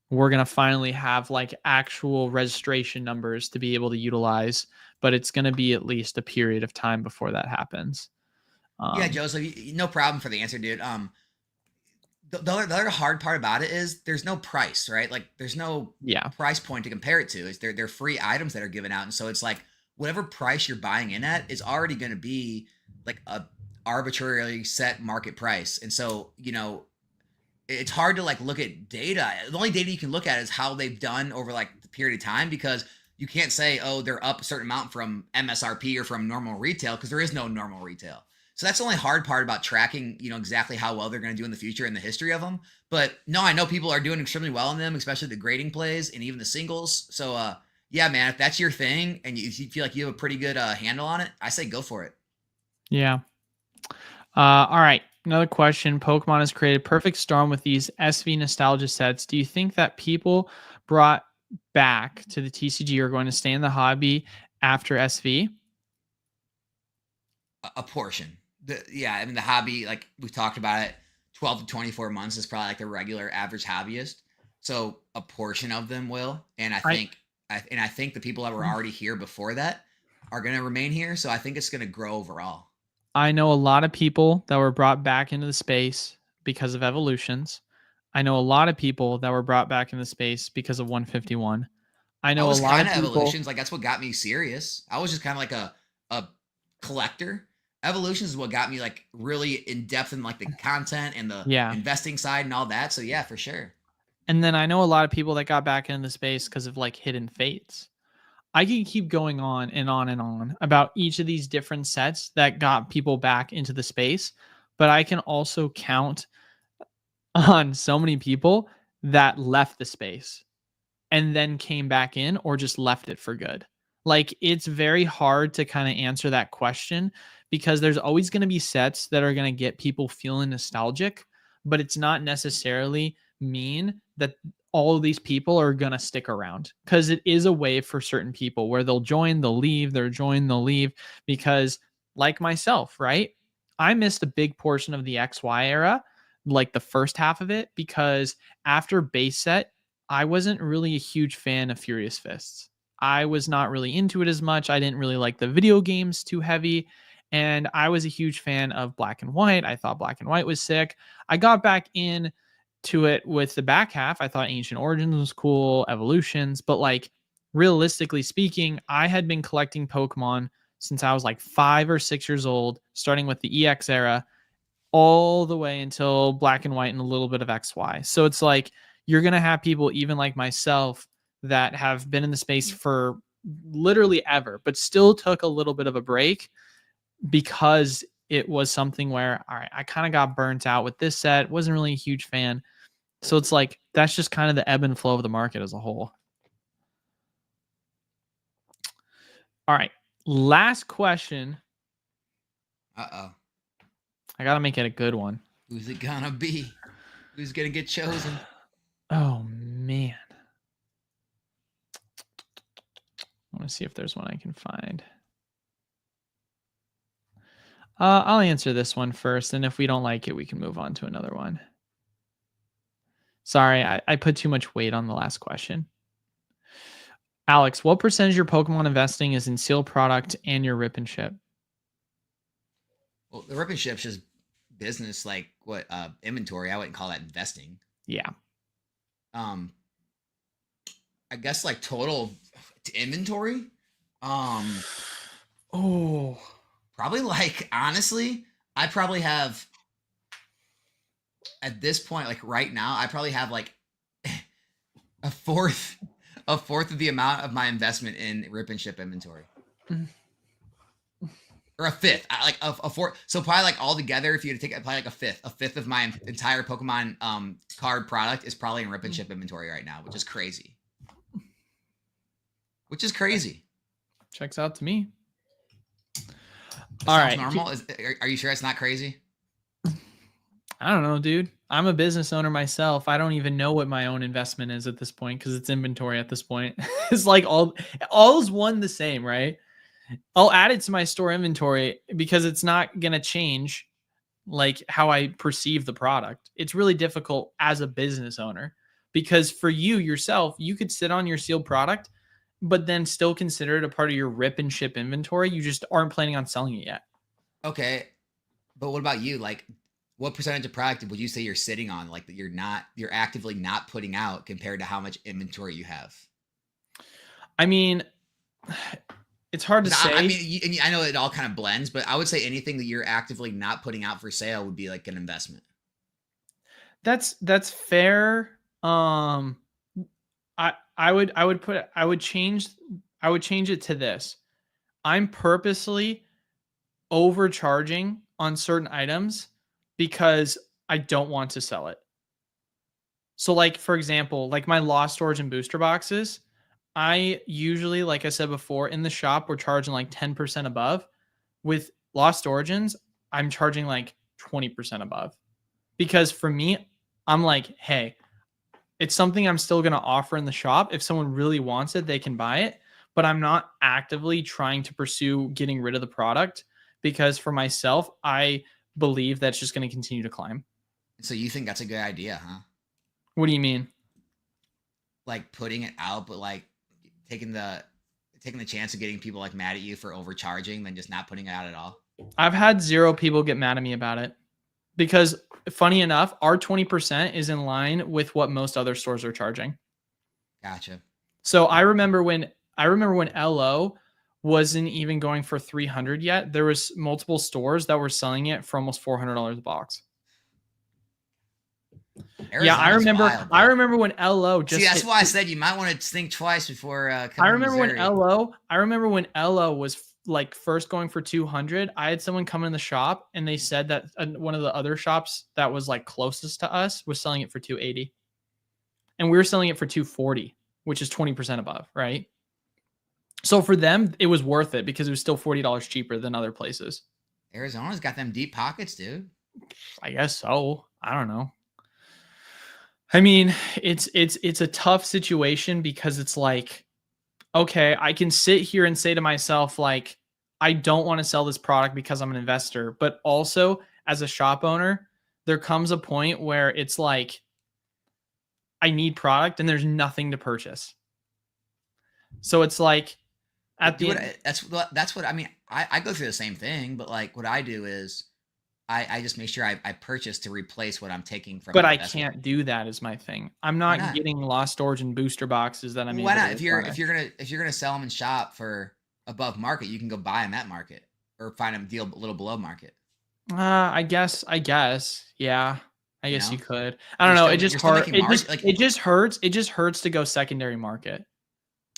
we're going to finally have like actual registration numbers to be able to utilize, but it's going to be at least a period of time before that happens. Yeah, um Joseph, no problem for the answer, dude. The other hard part about it is there's no price, right? Like there's no yeah. price point to compare it to. Is they're free items that are given out, and so it's like whatever price you're buying in at is already going to be like a arbitrarily set market price, and so it's hard to like look at data. The only data you can look at is how they've done over like the period of time because you can't say, oh, they're up a certain amount from MSRP or from normal retail because there is no normal retail. So that's the only hard part about tracking, exactly how well they're going to do in the future and the history of them. But no, I know people are doing extremely well in them, especially the grading plays and even the singles. So yeah, man, if that's your thing and you feel like you have a pretty good handle on it, I say go for it. Yeah. All right. Another question. Pokemon has created perfect storm with these SV nostalgia sets. Do you think that people brought back to the TCG are going to stay in the hobby after SV? A portion. Yeah, I mean the hobby, like we've talked about it, 12 to 24 months is probably like the regular average hobbyist. So a portion of them will, and I I think the people that were already here before that are going to remain here. So I think it's going to grow overall. I know a lot of people that were brought back into the space because of evolutions. I know a lot of people that were brought back into space because of 151. I I know a was lot kind of of people. evolutions, like that's what got me serious. I was just kind of like a collector. Evolutions is what got me like really in depth in like the content and the Yeah. investing side and all that. So yeah, for sure. And then I know a lot of people that got back into space because of like hidden fates. I can keep going on and on and on about each of these different sets that got people back into the space, but I can also count on so many people that left the space and then came back in or just left it for good. Like it's very hard to kind of answer that question because there's always going to be sets that are going to get people feeling nostalgic, but it's not necessarily mean that all of these people are going to stick around because it is a way for certain people where they'll join, they'll leave, they'll join, they'll leave because like myself, right? I missed a big portion of the XY era, like the first half of it, because after base set, I wasn't really a huge fan of Furious Fists. I was not really into it as much. I didn't really like the video games too heavy. And I was a huge fan of Black and White. I thought Black and White was sick. I got back in to it with the back half. I thought Ancient Origins was cool, Evolutions, but like realistically speaking, I had been collecting Pokemon since I was like 5 or 6 years old, starting with the EX era, all the way until Black and White and a little bit of XY. So it's like you're going to have people, even like myself, that have been in the space for literally ever, but still took a little bit of a break because it was something where, all right, I kind of got burnt out with this set, wasn't really a huge fan. So it's like that's just kind of the ebb and flow of the market as a whole. All right. Last question. Uh-oh. I got to make it a good one. Who's it gonna be? Who's gonna get chosen? Oh, man. I want to see if there's one I can find. I'll answer this one first, and if we don't like it, we can move on to another one. Sorry, I put too much weight on the last question. Alex, what percentage of your Pokemon investing is in sealed product and your rip and ship? Well, the rip and ship's just business, like what inventory. I wouldn't call that investing. Yeah. Um, I guess like total inventory. Oh, Probably like honestly, I probably have at this point, like right now, I probably have like a fourth of the amount of my investment in rip and ship inventory. Or a fifth, like a fourth. So probably like all together, if you had to take it, probably like a fifth of my entire Pokemon card product is probably in rip and ship inventory right now, which is crazy. Which is crazy. Checks out to me. All right, normal. Are you sure it's not crazy? I don't know, dude. I'm a business owner myself. I don't even know what my own investment is at this point because it's inventory at this point. It's like all is one the same, right? I'll add it to my store inventory because it's not going to change like how I perceive the product. It's really difficult as a business owner because for you yourself, you could sit on your sealed product, but then still consider it a part of your rip and ship inventory. You just aren't planning on selling it yet. Okay. But what about you? Like, what percentage of product would you say you're sitting on? Like that you're actively not putting out compared to how much inventory you have? I mean, it's hard to say. I mean, I know it all kind of blends, but I would say anything that you're actively not putting out for sale would be like an investment. That's fair. I would change it to this. I'm purposely overcharging on certain items because I don't want to sell it. So like for example, like my Lost Origin booster boxes, I usually, like I said before, in the shop we're charging like 10% above. With Lost Origins, I'm charging like 20% above. Because for me, I'm like, hey, it's something I'm still going to offer in the shop. If someone really wants it, they can buy it, but I'm not actively trying to pursue getting rid of the product because for myself, I believe that's just going to continue to climb. So you think that's a good idea, huh? What do you mean? Like putting it out, but like taking the chance of getting people like mad at you for overcharging than just not putting it out at all. I've had 0 people get mad at me about it because funny enough, our 20% is in line with what most other stores are charging. Gotcha. So I remember when LO wasn't even going for 300 yet, there was multiple stores that were selling it for almost $400 a box. Arizona's yeah, I remember when LO just. See, that's why I said you might want to think twice before. I remember when LO was like first going for 200. I had someone come in the shop and they said that one of the other shops that was like closest to us was selling it for 280, and we were selling it for 240, which is 20% above, right? So for them, it was worth it because it was still $40 cheaper than other places. Arizona's got them deep pockets, dude. I guess so. I don't know. I mean, it's a tough situation because it's like, okay, I can sit here and say to myself, like, I don't want to sell this product because I'm an investor. But also, as a shop owner, there comes a point where it's like, I need product and there's nothing to purchase. So it's like, that's what I mean. I go through the same thing, but like what I do is I just make sure I purchase to replace what I'm taking from But my I investment. can't do that is my thing. I'm Why not not? getting Lost Origin booster boxes that I'm Why able to not? If you're replenish. gonna sell them in shop for above market, you can go buy them at market or find them deal a little below market. I guess. Yeah. I You guess you know, could. I don't know. It just you're still hurt. making It margin. just Like, it just hurts. It just hurts to go secondary market.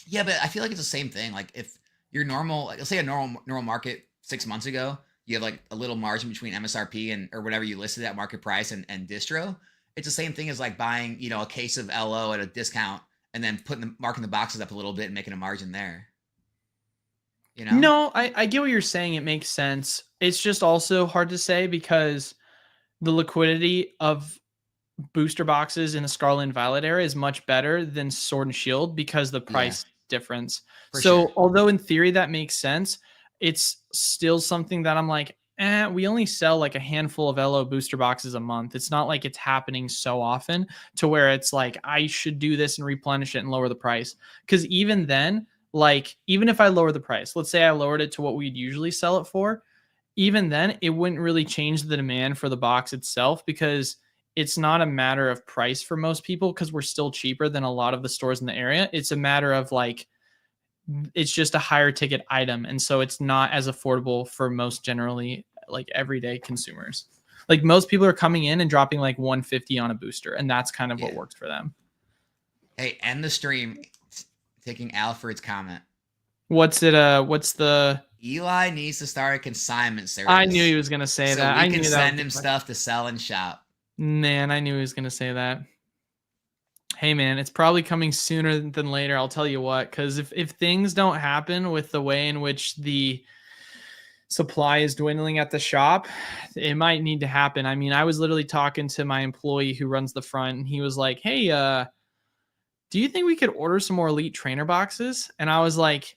yeah, but I feel like it's the same thing. Like if your normal, like, let's say a normal market 6 months ago, you have like a little margin between MSRP and or whatever you listed at market price and distro. It's the same thing as like buying, a case of LO at a discount and then marking the boxes up a little bit and making a margin there. You know? No, I get what you're saying. It makes sense. It's just also hard to say because the liquidity of booster boxes in the Scarlet and Violet era is much better than Sword and Shield because the Yeah, price difference. for sure. So, although in theory that makes sense, it's still something that I'm like, we only sell like a handful of LO booster boxes a month. It's not like it's happening so often to where it's like I should do this and replenish it and lower the price. Because even then, like even if I lower the price, let's say I lowered it to what we'd usually sell it for, even then it wouldn't really change the demand for the box itself because it's not a matter of price for most people because we're still cheaper than a lot of the stores in the area. It's a matter of like it's just a higher ticket item and so it's not as affordable for most generally like everyday consumers. Like most people are coming in and dropping like 150 on a booster and that's kind of what Yeah. works for them. Hey, end the stream. Taking Alfred's comment. What's the Eli needs to start a consignment I knew he service was going to say so that. we I can knew that send was him the stuff to sell and shop. man, I knew he was going to say that. Hey man, it's probably coming sooner than later. I'll tell you what, because if things don't happen with the way in which the supply is dwindling at the shop, it might need to happen. I mean, I was literally talking to my employee who runs the front, and he was like, "Hey, do you think we could order some more Elite Trainer boxes?" And I was like,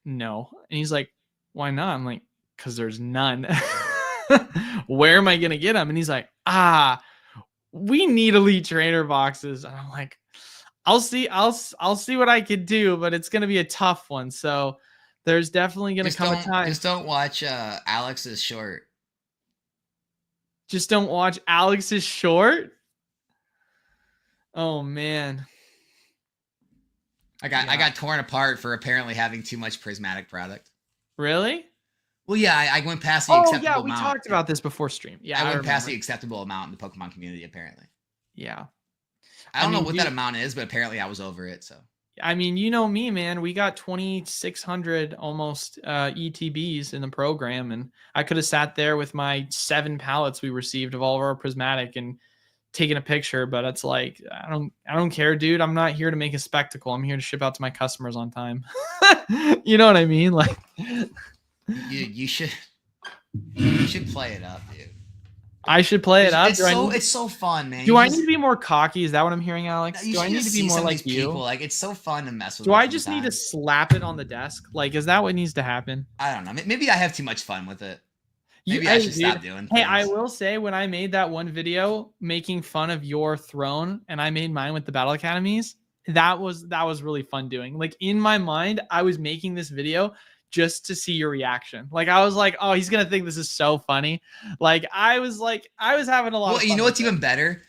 "No." And he's like, "Why not?" I'm like, "Because there's none." Where am I gonna get them? And he's like, we need Elite Trainer boxes. And I'm like, I'll see what I can do, but it's gonna be a tough one. So there's definitely gonna come a time. Just don't watch Alex's short. Just don't watch Alex's short. Oh man. I Yeah. got torn apart for apparently having too much prismatic product. Really? Well, yeah, I went past the Oh yeah, acceptable we amount. talked about this before stream. Yeah, I I went past remember. the acceptable amount in the Pokemon community, apparently. Yeah. I don't know what that amount is, but apparently I was over it. So I mean, you know me, man. We got 2,600 almost ETBs in the program, and I could have sat there with my 7 pallets we received of all of our prismatic and taken a picture. But it's like I don't care, dude. I'm not here to make a spectacle. I'm here to ship out to my customers on time. You know what I mean? Like you should play it up, dude. I should play it up. It's so fun, man. Do I need to be more cocky? Is that what I'm hearing, Alex? You Do I should need to just be see more some of like these you? people. Like it's so fun to mess with. Do them I just need to sometimes. slap it on the desk? Like, is that what needs to happen? I don't know. Maybe I have too much fun with it. Maybe I should stop doing Hey, things. I will say when I made that one video making fun of your throne and I made mine with the battle academies, that was really fun doing. Like in my mind, I was making this video just to see your reaction. Like I was like, oh, he's gonna think this is so funny. Like I was having a lot of fun. You know what's even better?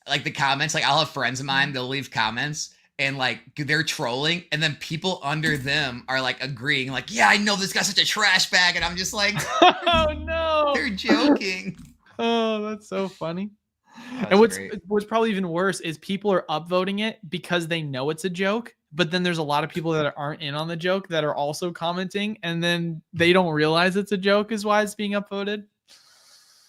Like the comments, like I'll have friends of mine, they'll leave comments and like they're trolling, and then people under them are like agreeing, like, yeah, I know this guy's such a trash bag, and I'm just like, oh no, they're joking. Oh, that's so funny. Oh, and great. what's probably even worse is people are upvoting it because they know it's a joke, but then there's a lot of people that aren't in on the joke that are also commenting, and then they don't realize it's a joke is why it's being upvoted.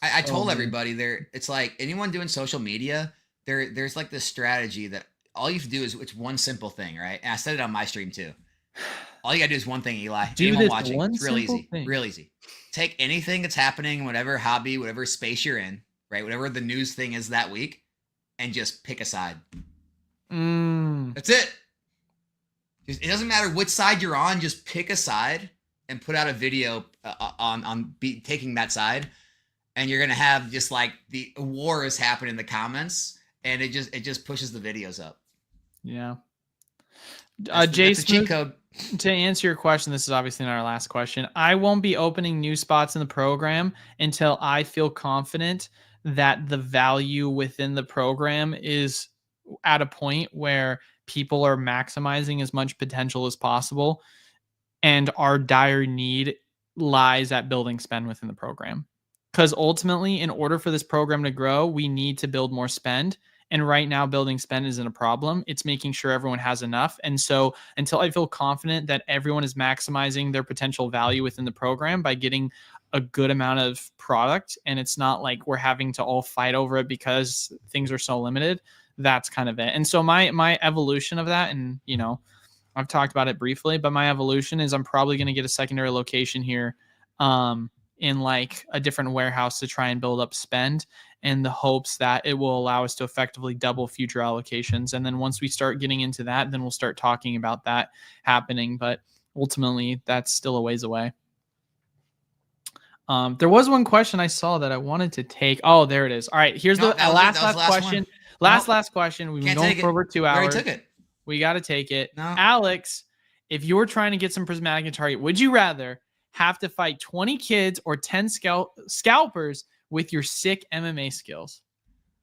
I told everybody there, it's like anyone doing social media, there's like this strategy that all you have to do is it's one simple thing, right? And I said it on my stream too. All you gotta do is one thing, Eli. Anyone watching, it's real easy. Real easy. Take anything that's happening, whatever hobby, whatever space you're in, right? Whatever the news thing is that week, and just pick a side. That's it. It doesn't matter which side you're on. Just pick a side and put out a video on taking that side, and you're gonna have just like the war is happening in the comments, and it just pushes the videos up. Yeah. That's the cheat code. To answer your question, this is obviously not our last question. I won't be opening new spots in the program until I feel confident that the value within the program is at a point where people are maximizing as much potential as possible, and our dire need lies at building spend within the program. Because ultimately, in order for this program to grow, we need to build more spend. And right now, building spend isn't a problem. It's making sure everyone has enough. And so, until I feel confident that everyone is maximizing their potential value within the program by getting a good amount of product, and it's not like we're having to all fight over it because things are so limited, that's kind of it. And so, my evolution of that, and I've talked about it briefly, but my evolution is I'm probably going to get a secondary location here, in like a different warehouse to try and build up spend, in the hopes that it will allow us to effectively double future allocations. And then once we start getting into that, then we'll start talking about that happening. But ultimately, that's still a ways away. There was one question I saw that I wanted to take. Oh, there it is. All right, here's the last question. Last question. We've been going for over 2 hours. We already took it. We got to take it. No. Alex, if you were trying to get some prismatic and target, would you rather have to fight 20 kids or 10 scalpers with your sick MMA skills?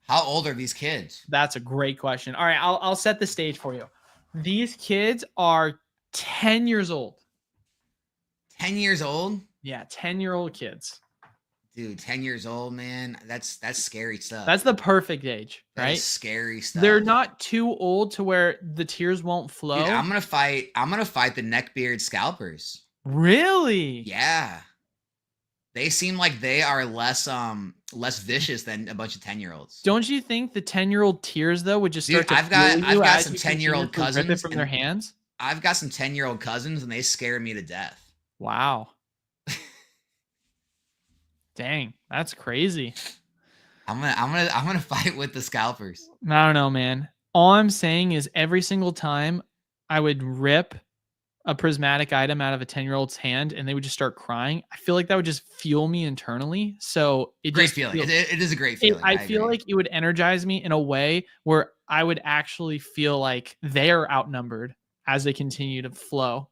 How old are these kids? That's a great question. All right, I'll set the stage for you. These kids are 10 years old. 10 years old? Yeah, 10-year-old kids. Dude, 10 years old, man. That's scary stuff. That's the perfect age, right? That is scary stuff. They're not too old to where the tears won't flow. Dude, I'm gonna fight the neckbeard scalpers. Really? Yeah. They seem like they are less vicious than a bunch of 10-year-olds. Don't you think the 10-year-old tears though would just start to I've got some 10-year-old cousins rip it from their hands? I've got some 10-year-old cousins and they scare me to death. Wow. Dang, that's crazy. I'm gonna fight with the scalpers. I don't know, man. All I'm saying is every single time I would rip a prismatic item out of a 10-year-old's hand and they would just start crying, I feel like that would just fuel me internally. So it great feeling. It is a great feeling. I feel like it would energize me in a way where I would actually feel like they're outnumbered as they continue to flow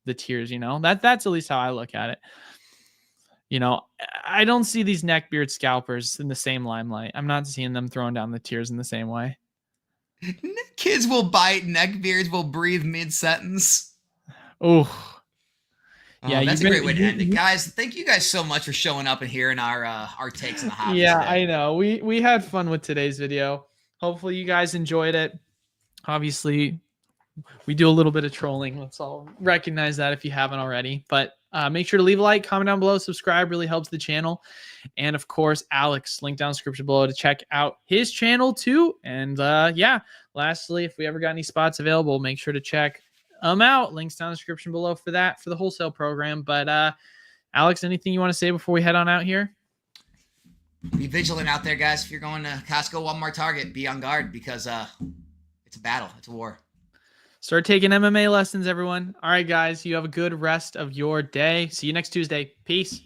the tears. That's at least how I look at it. I don't see these neckbeard scalpers in the same limelight. I'm not seeing them throwing down the tears in the same way. Kids will bite, neckbeards will breathe mid-sentence. Oh, yeah, that's a great way to end it, guys. Thank you guys so much for showing up and hearing our takes on the hobby. Yeah, today. I know we had fun with today's video. Hopefully, you guys enjoyed it. Obviously, we do a little bit of trolling. Let's all recognize that if you haven't already. But make sure to leave a like, comment down below, subscribe. Really helps the channel. And of course, Alex, link down in the description below to check out his channel too. And yeah, lastly, if we ever got any spots available, make sure to check them out. Links down in the description below for that, for the wholesale program. But Alex, anything you want to say before we head on out here? Be vigilant out there, guys. If you're going to Costco, Walmart, Target, be on guard because it's a battle. It's a war. Start taking MMA lessons, everyone. All right, guys, you have a good rest of your day. See you next Tuesday. Peace.